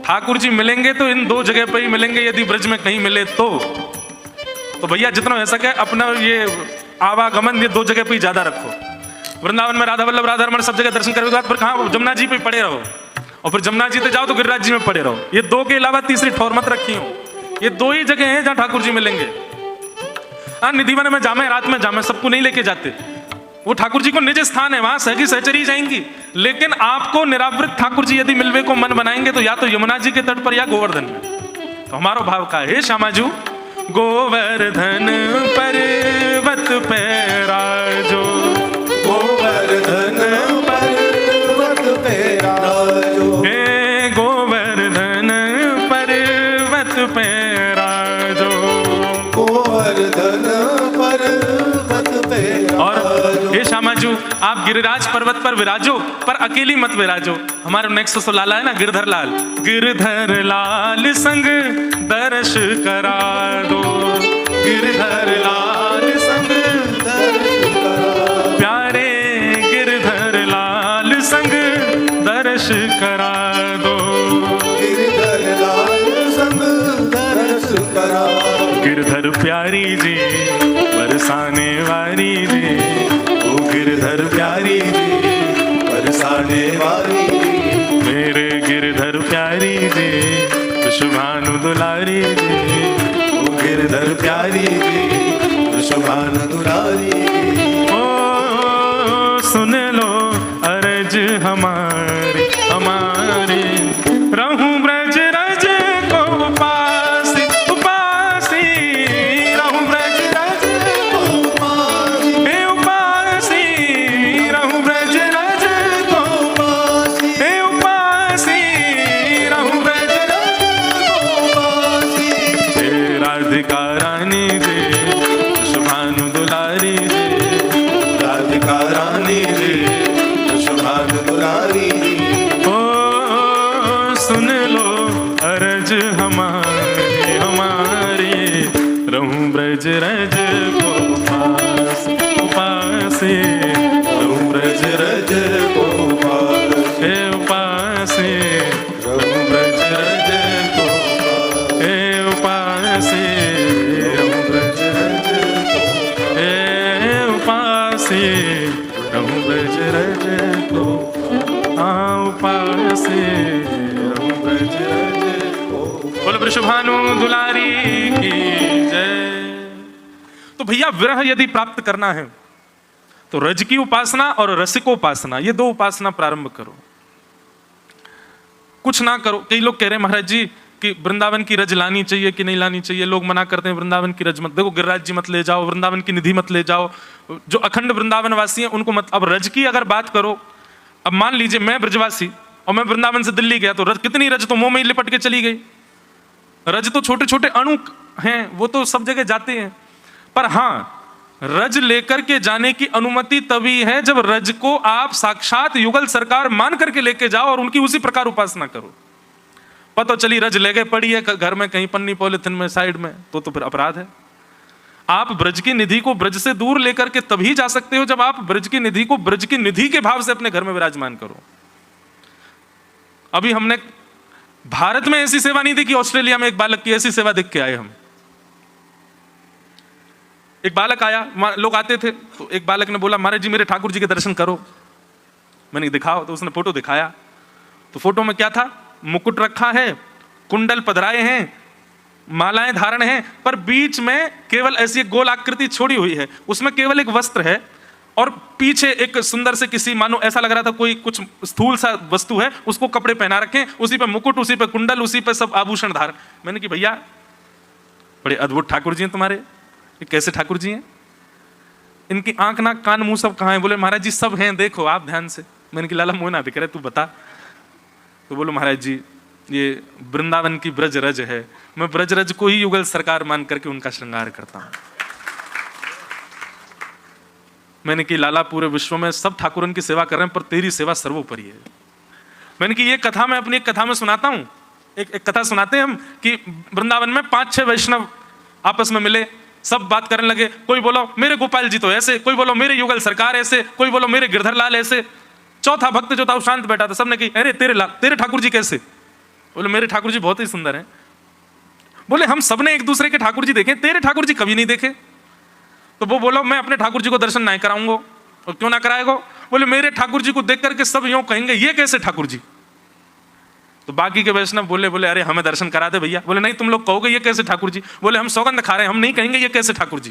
ठाकुर जी मिलेंगे तो इन दो जगह पर ही मिलेंगे, यदि ब्रज में कहीं मिले तो भैया जितना हो सके अपना ये आवागमन ये दो जगह पे ही ज्यादा रखो। वृंदावन में राधा वल्लभ राधा रमण सब जगह दर्शन करने के बाद फिर कहाँ जमुना जी पे पड़े रहो, और फिर जमुना जी पे जाओ तो गिरिराज जी में पड़े रहो। ये दो के अलावा तीसरी ठौर मत रखी हो, ये दो ही जगह हैं जहाँ ठाकुर जी मिलेंगे। हाँ, निधिवन में जामे, रात में जामे, सबको नहीं लेके जाते। वो ठाकुर जी को निज स्थान है, वहां सहगी सहचरी जाएंगी। लेकिन आपको निरावृत ठाकुर जी यदि मिलवे को मन बनाएंगे तो या तो यमुना जी के तट पर या गोवर्धन में। तो हमारो भाव का है श्यामाजू, गोवर्धन पर्वत पे राजो, गोवर्धन पर्वत पे राजो, हे गोवर्धन पर्वत पे राजो। गोवर्धन पर्वत पे और राजो। हे श्यामाजू, आप गिरिराज पर्वत पर विराजो, पर अकेली मत विराजो। हमारे नेक्स्ट सो लाला है ना, गिरधर लाल, गिरधर लाल संग दर्श करा दो, गिरधर लाल संग दर्श करा, प्यारे गिरधर लाल संग दर्श करा दो, गिरधर लाल संग दर्श करा। गिरधर प्यारी जी बरसाने वाली जी, ओ गिरधर प्यारी जी बरसाने वाली जी, मेरे गिरधर प्यारी जी विश्वभानु दुलारी जी, ओ गिरधर प्यारी जी विश्वभानु दुलारी जी। ओ सुन लो अरज हमारी हमारी, रहूं ब्रज रज को उपासी उपासी, रहूं ब्रज रज को उपासी, हे उपासी, रहूं ब्रज रज को उपासी, हे उपासी, रहूं ब्रज उपासी। हे राधिका रानी जी विश्वभानु दुलारी जी, राधिका रानी जी विश्वभानु दुलारी जी। ओ सुन लो अरज हमारी हमारी, रहूं ब्रज रज को उपास उपासे, रहूं ब्रज रज को उपासी, हे उपासे, रहूं ब्रज रज को हे उपासे, रहूं ब्रज रज को हे उपासे, रहूं ब्रज रज को उपासे, रहूं ब्रज रज को। बोलो वृषभानु दुलारी की जय। तो भैया विरह यदि प्राप्त करना है तो रज की उपासना और रसिकोपासना, ये दो उपासना प्रारंभ करो, कुछ ना करो। कई लोग कह रहे हैं महाराज जी कि वृंदावन की रज लानी चाहिए कि नहीं लानी चाहिए, लोग मना करते हैं वृंदावन की रज मत, देखो गिरिराज जी मत ले जाओ, वृंदावन की निधि मत ले जाओ, जो अखंड वृंदावन वासी हैं उनको मत। अब रज की अगर बात करो, अब मान लीजिए मैं ब्रजवासी और मैं वृंदावन से दिल्ली गया, तो रज कितनी रज तो मुंह में ही लिपट के चली गई। रज तो छोटे छोटे अणु हैं, वो तो सब जगह जाते हैं। पर हाँ, रज लेकर के जाने की अनुमति तभी है जब रज को आप साक्षात युगल सरकार मान करके लेके जाओ और उनकी उसी प्रकार उपासना करो। पता चली रज ले गए पड़ी है घर में कहीं पन्नी पॉलिथिन में साइड में, तो फिर अपराध है। आप ब्रज की निधि को ब्रज से दूर लेकर के तभी जा सकते हो जब आप ब्रज की निधि को ब्रज की निधि के भाव से अपने घर में विराजमान करो। अभी हमने भारत में ऐसी सेवा नहीं देखी, ऑस्ट्रेलिया में एक बालक की ऐसी सेवा देख के आए हम। एक बालक आया, लोग आते थे, तो एक बालक ने बोला महाराज जी मेरे ठाकुर जी के दर्शन करो। मैंने दिखाओ, तो उसने फोटो दिखाया। तो फोटो में क्या था, मुकुट रखा है, कुंडल पधराए हैं, मालाएं धारण हैं, पर बीच में केवल ऐसी एक गोल आकृति छोड़ी हुई है, उसमें केवल एक वस्त्र है और पीछे एक सुंदर से किसी, मानो ऐसा लग रहा था कोई कुछ स्थूल सा वस्तु है, उसको कपड़े पहना रखे, उसी पे मुकुट, उसी पे कुंडल, उसी पे सब आभूषण धारण। मैंने कि भैया बड़े अद्भुत ठाकुर जी हैं तुम्हारे, ये कैसे ठाकुर जी हैं, इनकी आंख नाक कान मुंह सब कहाँ है? बोले महाराज जी सब हैं, देखो आप ध्यान से। मैंने कि लाला मुंह ना दिख रहे, तू बता। तो बोलो महाराज जी ये वृंदावन की ब्रज रज है, मैं ब्रज रज को ही युगल सरकार मान करके उनका श्रृंगार करता हूं। मैंने कि लाला पूरे विश्व में सब ठाकुरन की सेवा कर रहे हैं, पर तेरी सेवा सर्वोपरि है। मैंने कि ये कथा मैं अपनी एक कथा में सुनाता हूं, एक कथा सुनाते हैं हम कि वृंदावन में 5-6 वैष्णव आपस में मिले, सब बात करने लगे। कोई बोलो मेरे गोपाल जी तो ऐसे, कोई बोलो मेरे युगल सरकार ऐसे, कोई बोलो मेरे गिरधर लाल ऐसे। चौथा भक्त जो था वो शांत बैठा था, सबने कही अरे तेरे ठाकुर जी कैसे? बोले मेरे ठाकुर जी बहुत ही सुंदर हैं। बोले हम सबने एक दूसरे के ठाकुर जी देखे, तेरे ठाकुर जी कभी नहीं देखे। तो वो बोलो मैं अपने ठाकुर जी को दर्शन नहीं कराऊंगा। और क्यों ना कराएगा? बोले मेरे ठाकुर जी को देख करके सब यूं कहेंगे ये कैसे ठाकुर जी। तो बाकी के वैष्णव बोले अरे हमें दर्शन करा दे भैया। बोले नहीं तुम लोग कहोगे ये कैसे ठाकुर जी। बोले हम सौगंध खा रहे हैं, हम नहीं कहेंगे ये कैसे ठाकुर जी।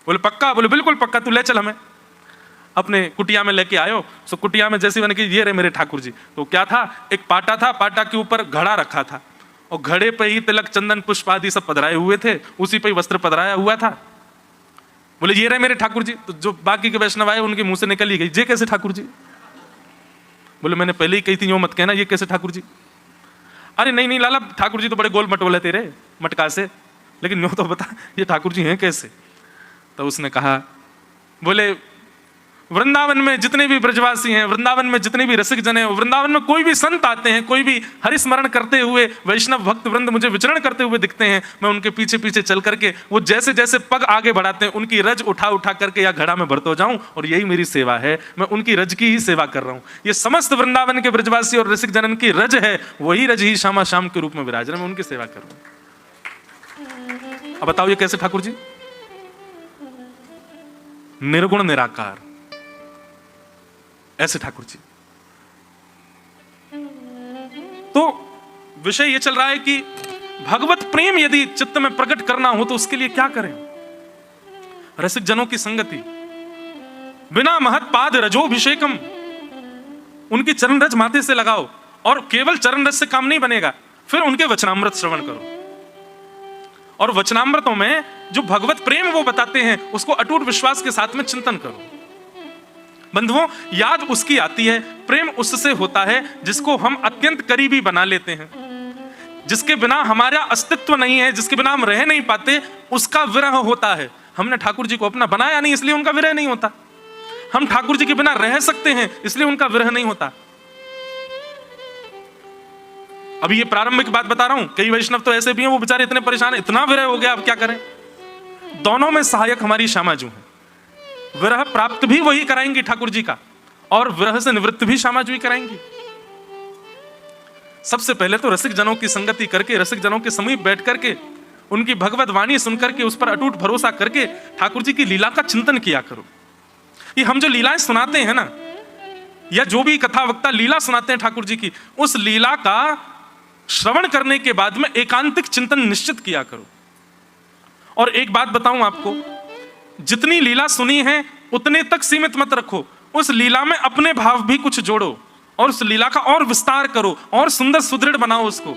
बोले पक्का? बोले बिल्कुल पक्का, तू ले चल हमें। अपने कुटिया में लेके आयो। सो कुटिया में जैसे मैंने कहा ये रहे मेरे ठाकुर जी, तो क्या था, एक पाटा था, पाटा के ऊपर घड़ा रखा था और घड़े पे ही तिलक चंदन पुष्प आदि सब पधराए हुए थे, उसी पे ही वस्त्र पधराया हुआ था। बोले ये रहे मेरे ठाकुर जी। तो जो बाकी के वैष्णव आए उनके मुंह से निकल ही गई, ये कैसे ठाकुर जी? बोले मैंने पहले ही कही थी, यूं मत कहना ये कैसे ठाकुर जी। अरे नहीं नहीं लाला, ठाकुर जी तो बड़े गोल मटोले तेरे मटका से, लेकिन यूं तो बता ये ठाकुर जी हैं कैसे? तो उसने कहा, बोले वृंदावन में जितने भी ब्रजवासी हैं, वृंदावन में जितने भी रसिक जन हैं, वृंदावन में कोई भी संत आते हैं, कोई भी हरिस्मरण करते हुए वैष्णव भक्त वृंद मुझे विचरण करते हुए दिखते हैं, मैं उनके पीछे पीछे चल करके वो जैसे जैसे पग आगे बढ़ाते हैं उनकी रज उठा उठा करके या घड़ा में भरता जाऊं, और यही मेरी सेवा है, मैं उनकी रज की ही सेवा कर रहा हूं। ये समस्त वृंदावन के ब्रजवासी और रसिक जनन की रज है, वही रज ही श्यामा श्याम के रूप में विराज रहे, मैं उनकी सेवा कर रहा हूं। अब बताओ ये कैसे ठाकुर जी? निर्गुण निराकार ऐसे ठाकुर जी। तो विषय यह चल रहा है कि भगवत प्रेम यदि चित्त में प्रकट करना हो तो उसके लिए क्या करें? रसिक जनों की संगति, बिना महत पाद रजोभिषेकम, उनकी चरण रज माथे से लगाओ, और केवल चरण रज से काम नहीं बनेगा, फिर उनके वचनामृत श्रवण करो, और वचनामृतों में जो भगवत प्रेम वो बताते हैं उसको अटूट विश्वास के साथ में चिंतन करो। बंधुओं, याद उसकी आती है, प्रेम उससे होता है जिसको हम अत्यंत करीबी बना लेते हैं, जिसके बिना हमारा अस्तित्व नहीं है, जिसके बिना हम रह नहीं पाते, उसका विरह होता है। हमने ठाकुर जी को अपना बनाया नहीं, इसलिए उनका विरह नहीं होता। हम ठाकुर जी के बिना रह सकते हैं, इसलिए उनका विरह नहीं होता। अभी ये प्रारंभिक बात बता रहा हूं, कई वैष्णव तो ऐसे भी हैं वो बेचारे इतने परेशान, इतना विरह हो गया, अब क्या करें? दोनों में सहायक हमारी श्यामा जी है। विरह प्राप्त भी वही कराएंगी ठाकुर जी का, और विरह से निवृत्त भी श्यामा जी कराएंगी। सबसे पहले तो रसिक जनों की संगति करके, रसिक जनों के समीप बैठ करके, उनकी भगवत वाणी सुनकर के उस पर अटूट भरोसा करके ठाकुर जी की लीला का चिंतन किया करो। ये हम जो लीलाएं सुनाते हैं ना, या जो भी कथा वक्ता लीला सुनाते हैं ठाकुर जी की, उस लीला का श्रवण करने के बाद में एकांतिक चिंतन निश्चित किया करो। और एक बात बताऊं आपको, जितनी लीला सुनी है उतने तक सीमित मत रखो, उस लीला में अपने भाव भी कुछ जोड़ो, और उस लीला का और विस्तार करो, और सुंदर सुदृढ़ बनाओ उसको।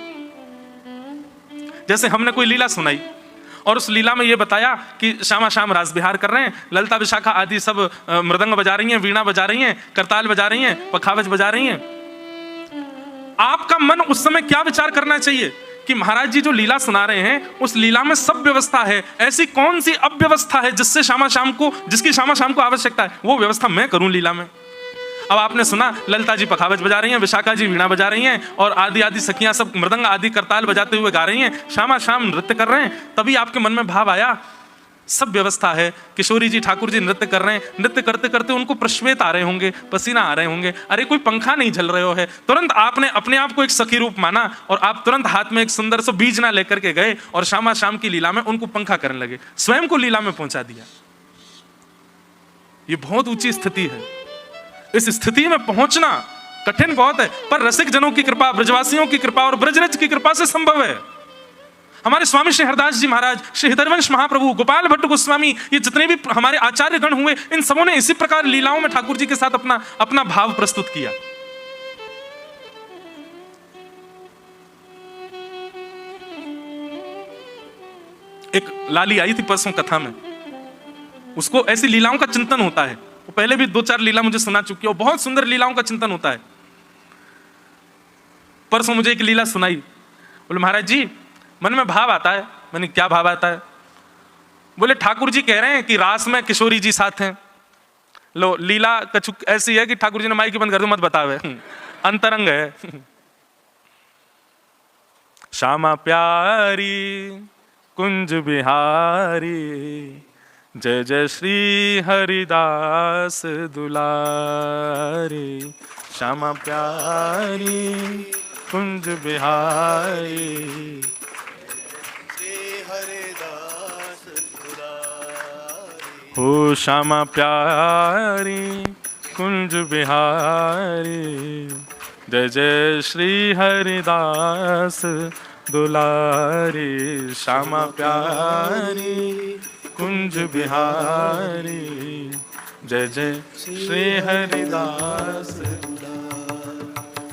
जैसे हमने कोई लीला सुनाई और उस लीला में यह बताया कि श्यामा श्याम रास विहार कर रहे हैं, ललिता विशाखा आदि सब मृदंग बजा रही हैं, वीणा बजा रही हैं, करताल बजा रही हैं, पखावज बजा रही हैं। आपका मन उस समय क्या विचार करना चाहिए कि महाराज जी जो लीला सुना रहे हैं उस लीला में सब व्यवस्था है, ऐसी कौन सी अव्यवस्था है जिससे श्यामा श्याम को, जिसकी श्यामा श्याम को आवश्यकता है, वो व्यवस्था मैं करूं लीला में। अब आपने सुना ललिता जी पखावज बजा रही हैं, विशाखा जी वीणा बजा रही हैं, और आदि आदि सखियां सब मृदंग आदि करताल बजाते हुए गा रही हैं, श्यामा श्याम नृत्य कर रहे हैं। तभी आपके मन में भाव आया, सब व्यवस्था है, किशोरी जी ठाकुर जी नृत्य कर रहे हैं, नृत्य करते करते उनको प्रश्वेत आ रहे होंगे, पसीना आ रहे होंगे, अरे कोई पंखा नहीं झल रहे है। तुरंत आपने अपने आप को एक सखी रूप माना, और आप तुरंत हाथ में एक सुंदर सा बीज ना लेकर के गए और श्यामा श्याम की लीला में उनको पंखा करने लगे, स्वयं को लीला में पहुंचा दिया। ये बहुत ऊंची स्थिति है। इस स्थिति में पहुंचना कठिन बहुत है, पर रसिक जनों की कृपा, ब्रजवासियों की कृपा और ब्रजरज की कृपा से संभव है। हमारे स्वामी श्री हरदास जी महाराज, श्री हृदयवंश महाप्रभु, गोपाल भट्ट गोस्वामी, ये जितने भी हमारे आचार्य गण हुए, इन सबों ने इसी प्रकार लीलाओं में ठाकुर जी के साथ अपना भाव प्रस्तुत किया। एक लाली आई थी परसों कथा में, उसको ऐसी लीलाओं का चिंतन होता है, वो पहले भी 2-4 लीला मुझे सुना चुकी है, और बहुत सुंदर लीलाओं का चिंतन होता है। परसों मुझे एक लीला सुनाई, बोले महाराज जी मन में भाव आता है। मैंने क्या भाव आता है? बोले ठाकुर जी कह रहे हैं कि रास में किशोरी जी साथ हैं। लो लीला कछुक ऐसी है कि ठाकुर जी ने माइक बंद कर दो, मत बतावे, अंतरंग है। श्यामा प्यारी कुंज बिहारी, जय जय श्री हरिदास दुलारी। श्यामा प्यारी कुंज बिहारी, हो श्यामा प्यारी कुंज बिहारी, जय जय श्री हरिदास दुलारी। श्यामा प्यारी कुंज बिहारी, जय जय श्री हरिदास।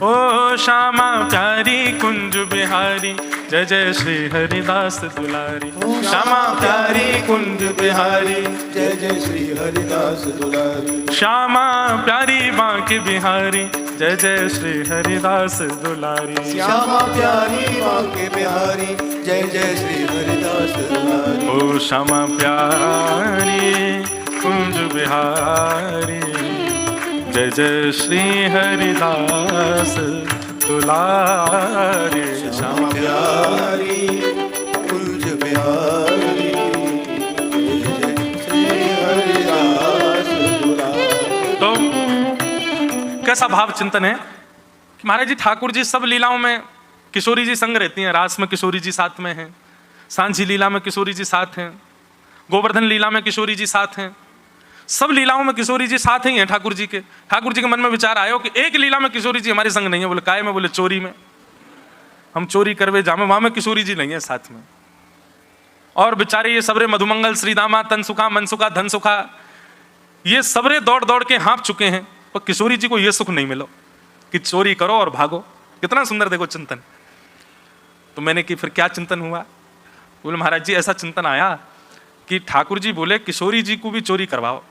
ओ श्यामा प्यारी कुंज बिहारी, जय जय श्री हरिदास दुलारी। श्यामा प्यारी कुंज बिहारी, जय जय श्री हरिदास दुलारी। श्यामा प्यारी बांके बिहारी, जय जय श्री हरिदास दुलारी। श्यामा प्यारी बांके बिहारी, जय जय श्री हरिदास दुलारी। ओ श्यामा प्यारी कुंज बिहारी, जय जय श्री हरिदास दुलारी। श्यामा प्यारी कुंज बिहारी, जय जय श्री हरिदास दुलारी। तो कैसा भाव चिंतन है कि महाराज जी ठाकुर जी सब लीलाओं में किशोरी जी संग रहती हैं। रास में किशोरी जी साथ में हैं, सांझी लीला में किशोरी जी साथ हैं, गोवर्धन लीला में किशोरी जी साथ हैं, सब लीलाओं में किशोरी जी साथ ही हैं ठाकुर जी के। ठाकुर जी के मन में विचार आयो कि एक लीला में किशोरी जी हमारे संग नहीं है। बोले काय में? बोले चोरी में। हम चोरी करवे जामे, वहां में किशोरी जी नहीं है साथ में। और बेचारे ये सबरे मधुमंगल, श्रीदामा, तनसुखा, मनसुखा, धनसुखा, ये सबरे दौड़ दौड़ के हाँप चुके हैं, पर किशोरी जी को ये सुख नहीं मिलो कि चोरी करो और भागो। कितना सुंदर देखो चिंतन। तो मैंने कि फिर क्या चिंतन हुआ? बोले महाराज जी ऐसा चिंतन आया कि ठाकुर जी बोले किशोरी जी को भी चोरी करवाओ,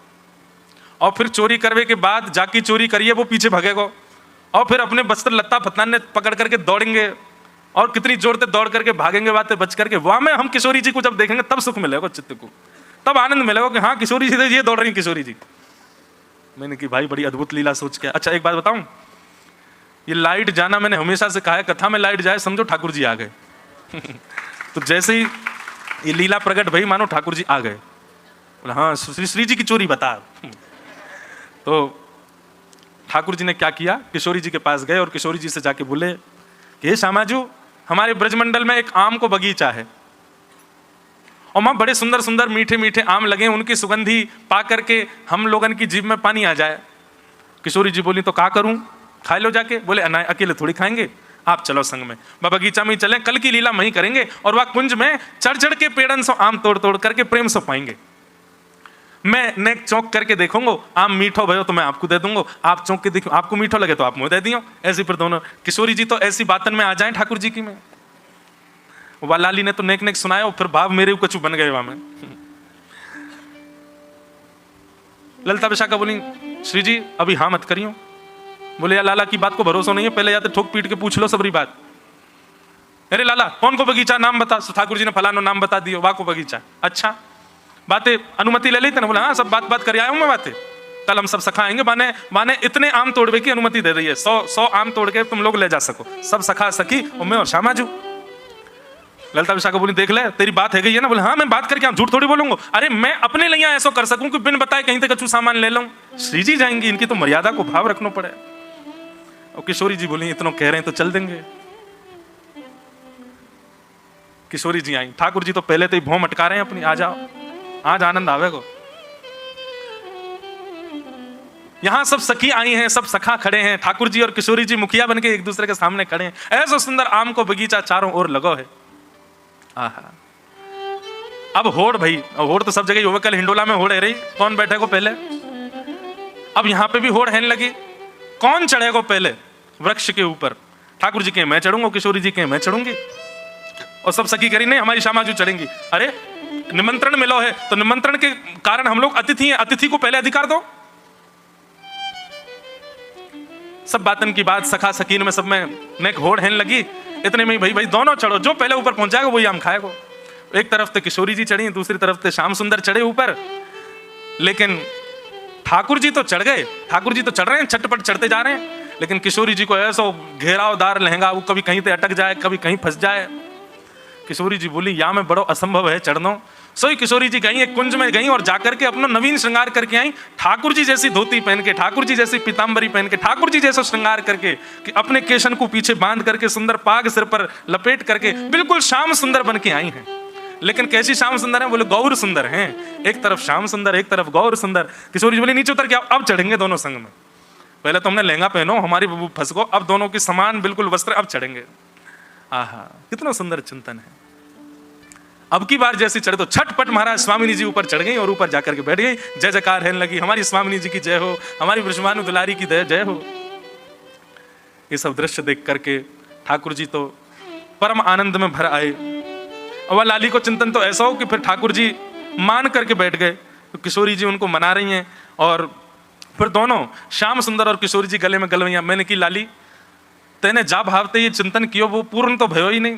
और फिर चोरी करवे के बाद जाकी चोरी करिए वो पीछे भगेगा, और फिर अपने बस्तर लत्ता फतनाने पकड़ करके दौड़ेंगे, और कितनी जोर से दौड़ करके भागेंगे बातें बच करके। वहां में हम किशोरी जी को जब देखेंगे तब सुख मिलेगा चित्त को, तब आनंद मिलेगा कि हाँ किशोरी जी ये दौड़ रही किशोरी जी। मैंने कि भाई बड़ी अद्भुत लीला सोच के। अच्छा एक बात बताऊं, ये लाइट जाना मैंने हमेशा से कहा है, कथा में लाइट जाए समझो ठाकुर जी आ गए। तो जैसे ही ये लीला प्रकट भई मानो ठाकुर जी आ गए। बोला हाँ श्री जी की चोरी बता। तो ठाकुर जी ने क्या किया, किशोरी जी के पास गए और किशोरी जी से जाके बोले कि हे श्यामाजू, हमारे ब्रजमंडल में एक आम को बगीचा है, और वहां बड़े सुंदर सुंदर मीठे मीठे आम लगे, उनकी सुगंधी पा करके हम लोगन की जीभ में पानी आ जाए। किशोरी जी बोली तो क्या करूं, खा लो जाके। बोले अना अकेले थोड़ी खाएंगे, आप चलो संग में, बगीचा में ही चलें, कल की लीला वहीं करेंगे, और वह कुंज में चढ़ चढ़ के पेड़न से आम तोड़ तोड़ करके प्रेम से पाएंगे। मैं नेक चौंक करके देखूंगा, आम मीठो भयो तो मैं आपको दे दूंगा, आप चौंक के देखो, आपको मीठो लगे तो आप मुझे दे दियो। ऐसे फिर दोनों किशोरी जी तो ऐसी बातन में आ जाए ठाकुर जी की में। वालाली ने तो नेक नेक सुनाया, फिर भाव मेरे कछु बन गए वहां में। ललिता विशाखा बोली श्री जी अभी हाँ मत करियो। बोले या लाला की बात को भरोसा नहीं है, पहले जाते ठोक पीट के पूछ लो सबरी बात। अरे लाला कौन को बगीचा नाम बता। ठाकुर जी ने फलानो नाम बता दियो, वाह को बगीचा। अच्छा बातें अनुमति ले ली ना। बोला हाँ सब बात कर आया हूं मैं बातें, कल हम सब सखा आएंगे, माने इतने आम तोड़वे की अनुमति दे रही है, 100 आम तोड़ के तुम लोग ले जा सको, सब सखा सकी और मैं और श्यामाजू। ललिता विशाखा बोली देख ले तेरी बात है गई है ना। बोले हाँ मैं बात करके झूठ थोड़ी बोलूंगा। अरे मैं अपने लिए ऐसा कर सकूं कि बिन बताए कहीं तक कछु सामान ले लूं। श्री जी जाएंगी, इनकी तो मर्यादा को भाव रखना पड़े। और किशोरी जी बोली इतना कह रहे हैं तो चल देंगे। किशोरी जी आई, ठाकुर जी तो पहले तो ही भौं मटका रहे हैं अपनी, आ जाओ आज आनंद आवेगो। यहां सब सखी आई हैं, सब सखा खड़े हैं, ठाकुर जी और किशोरी जी मुखिया बन के एक दूसरे के सामने खड़े हैं। ऐसा सुंदर आम को बगीचा चारों ओर लगो है। आहा अब होड़ भाई, होड़ तो सब जगह होवे, कल हिंडोला में होड़ है रही, कौन बैठे को पहले, अब यहां पे भी होड़ है लगी, कौन चढ़ेगा पहले वृक्ष के ऊपर। ठाकुर जी के मैं चढ़ूंगा, किशोरी जी के मैं चढ़ूंगी, और सब सखी करी नहीं हमारी श्यामाजू चढ़ेंगी। अरे निमंत्रण मिलो है तो निमंत्रण के कारण हम लोग अतिथि हैं, अतिथि को पहले अधिकार दो। सब बातन की बात सखा सकीन में सब में नेक होड़ हैन लगी। इतने में भाई दोनों चढ़ो, जो पहले ऊपर पहुंचाएगा वही आम खाएगा। एक तरफ तो किशोरी जी चढ़ी, दूसरी तरफ तो श्याम सुंदर चढ़े ऊपर। लेकिन ठाकुर जी तो चढ़ गए, ठाकुर जी तो चढ़ रहे हैं, चटपट चढ़ते जा रहे हैं। लेकिन किशोरी जी को ऐसा घेरावदार लहंगा, वो कभी कहीं पे अटक जाए, कभी कहीं फंस जाए। किशोरी जी बोली या में बड़ो असंभव है चढ़ना। सोई किशोरी जी गई, एक कुंज में गई और जाकर के अपना नवीन श्रृंगार करके आई। ठाकुर जी जैसी धोती पहन के, ठाकुर जी जैसी पीतांबरी पहन के, ठाकुर जी जैसा श्रृंगार करके, कि अपने केशन को पीछे बांध करके, सुंदर पाग सिर पर लपेट करके बिल्कुल श्याम सुंदर बन के आई हैं। लेकिन कैसी श्याम सुंदर है? बोले गौर सुंदर हैं। एक तरफ श्याम सुंदर, एक तरफ गौर सुंदर। किशोरी जी बोले नीचे उतर के अब चढ़ेंगे दोनों संग में। पहले तो हमने लहंगा पहनो, हमारी बबू फंसको, अब दोनों की समान बिल्कुल वस्त्र, अब चढ़ेंगे। आहा कितना सुंदर चिंतन है। अब की बार जैसे चढ़े तो छटपट महाराज स्वामिनी जी ऊपर चढ़ गई और ऊपर जाकर के बैठ गई। जय जयकार रहने लगी, हमारी स्वामिनी जी की जय हो, हमारी ब्रजमानु दुलारी की जय हो। ये सब दृश्य देख करके ठाकुर जी तो परम आनंद में भर आए। और लाली को चिंतन तो ऐसा हो कि फिर ठाकुर जी मान करके बैठ गए। तो किशोरी जी उनको मना रही हैं और फिर दोनों श्याम सुंदर और किशोरी जी गले में गलवैया। मैंने की लाली तेने जा भावते ये चिंतन कियो वो पूर्ण तो भयो ही नहीं।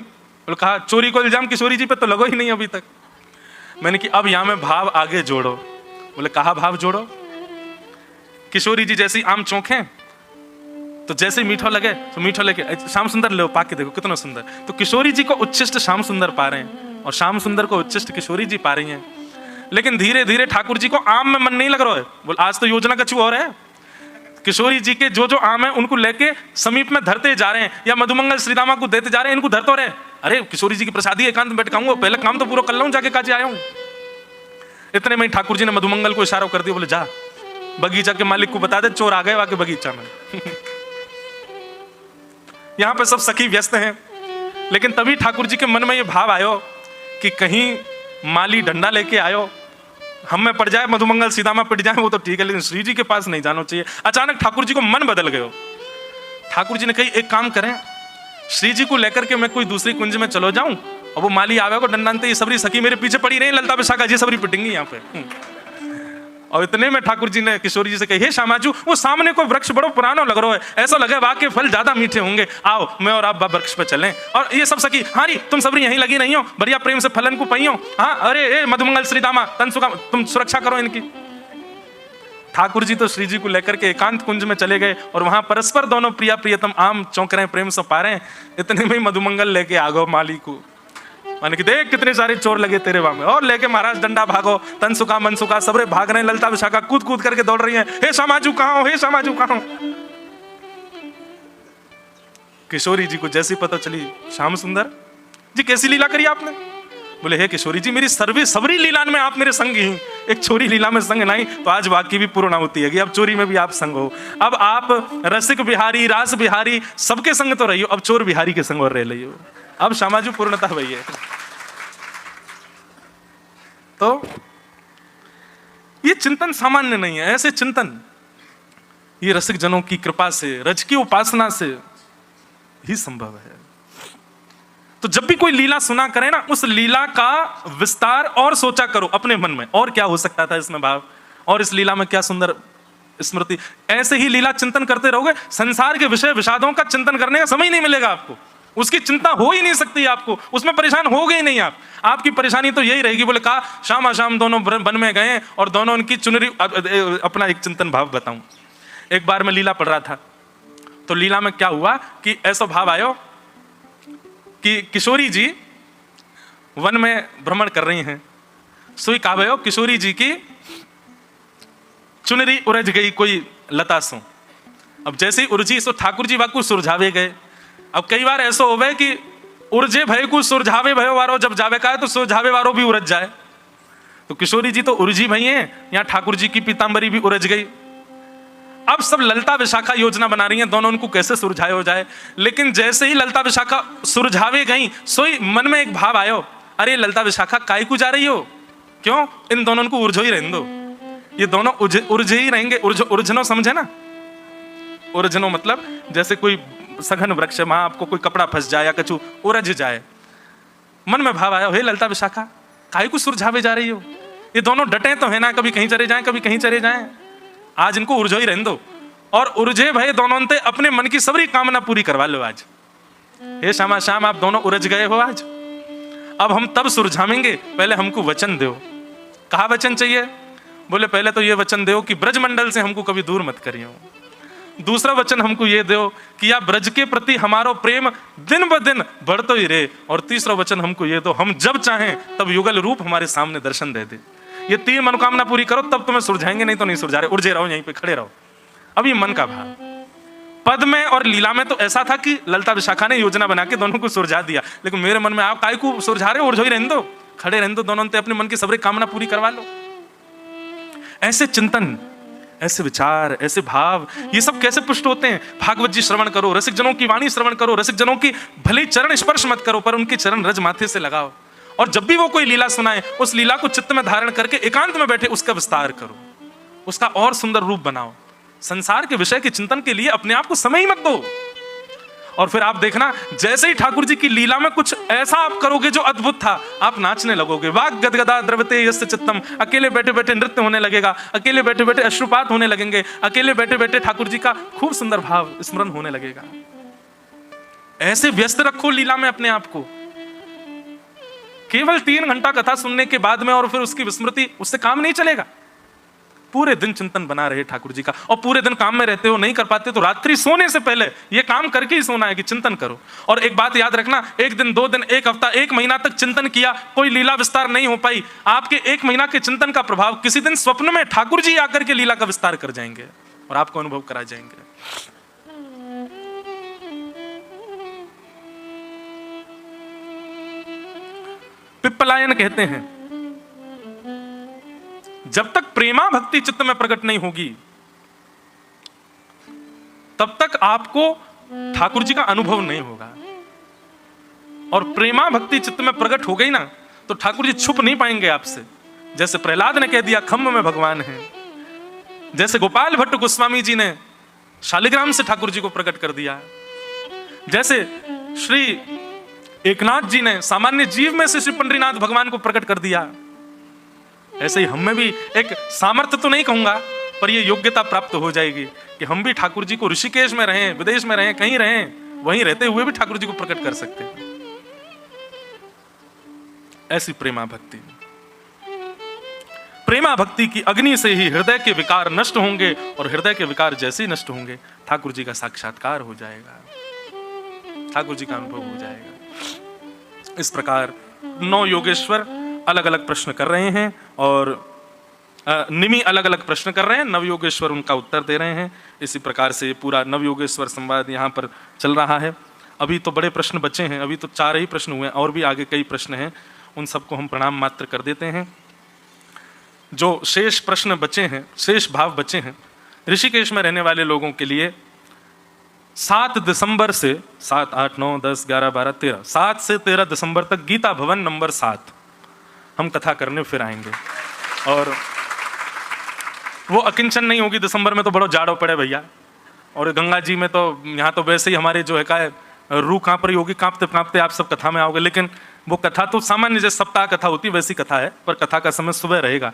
बोले कहा चोरी को इल्जाम किशोरी जी पे तो लगो ही नहीं अभी तक। मैंने कि अब यहां में भाव आगे जोड़ो। बोले कहा भाव जोड़ो? किशोरी जी जैसी आम चौंके तो जैसे मीठो लगे तो मीठो लेके श्याम सुंदर ले पाके देखो कितना सुंदर। तो किशोरी जी को उच्छिष्ट श्याम सुंदर पा रहे हैं और श्याम सुंदर को उच्छिष्ट किशोरी जी पा रही हैं। लेकिन धीरे धीरे ठाकुर जी को आम में मन नहीं लग रहा है। बोल आज तो योजना कछु और है। किशोरी जी के जो आम है उनको लेके समीप में धरते जा रहे हैं या मधुमंगल श्रीदामा को देते जा रहे हैं। इनको धरते रहे, अरे किशोरी जी की प्रसादी एकांत में बैठ खाऊंगा, पहले काम तो पूरा कर लूं जाके काजे आया हूं। इतने में ठाकुर जी ने मधुमंगल को इशारा कर दिया। बोले जा बगीचा के मालिक को बता दे चोर आ गए वाके बगीचा में। यहां पे सब सखी व्यस्त हैं। लेकिन तभी ठाकुर जी के मन में ये भाव आयो कि कहीं माली डंडा लेके आयो, हम में पड़ जाए, मधुमंगल सीधामा पिट जाए वो तो ठीक है, लेकिन श्री जी के पास नहीं जाना चाहिए। अचानक ठाकुर जी को मन बदल गयो। ठाकुर जी ने कही एक काम करें, श्री जी को लेकर के मैं कोई दूसरी कुंज में चलो जाऊं और वो माली आवे को डंडानते ये सबरी सखी मेरे पीछे पड़ी रही, ललता विशाखा जी सबरी पिटेंगी यहाँ पे। और इतने में ठाकुर जी ने किशोरी जी से कही हे श्यामाजू वो सामने को वृक्ष बड़ो पुराना लग रहा है, ऐसा लगे वाकई फल ज्यादा मीठे होंगे, आओ मैं और आप वृक्ष पे चलें। और ये सब सखी हाँ री तुम सबरी यहीं लगी नहीं हो, बढ़िया प्रेम से फलन को पई हो। हाँ अरे ए मधुमंगल श्रीदामा तनसुका तुम सुरक्षा करो इनकी। ठाकुर जी तो श्री जी को लेकर के एकांत कुंज में चले गए और वहां परस्पर दोनों प्रिया प्रियतम आम चौंक रहे प्रेम से पा रहे हैं। इतने में मधुमंगल लेके आ गो माली को, माने कि देख कितने सारे चोर लगे तेरे वहां में, और लेके महाराज डंडा भागो, तनसुका मनसुका सबरे भाग रहे हैं, ललता विशाखा कूद कूद करके दौड़ रही हैं, हे श्यामाजू कहां हो, हे श्यामाजू कहां हो। किशोरी जी को जैसी पता चली श्याम सुंदर जी कैसी लीला करी आपने। बोले हे किशोरी जी मेरी सबरी लीला में आप मेरे संग ही, एक छोरी लीला में संग नहीं तो आज वाकई भी पूर्ण होती है, अब चोरी में भी आप संग हो। अब आप रसिक बिहारी रास बिहारी सबके संग तो रहियो, अब चोर बिहारी के संग और रह लियो। अब श्यामाजू पूर्णता भई है। तो ये चिंतन सामान्य नहीं है, ऐसे चिंतन ये रसिक जनों की कृपा से रज की उपासना से ही संभव है। तो जब भी कोई लीला सुना करे ना, उस लीला का विस्तार और सोचा करो अपने मन में, और क्या हो सकता था इसमें भाव, और इस लीला में क्या सुंदर स्मृति। ऐसे ही लीला चिंतन करते रहोगे, संसार के विषय विषादों का चिंतन करने का समय नहीं मिलेगा आपको, उसकी चिंता हो ही नहीं सकती आपको, उसमें परेशान हो गए नहीं आप। आपकी परेशानी तो यही रहेगी। बोले कहा शाम आशाम दोनों वन में गए और दोनों उनकी चुनरी। अपना एक चिंतन भाव बताऊं, एक बार मैं लीला पढ़ रहा था तो लीला में क्या हुआ कि ऐसा भाव आयो कि किशोरी जी वन में भ्रमण कर रही हैं, सोई का भयो किशोरी जी की चुनरी उलझ गई कोई लता सो। अब जैसे ही उलझी सो ठाकुर जी वाकू सुरझावे गए। अब कई बार ऐसा होवे कि उर्जे भय को सुरझावे भयो वारो जब जावे का है तो सुरझावे वारो भी उलझ जाए। तो किशोरी जी तो उलझी भई हैं, यहाँ ठाकुर जी की पीतांबरी भी उलझ गई। अब सब ललता विशाखा योजना बना रही हैं दोनों उनको कैसे सुरझाए हो जाए। लेकिन जैसे ही ललता विशाखा सुरझावे गई सोई मन में एक भाव आयो, अरे ललता विशाखा काय को जा रही हो, क्यों इन दोनों को उलझो ही रहने दो, ये दोनों उलझे ही रहेंगे। उलझनो समझे ना, उलझनो मतलब जैसे कोई सघन वृक्ष है, वहां आपको कोई कपड़ा फंस जाए या कछु उलझ जाए। मन में भाव आया हे ललता विशाखा काय को सुरझावे जा रही हो, ये दोनों डटे तो है ना, कभी कहीं चले जाएं कभी कहीं चले जाएं, आज इनको उलझो ही रहने दो। और उलझे भय दोनों ते अपने मन की सबरी कामना पूरी करवा लो आज। हे श्यामा श्याम आप दोनों उलझ गए हो आज, अब हम तब सुरझावेंगे, पहले हमको वचन दो। कहा वचन चाहिए? बोले पहले तो ये वचन दो कि ब्रजमंडल से हमको कभी दूर मत करियो। दूसरा वचन हमको ये दो कि या ब्रज के प्रति हमारो प्रेम दिन ब दिन बढ़तो ही रहे। और तीसरा वचन हमको ये दो हम जब चाहें तब युगल रूप हमारे सामने दर्शन दे दे। ये तीन मनोकामना पूरी करो तब तुम्हें सुलझाएंगे, नहीं तो नहीं सुलझा रहे, उलझे रहो यहीं पे खड़े रहो। अब ये मन का भाव। पद में और लीला में तो ऐसा था कि ललता विशाखा ने योजना बना के दोनों को सुलझा दिया, लेकिन मेरे मन में आप काय को सुलझा रहे हो, उलझो ही रहने दो, खड़े रहने दो, दोनों अपने मन की सबरी कामना पूरी करवा लो। ऐसे चिंतन, ऐसे विचार, ऐसे भाव, ये सब कैसे पुष्ट होते हैं? भागवत जी श्रवण करो, रसिक जनों की वाणी श्रवण करो, रसिक जनों की भले चरण स्पर्श मत करो पर उनके चरण रज माथे से लगाओ और जब भी वो कोई लीला सुनाए उस लीला को चित्त में धारण करके एकांत में बैठे उसका विस्तार करो, उसका और सुंदर रूप बनाओ। संसार के विषय के चिंतन के लिए अपने आप को समय ही मत दो। और फिर आप देखना, जैसे ही ठाकुर जी की लीला में कुछ ऐसा आप करोगे जो अद्भुत था, आप नाचने लगोगे। वाग गदगदा द्रवते यस्य चित्तम, अकेले बैठे बैठे नृत्य होने लगेगा, अकेले बैठे बैठे अश्रुपात होने लगेंगे, अकेले बैठे बैठे ठाकुर जी का खूब सुंदर भाव स्मरण होने लगेगा। ऐसे व्यस्त रखो लीला में अपने आप को। केवल 3 घंटा कथा सुनने के बाद में और फिर उसकी विस्मृति, उससे काम नहीं चलेगा। पूरे दिन चिंतन बना रहे ठाकुर जी का, और पूरे दिन काम में रहते हो, नहीं कर पाते तो रात्रि सोने से पहले ये काम करके ही सोना है कि चिंतन करो। और एक बात याद रखना, 1 दिन 2 दिन 1 हफ्ता 1 महीना तक चिंतन किया, कोई लीला विस्तार नहीं हो पाई, आपके 1 महीना के चिंतन का प्रभाव किसी दिन स्वप्न में ठाकुर जी आकर के लीला का विस्तार कर जाएंगे और आपको अनुभव करा जाएंगे। पिप्पलायन कहते हैं, जब तक प्रेमा भक्ति चित्त में प्रकट नहीं होगी तब तक आपको ठाकुर जी का अनुभव नहीं होगा। और प्रेमा भक्ति चित्त में प्रकट हो गई ना तो ठाकुर जी छुप नहीं पाएंगे आपसे। जैसे प्रहलाद ने कह दिया खम्भ में भगवान है, जैसे गोपाल भट्ट गोस्वामी जी ने शालिग्राम से ठाकुर जी को प्रकट कर दिया, जैसे श्री एकनाथ जी ने सामान्य जीव में से श्री पंडरीनाथ भगवान को प्रकट कर दिया, ऐसे ही हमें भी एक सामर्थ्य तो नहीं कहूंगा पर ये योग्यता प्राप्त हो जाएगी कि हम भी ठाकुर जी को ऋषिकेश में रहें, विदेश में रहें, कहीं रहें, वहीं रहते हुए भी ठाकुर जी को प्रकट कर सकते हैं। ऐसी प्रेमा भक्ति, प्रेमा भक्ति की अग्नि से ही हृदय के विकार नष्ट होंगे, और हृदय के विकार जैसे ही नष्ट होंगे ठाकुर जी का साक्षात्कार हो जाएगा, ठाकुर जी का अनुभव हो जाएगा। इस प्रकार 9 योगेश्वर अलग अलग प्रश्न कर रहे हैं और निमि अलग अलग प्रश्न कर रहे हैं, नवयोगेश्वर उनका उत्तर दे रहे हैं। इसी प्रकार से पूरा नवयोगेश्वर संवाद यहाँ पर चल रहा है। अभी तो बड़े प्रश्न बचे हैं, अभी तो 4 ही प्रश्न हुए हैं, और भी आगे कई प्रश्न हैं, उन सबको हम प्रणाम मात्र कर देते हैं। जो शेष प्रश्न बचे हैं, शेष भाव बचे हैं, ऋषिकेश में रहने वाले लोगों के लिए 7 दिसंबर से 7, 8, 9, 10, 11, 12, 13 7 से 13 दिसंबर तक गीता भवन नंबर 7 हम कथा करने फिर आएंगे। और वो अकिंचन नहीं होगी, दिसंबर में तो बड़ा जाड़ो पड़े भैया, और गंगा जी में तो यहाँ तो वैसे ही हमारे जो है का रूह कांप रही होगी, कांपते कांपते आप सब कथा में आओगे। लेकिन वो कथा तो सामान्य जैसे सप्ताह कथा होती है वैसी कथा है, पर कथा का समय सुबह रहेगा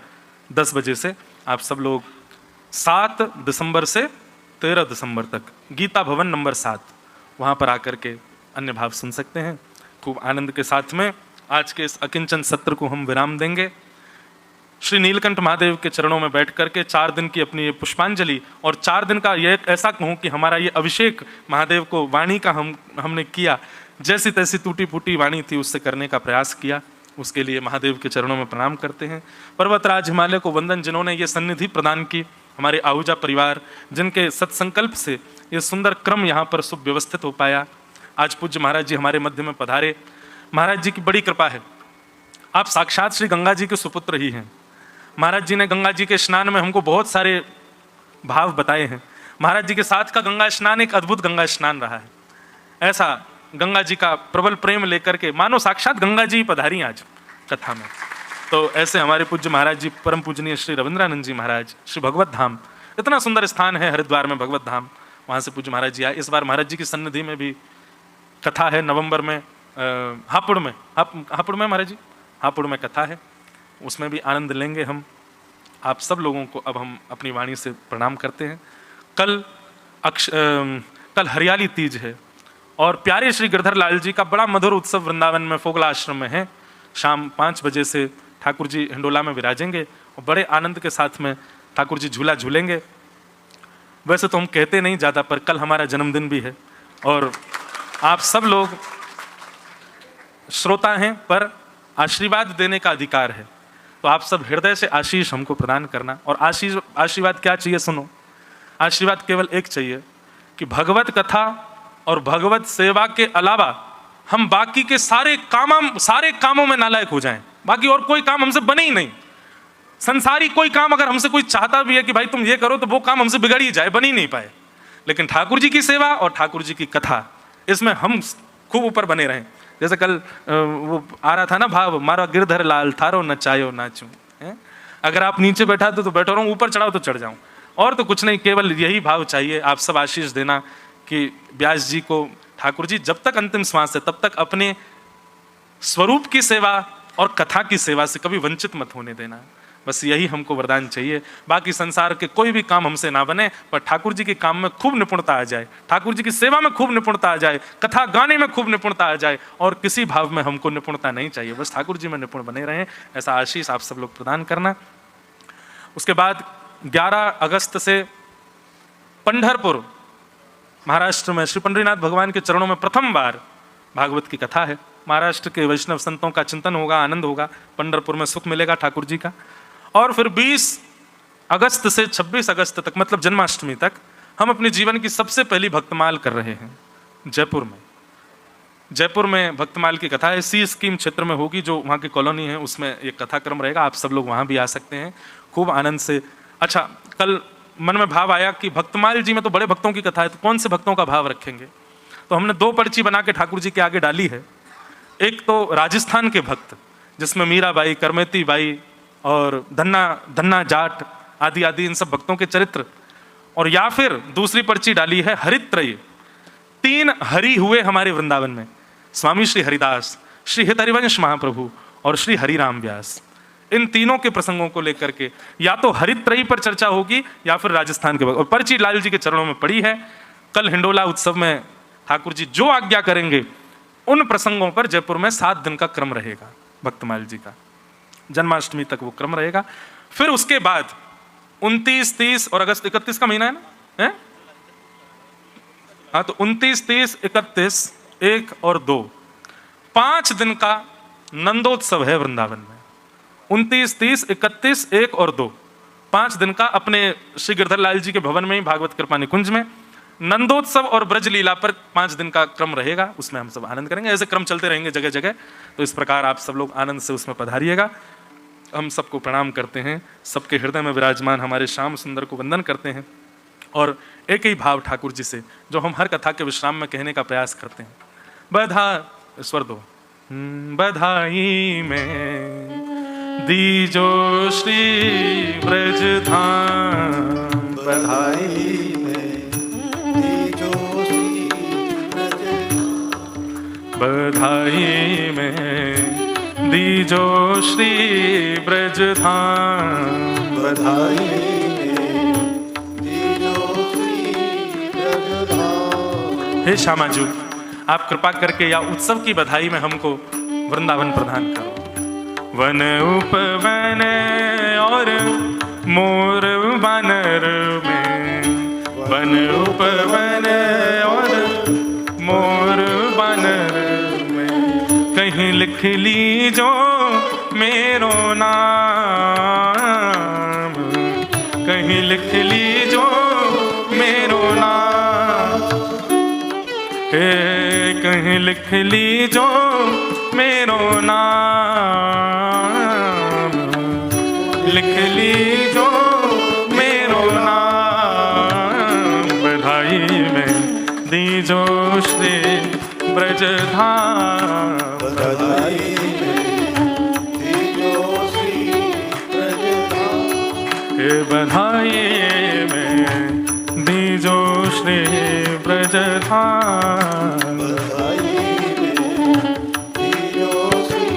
10 बजे से। आप सब लोग 7 दिसंबर से 13 दिसंबर तक गीता भवन नंबर 7 वहाँ पर आकर के अन्य भाव सुन सकते हैं। खूब आनंद के साथ में आज के इस अकिंचन सत्र को हम विराम देंगे। श्री नीलकंठ महादेव के चरणों में बैठ करके 4 दिन की अपनी ये पुष्पांजलि, और 4 दिन का ये ऐसा कहूँ कि हमारा ये अभिषेक महादेव को वाणी का हमने किया, जैसी तैसी टूटी फूटी वाणी थी उससे करने का प्रयास किया, उसके लिए महादेव के चरणों में प्रणाम करते हैं। पर्वतराज हिमालय को वंदन, जिन्होंने ये सन्निधि प्रदान की, हमारे आहूजा परिवार, जिनके सत्संकल्प से ये सुंदर क्रम यहाँ पर सुव्यवस्थित हो पाया। आज पूज्य महाराज जी हमारे मध्य में पधारे। महाराज जी की बड़ी कृपा है, आप साक्षात श्री गंगा जी के सुपुत्र ही हैं। महाराज जी ने गंगा जी के स्नान में हमको बहुत सारे भाव बताए हैं। महाराज जी के साथ का गंगा स्नान एक अद्भुत गंगा स्नान रहा है। ऐसा गंगा जी का प्रबल प्रेम लेकर के मानो साक्षात गंगा जी पधारी आज कथा में। तो ऐसे हमारे पूज्य महाराज जी, परम पूजनीय श्री रविंद्रानंद जी महाराज, श्री भगवत धाम, इतना सुंदर स्थान है हरिद्वार में भगवत धाम, वहाँ से पूज्य महाराज जी आए। इस बार महाराज जी की सन्निधि में भी कथा है, नवंबर में हापुड़ में महाराज जी, हापुड़ में कथा है, उसमें भी आनंद लेंगे हम। आप सब लोगों को अब हम अपनी वाणी से प्रणाम करते हैं। कल हरियाली तीज है और प्यारे श्री गिरधर लाल जी का बड़ा मधुर उत्सव वृंदावन में फोगला आश्रम में है। शाम 5 बजे से ठाकुर जी हिंडोला में विराजेंगे और बड़े आनंद के साथ में ठाकुर जी झूला झूलेंगे। वैसे तो हम कहते नहीं ज़्यादा, पर कल हमारा जन्मदिन भी है और आप सब लोग श्रोता हैं, पर आशीर्वाद देने का अधिकार है। तो आप सब हृदय से आशीष हमको प्रदान करना। और आशीर्वाद क्या चाहिए सुनो, आशीर्वाद केवल एक चाहिए कि भगवत कथा और भगवत सेवा के अलावा हम बाकी के सारे कामों में नालायक हो जाएं। बाकी और कोई काम हमसे बने ही नहीं। संसारी कोई काम अगर हमसे कोई चाहता भी है कि भाई तुम ये करो, तो वो काम हमसे बिगड़ ही जाए, बन ही नहीं पाए। लेकिन ठाकुर जी की सेवा और ठाकुर जी की कथा, इसमें हम खूब ऊपर बने रहें। जैसे कल वो आ रहा था ना भाव, मारा गिरधर लाल थारो नचायो नाचूं, है? अगर आप नीचे बैठा तो बैठा रहूं, ऊपर चढ़ाओ तो चढ़ जाऊं, और तो कुछ नहीं, केवल यही भाव चाहिए। आप सब आशीष देना कि व्यास जी को ठाकुर जी जब तक अंतिम श्वास है तब तक अपने स्वरूप की सेवा और कथा की सेवा से कभी वंचित मत होने देना। बस यही हमको वरदान चाहिए। बाकी संसार के कोई भी काम हमसे ना बने, पर ठाकुर जी के काम में खूब निपुणता आ जाए, ठाकुर जी की सेवा में खूब निपुणता आ जाए, कथा गाने में खूब निपुणता आ जाए, और किसी भाव में हमको निपुणता नहीं चाहिए, बस ठाकुर जी में निपुण बने रहें। ऐसा आशीष आप सब लोग प्रदान करना। उसके बाद 11 अगस्त से पंढरपुर महाराष्ट्र में श्री पंढरीनाथ भगवान के चरणों में प्रथम बार भागवत की कथा है। महाराष्ट्र के वैष्णव संतों का चिंतन होगा, आनंद होगा, पंढरपुर में सुख मिलेगा ठाकुर जी का। और फिर 20 अगस्त से 26 अगस्त तक, मतलब जन्माष्टमी तक, हम अपने जीवन की सबसे पहली भक्तमाल कर रहे हैं जयपुर में। जयपुर में भक्तमाल की कथा है, सी स्कीम क्षेत्र में होगी, जो वहाँ की कॉलोनी है, उसमें एक कथाक्रम रहेगा। आप सब लोग वहाँ भी आ सकते हैं खूब आनंद से। अच्छा, कल मन में भाव आया कि भक्तमाल जी में तो बड़े भक्तों की कथा है, तो कौन से भक्तों का भाव रखेंगे? तो हमने 2 पर्ची बना के ठाकुर जी के आगे डाली है। एक तो राजस्थान के भक्त, जिसमें मीराबाई, करमेती बाई और धन्ना जाट आदि आदि इन सब भक्तों के चरित्र, और या फिर दूसरी पर्ची डाली है हरित्रय, 3 हरि हुए हमारे वृंदावन में, स्वामी श्री हरिदास, श्री हितहरिवंश महाप्रभु और श्री हरिराम व्यास। इन तीनों के प्रसंगों को लेकर के या तो हरित्रयी पर चर्चा होगी या फिर राजस्थान के भक्त, और पर्ची लाल जी के चरणों में पड़ी है। कल हिंडोला उत्सव में ठाकुर जी जो आज्ञा करेंगे उन प्रसंगों पर जयपुर में 7 दिन का क्रम रहेगा भक्तमाल जी का, जन्माष्टमी तक वो क्रम रहेगा। फिर उसके बाद 29, 30 और अगस्त 31 का महीना है ना, है? हाँ, तो 29, 30, 31, 1 और 2 5 दिन का नंदोत्सव है वृंदावन में। 29, 30, 31, 1 और 2 5 दिन का अपने श्री गिरधर लाल जी के भवन में ही भागवत कृपा निकुंज में नंदोत्सव और ब्रज लीला पर 5 दिन का क्रम रहेगा। उसमें हम सब आनंद करेंगे, ऐसे क्रम चलते रहेंगे जगह जगह। तो इस प्रकार आप सब लोग आनंद से उसमें पधारिएगा। हम सबको प्रणाम करते हैं, सबके हृदय में विराजमान हमारे श्याम सुंदर को वंदन करते हैं, और एक ही भाव ठाकुर जी से जो हम हर कथा के विश्राम में कहने का प्रयास करते हैं। स्वर दो। बधाई में दीजो श्री ब्रज धाम, बधाई में दीजो श्री ब्रज धाम, बधाई में दीजो श्री ब्रज धाम, बधाई में दीजो श्री ब्रज धाम। हे श्यामाजू, आप कृपा करके या उत्सव की बधाई में हमको वृंदावन प्रदान करो। वन उपवन और मोर वानर में, वन उपवन और मोर वानर में, कहीं लिख लीजो मेरो नाम, कहीं लिख लीजो मेरो नाम, हे कहीं लिख लीजो मेरो नाम, लिख लीजो मेरो नाम। बधाई में दीजो श्री ब्रज धाम, बधाई में दीजो श्री ब्रज धाम, हे बधाई में दीजो श्री ब्रज धाम। बधाई में दीजो श्री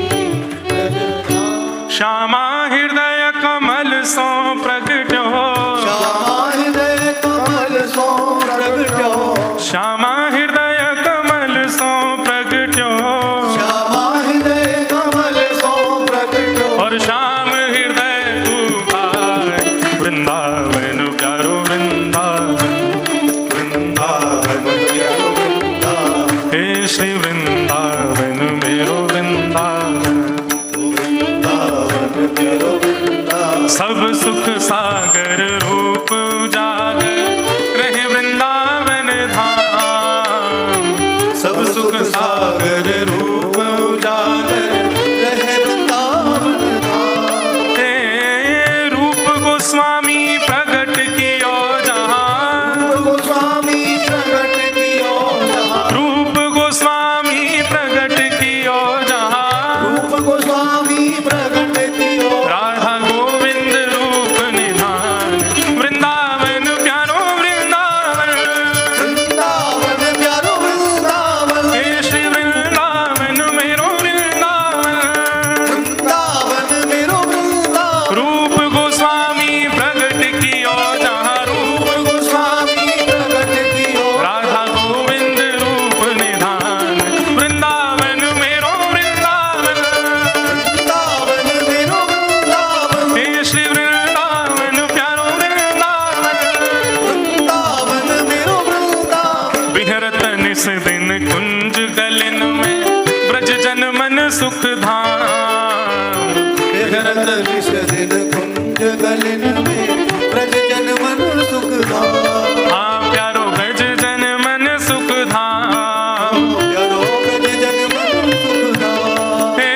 ब्रज धाम। श्यामा हृदय कमल सो प्रगट हो, श्यामा हृदय कमल सो प्रगट हो, श्यामा हृदय कमल सो प्रगट हो, श्यामा हृदय कमल सो प्रगट हो, और श्याम हृदय तू भाई वृंदावन प्यारो वृंदावन, वृंदावन प्यारो वृंदावन। हे श्री सुख धाम। विहरत निश दिन कुंज गलिन में ब्रज जन मन सुख धाम। हाँ प्यारो ब्रज जन मन सुख धाम। प्यारो ब्रज जन मन सुख धाम। हे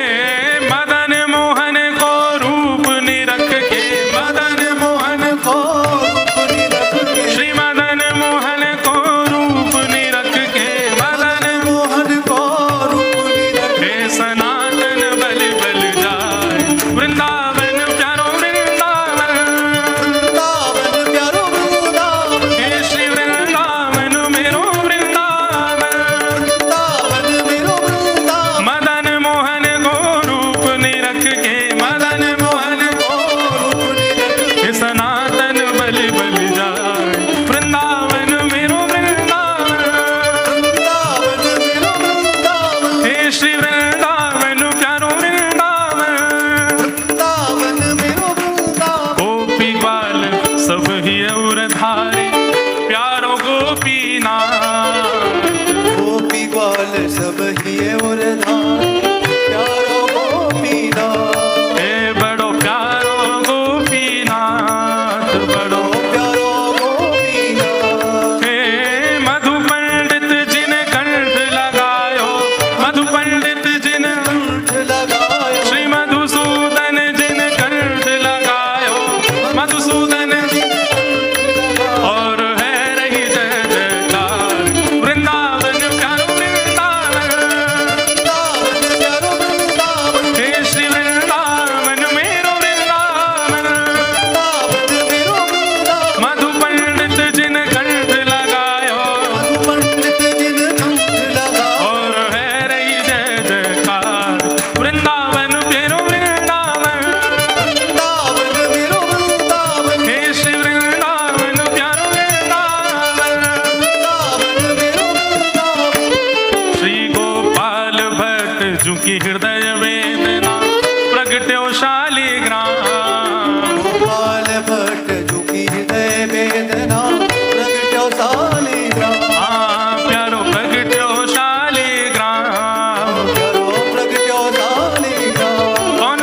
मदन मोहन को रूप निरख के, मदन मोहन को रूप निरख के, श्री मदन मोहन को रूप निरख के, मदन मोहन को रूप निरख के। हे सनातन बल बल जाए वृंदावन प्यारो वृंदावन। वृंदावन प्यारो वृंदावन। हे श्री वृंदावन मेरो वृंदावन। वृंदावन मेरो वृंदावन। मदन मोहन को रूप निरख के, मदन मोहन को रूप निरख के। हे सनातन बल बल जाए वृंदावन मेरो वृंदावन। वृंदावन मेरो वृंदावन। हे श्री वृंदावन प्यारो वृंदावन। वृंदावन मेरो वृंदावन। गोपी बाल सब ही और धारे प्यारो गोपीनाथ। गोपी ग्वाल सब ही और धाम। प्यारो गोपीनाथ। हे बड़ो प्यारो गोपीनाथ, बड़ो प्यारो गोपीनाथ। हे मधु पंडित जिन कंठ लगायो, मधु पंडित जिन कंठ लगायो। श्री मधुसूदन जिन कंठ लगायो, मधुसूदन और है रही जय जयकार वृंदावन प्यारो वृंदावन। वृंदावन प्यारो वृंदावन। हे श्री वृंदावन मेरो वृंदावन। वृंदावन मेरो वृंदावन। मधु पंडित जिन कंठ लगायो पंडित जिन कंठ लगायो। और है रही जय जयकार वृंदावन मेरो वृंदावन। वृंदावन मेरो वृंदावन। हे श्री वृंदावन प्यारो वृंदावन। वृंदावन मेरो वृंदावन। श्री गोपाल भट्ट जुकी हृदय वेदना प्रगट्यो शालिग्राम। गोपाल भट्ट झुकी हृदय वेदना प्रगट्यो शालिग्राम। हाँ प्यारो प्रगट्यो शालिग्राम। प्यारो प्रगट्यो शालिग्राम। कौन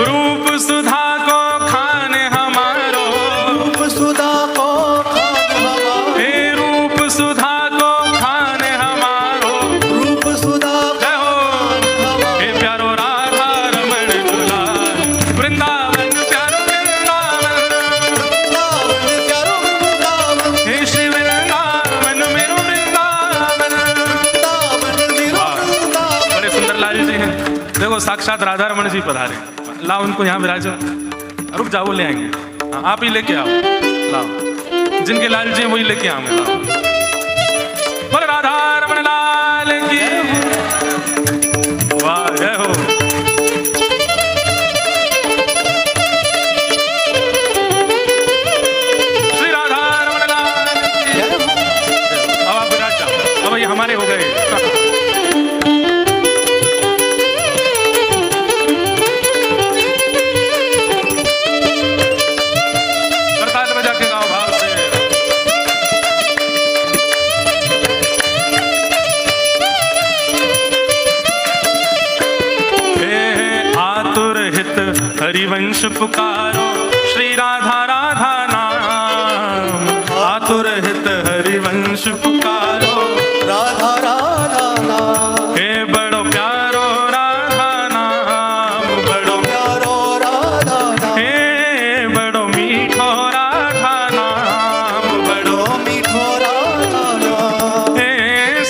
रूप सुधा को खान हमारो। रूप सुधा को खान हमारो। हे रूप सुधा को खान हमारो। रूप सुधा को जय हो हमारो। हे प्यारो राधा रमण दुलार वृंदावन प्यारो वृंदावन। वृंदावन प्यारो वृंदावन। हे श्री वृंदावन मेरो वृंदावन। वृंदावन मेरो वृंदावन। बड़े सुंदर लाल जी हैं, देखो साक्षात राधा रमण जी पधारे। लाओ उनको यहाँ विराजो, रुक जाओ वो ले आएंगे। हाँ, आप ही लेके आओ, लाओ जिनके लाल जी हैं वही लेके आओगे। लाओ बोले राधा रमण लाल की वाह जय हो। श्री राधा रमण लाल की। अब आप विराज जाओ, अब ये हमारे हो गए। करताल बजा के गाओ भाव से। हे आतुर हित हरिवंश पुकारो श्री राधा राधा नाम। आतुर हित हरिवंश पुकारो राधा राधा नाम। हे बड़ो प्यारो राधा नाम। बड़ो प्यारो राधा नाम। हे बड़ो मीठो राधा नाम। बड़ो बड़ो मीठो राधा नाम। हे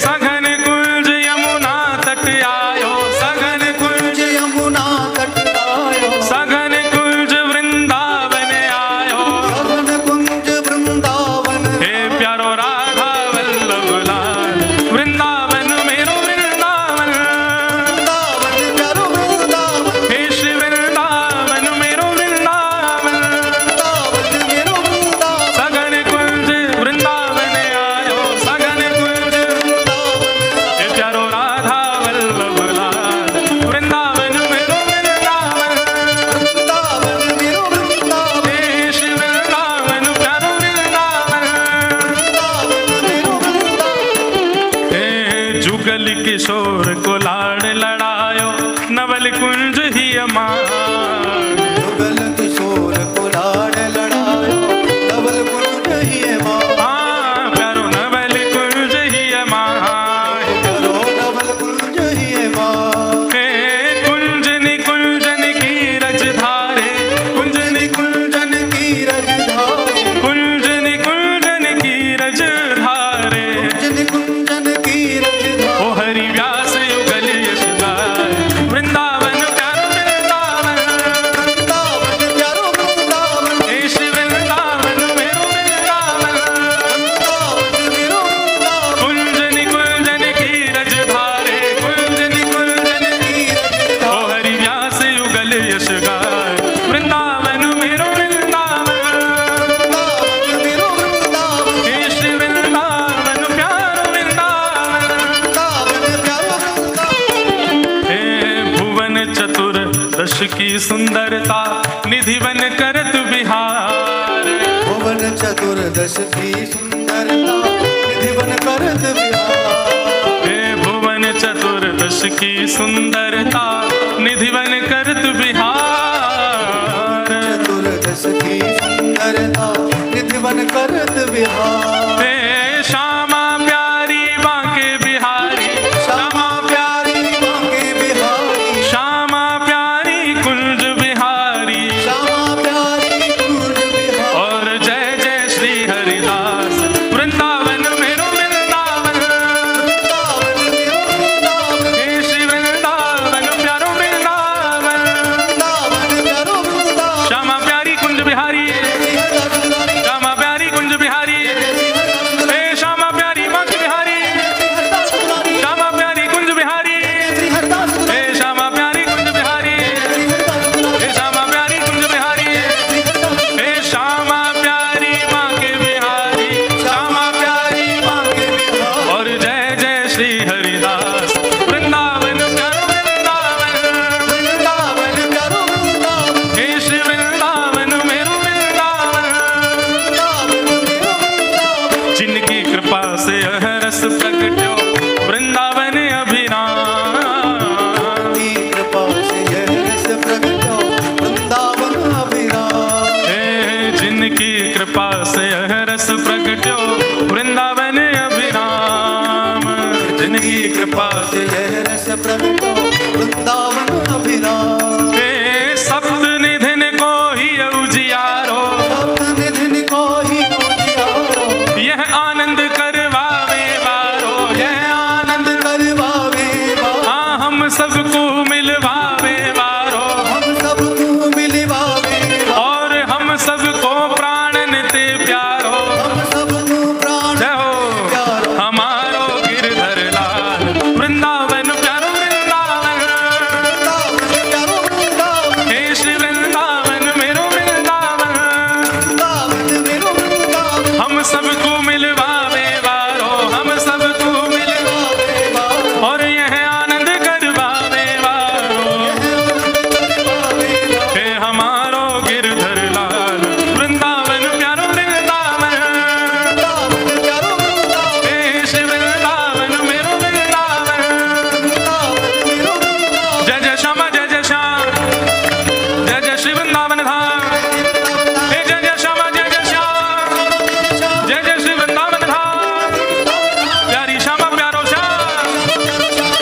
सघन कुंज यमुना तट आयो। सघन कुंज यमुना तट आयो। सघन कुंज वृंदावन आयो। सघन कुंज वृंदावन। हे प्यारो राधा वल्लभ लाल वृंदावन मेरो वृंदावन। वृंदावन प्यारो वृंदावन। हे श्री वृंदावन मेरो वृंदावन। वृंदावन मेरो वृंदावन। सघन कुंज वृंदावन आयो। सघन कुंज हे प्यारो राधा वल्लभ लाल वृंदावन मेरो वृंदावन। वृंदावन मेरो वृंदावन। हे श्री वृंदावन प्यारो वृंदावन। वृंदावन मेरो वृंदावन। हे जुगल किशोर को लाड़ लड़ायो न की सुंदरता निधि बन करत बिहार। भुवन चतुर्दश की सुंदरता निधि बन करत बिहार। हे भुवन चतुर्दश की सुंदरता निधि बन करत बिहार। चतुर्दश की सुंदरता निधि बन करत बिहार। हे श्यामा प्यारी बांके बिहारी, श्यामा प्यारी बांके बिहारी, श्यामा प्यारी कुंज बिहारी, श्यामा प्यारी कुंज बिहारी। और जय जय श्री हरिदास वृंदावन मेरो वृंदावन। वृंदावन मेरो वृंदावन, हे श्री वृंदावन प्यारो वृंदावन। वृंदावन मेरो वृंदावन। श्यामा प्यारी कुंज बिहारी, श्यामा प्यारी कुंज बिहारी, हे श्यामा प्यारी बांके बिहारी, श्यामा प्यारी कुंज बिहारी, हे श्यामा प्यारी कुंज बिहारी, हे श्यामा प्यारी कुंज बिहारी, हे श्यामा प्यारी बांके बिहारी, श्यामा प्यारी बांके बिहारी। और जय जय श्री हरिदास वृंदावन प्यारो वृंदावन। वृंदावन मेरो वृंदावन, हे श्री वृंदावन मेरो वृंदावन। वृंदावन मेरो वृंदावन। जिनकी कृपा से यह रस प्रगट्यो वृंदावन अभिराम। की कृपा से यह रस प्रगट्यो वृंदावन अभिराम। हे जिनकी कृपा से यह रस प्रगट्यो वृंदावन अभिराम। जिनकी कृपा से यह रस प्रगट्यो वृंदावन अभिराम। हे सप्त निधिन को ही उजियारो, सप्त निधिन को ही उजियारो, यह आनंद करवावे बारो, यह आनंद करवावे बारो। हाँ हम सबको मिलवावे बारो, हम सबको मिलवावे बारो। और हम सबको प्राणन ते प्यारो। हम सबको प्राण जय हो प्यारो। हमारो गिरधर लाल वृंदावन प्यारो वृंदावन। वृंदावन प्यारो वृंदावन, हे श्री वृंदावन मेरो वृंदावन। वृंदावन मेरो वृंदावन। हम सबको मिलवावे बारो, हम सबको मिलवावे बारो। और यह आनंद करवावे बारो। हे हमारो गिरधर लाल वृंदावन प्यारो वृंदावन। वृंदावन प्यारो वृंदावन, हे श्री वृंदावन मेरो वृंदावन। वृंदावन मेरो वृंदावन। जय जय श्यामा जय जय श्याम, जय जय श्री वृंदावन धाम। हे जय जय श्यामा जय जय श्याम, जय जय श्री वृंदावन धाम। प्यारी श्यामा प्यारो श्याम,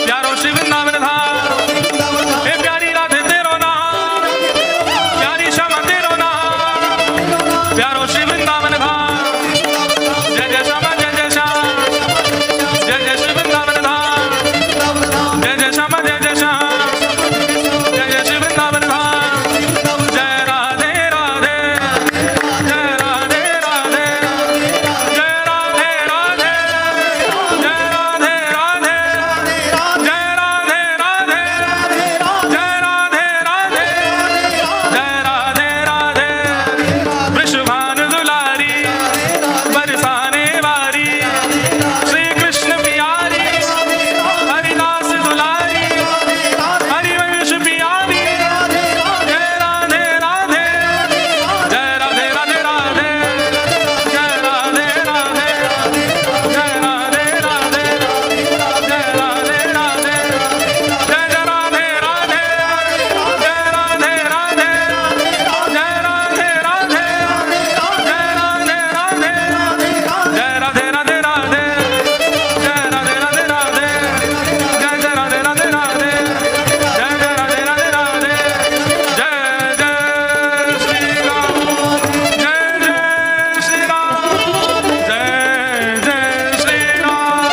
प्यारो श्री वृंदावन धाम। हे प्यारी राधे तेरो नाम, प्यारी श्यामा तेरो नाम, प्यारो श्री वृंदावन धाम। जय जय श्यामा जय जय श्याम, जय जय श्री वृंदावन धाम। जय जय श्यामा जय जय श्याम, जय जय श्री वृंदावन धाम। जय राधे राधे, जय राधे राधे, जय राधे राधे, जय राधे राधे, जय राधे राधे, जय राधे राधे, जय राधे राधे। वृषभान दुलारी बरसाने वारी, श्री कृष्ण प्यारी हरिदास दुलारी, हरिवंश प्यारी। जय राधे राधे, जय राधे राधे राधे, जय राधे राधे, जय राधे राधे, जय राधे राधे, जय जय राधे राधे, जय राधे राधे, जय राधे राधे, जय राधे राधे, जय राधे राधे राधे, जय राधे राधे राधे, जय जय राधे राधे राधे, जय जय राधे राधे राधे, जय जय श्री राम, जय जय श्री राम, जय जय श्री राम।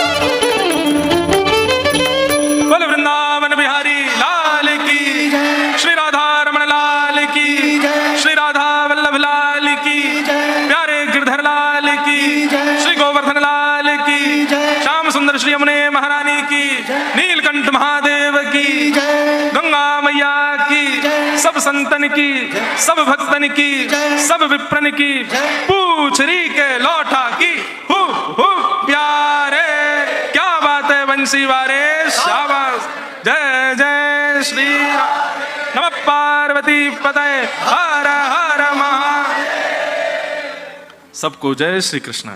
बोल वृंदावन बिहारी लाल की, श्री राधा रमण लाल की, श्री राधा वल्लभ लाल की, प्यारे गिरधर लाल की, श्री गोवर्धन लाल की, श्याम सुंदर श्री यमुने महारानी की, नीलकंठ महादेव की, गंगा मैया की, सब संतन की, सब भक्तन की, सब विप्रन की, पूछरी के लौटा की। हु प्यारे, क्या बात है बंसी वारे, शाबाश। जय जय श्री राम। नमः पार्वती। पार्वती पतये हर हर महादेव। सबको जय श्री कृष्ण,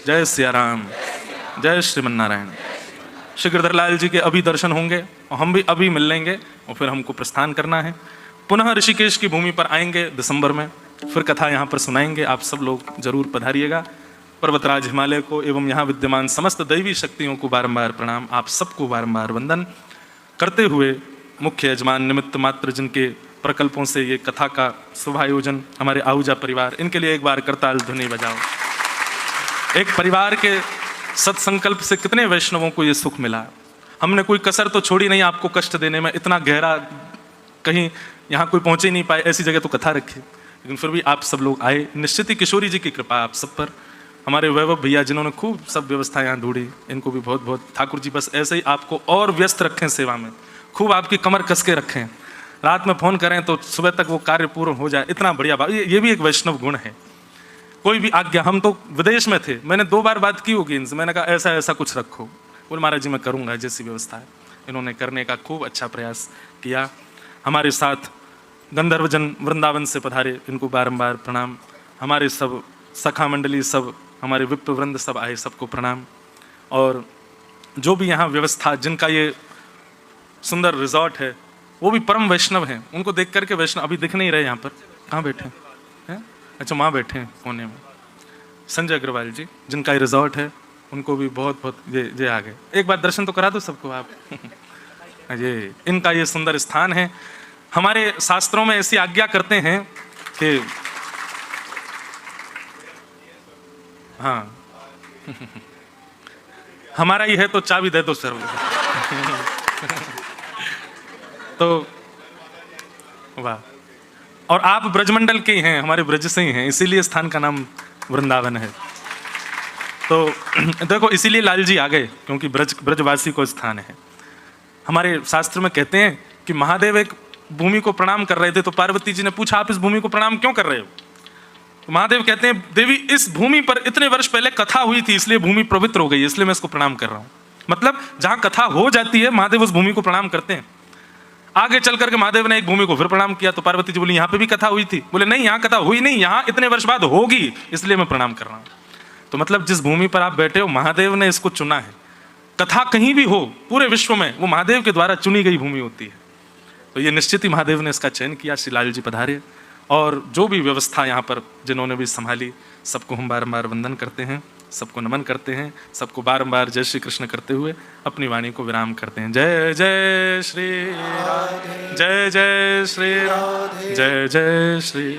जय सिया राम, जय श्रीमन नारायण। श्री गिरधर लाल जी के अभी दर्शन होंगे और हम भी अभी मिल लेंगे और फिर हमको प्रस्थान करना है। पुनः ऋषिकेश की भूमि पर आएंगे दिसंबर में, फिर कथा यहाँ पर सुनाएंगे। आप सब लोग जरूर पधारिएगा। पर्वतराज हिमालय को एवं यहाँ विद्यमान समस्त दैवी शक्तियों को बारंबार प्रणाम, आप सबको बारंबार वंदन करते हुए मुख्य यजमान निमित्त मात्र जिनके प्रकल्पों से ये कथा का शुभ आयोजन, हमारे आहूजा परिवार, इनके लिए एक बार करताल ध्वनि बजाओ। एक परिवार के सत्संकल्प से कितने वैष्णवों को ये सुख मिला। हमने कोई कसर तो छोड़ी नहीं आपको कष्ट देने में। इतना गहरा कहीं यहाँ कोई पहुँच ही नहीं पाए, ऐसी जगह तो कथा रखी, लेकिन फिर भी आप सब लोग आए। निश्चित ही किशोरी जी की कृपा आप सब पर, हमारे वैभव भैया जिन्होंने खूब सब व्यवस्था यहाँ ढूंढी, इनको भी बहुत बहुत। ठाकुर जी बस ऐसे ही आपको और व्यस्त रखें सेवा में, खूब आपकी कमर कस के रखें। रात में फ़ोन करें तो सुबह तक वो कार्य पूर्ण हो जाए, इतना बढ़िया बात। ये भी एक वैष्णव गुण है। कोई भी आज्ञा, हम तो विदेश में थे, मैंने 2 बार बात की होगी इनसे, मैंने कहा ऐसा ऐसा कुछ रखो, बोले महाराज जी मैं करूँगा जैसी व्यवस्था है। इन्होंने करने का खूब अच्छा प्रयास किया। हमारे साथ गंधर्वजन वृंदावन से पधारे, इनको बारंबार प्रणाम। हमारे सब सखा मंडली, सब हमारे विप्र वृंद सब आए, सबको प्रणाम। और जो भी यहाँ व्यवस्था, जिनका ये सुंदर रिजॉर्ट है, वो भी परम वैष्णव हैं। उनको देख करके वैष्णव अभी दिख नहीं रहे यहाँ पर, कहाँ बैठे हैं? अच्छा वहाँ बैठे हैं कोने में, संजय अग्रवाल जी, जिनका ये रिजॉर्ट है, उनको भी बहुत बहुत ये आ गए। एक बार दर्शन तो करा दो सबको आप। ये इनका ये सुंदर स्थान है। हमारे शास्त्रों में ऐसी आज्ञा करते हैं कि हाँ हमारा ही है तो चाबी दे दो सर। तो वाह, और आप ब्रजमंडल के ही हैं, हमारे ब्रज से ही हैं, इसीलिए स्थान का नाम वृंदावन है। तो देखो इसीलिए लाल जी आ गए, क्योंकि ब्रजवासी को स्थान है। हमारे शास्त्र में कहते हैं कि महादेव एक भूमि को प्रणाम कर रहे थे, तो पार्वती जी ने पूछा आप इस भूमि को प्रणाम क्यों कर रहे हो? तो महादेव कहते हैं देवी इस भूमि पर इतने वर्ष पहले कथा हुई थी, इसलिए भूमि पवित्र हो गई, इसलिए मैं इसको प्रणाम कर रहा हूँ। मतलब जहाँ कथा हो जाती है महादेव उस भूमि को प्रणाम करते हैं। आगे चल करके महादेव ने एक भूमि को फिर प्रणाम किया, तो पार्वती जी बोली यहाँ पे भी कथा हुई थी। बोले नहीं यहाँ कथा हुई नहीं, यहाँ इतने वर्ष बाद होगी, इसलिए मैं प्रणाम कर रहा हूँ। तो मतलब जिस भूमि पर आप बैठे हो महादेव ने इसको चुना है। कथा कहीं भी हो पूरे विश्व में, वो महादेव के द्वारा चुनी गई भूमि होती है। तो ये निश्चित ही महादेव ने इसका चयन किया। श्री लाल जी पधारे, और जो भी व्यवस्था यहाँ पर जिन्होंने भी संभाली, सबको हम बारंबार वंदन करते हैं, सबको नमन करते हैं, सबको बारंबार जय श्री कृष्ण करते हुए अपनी वाणी को विराम करते हैं। जय जय श्री राधे, जय जय श्री राधे, जय जय श्री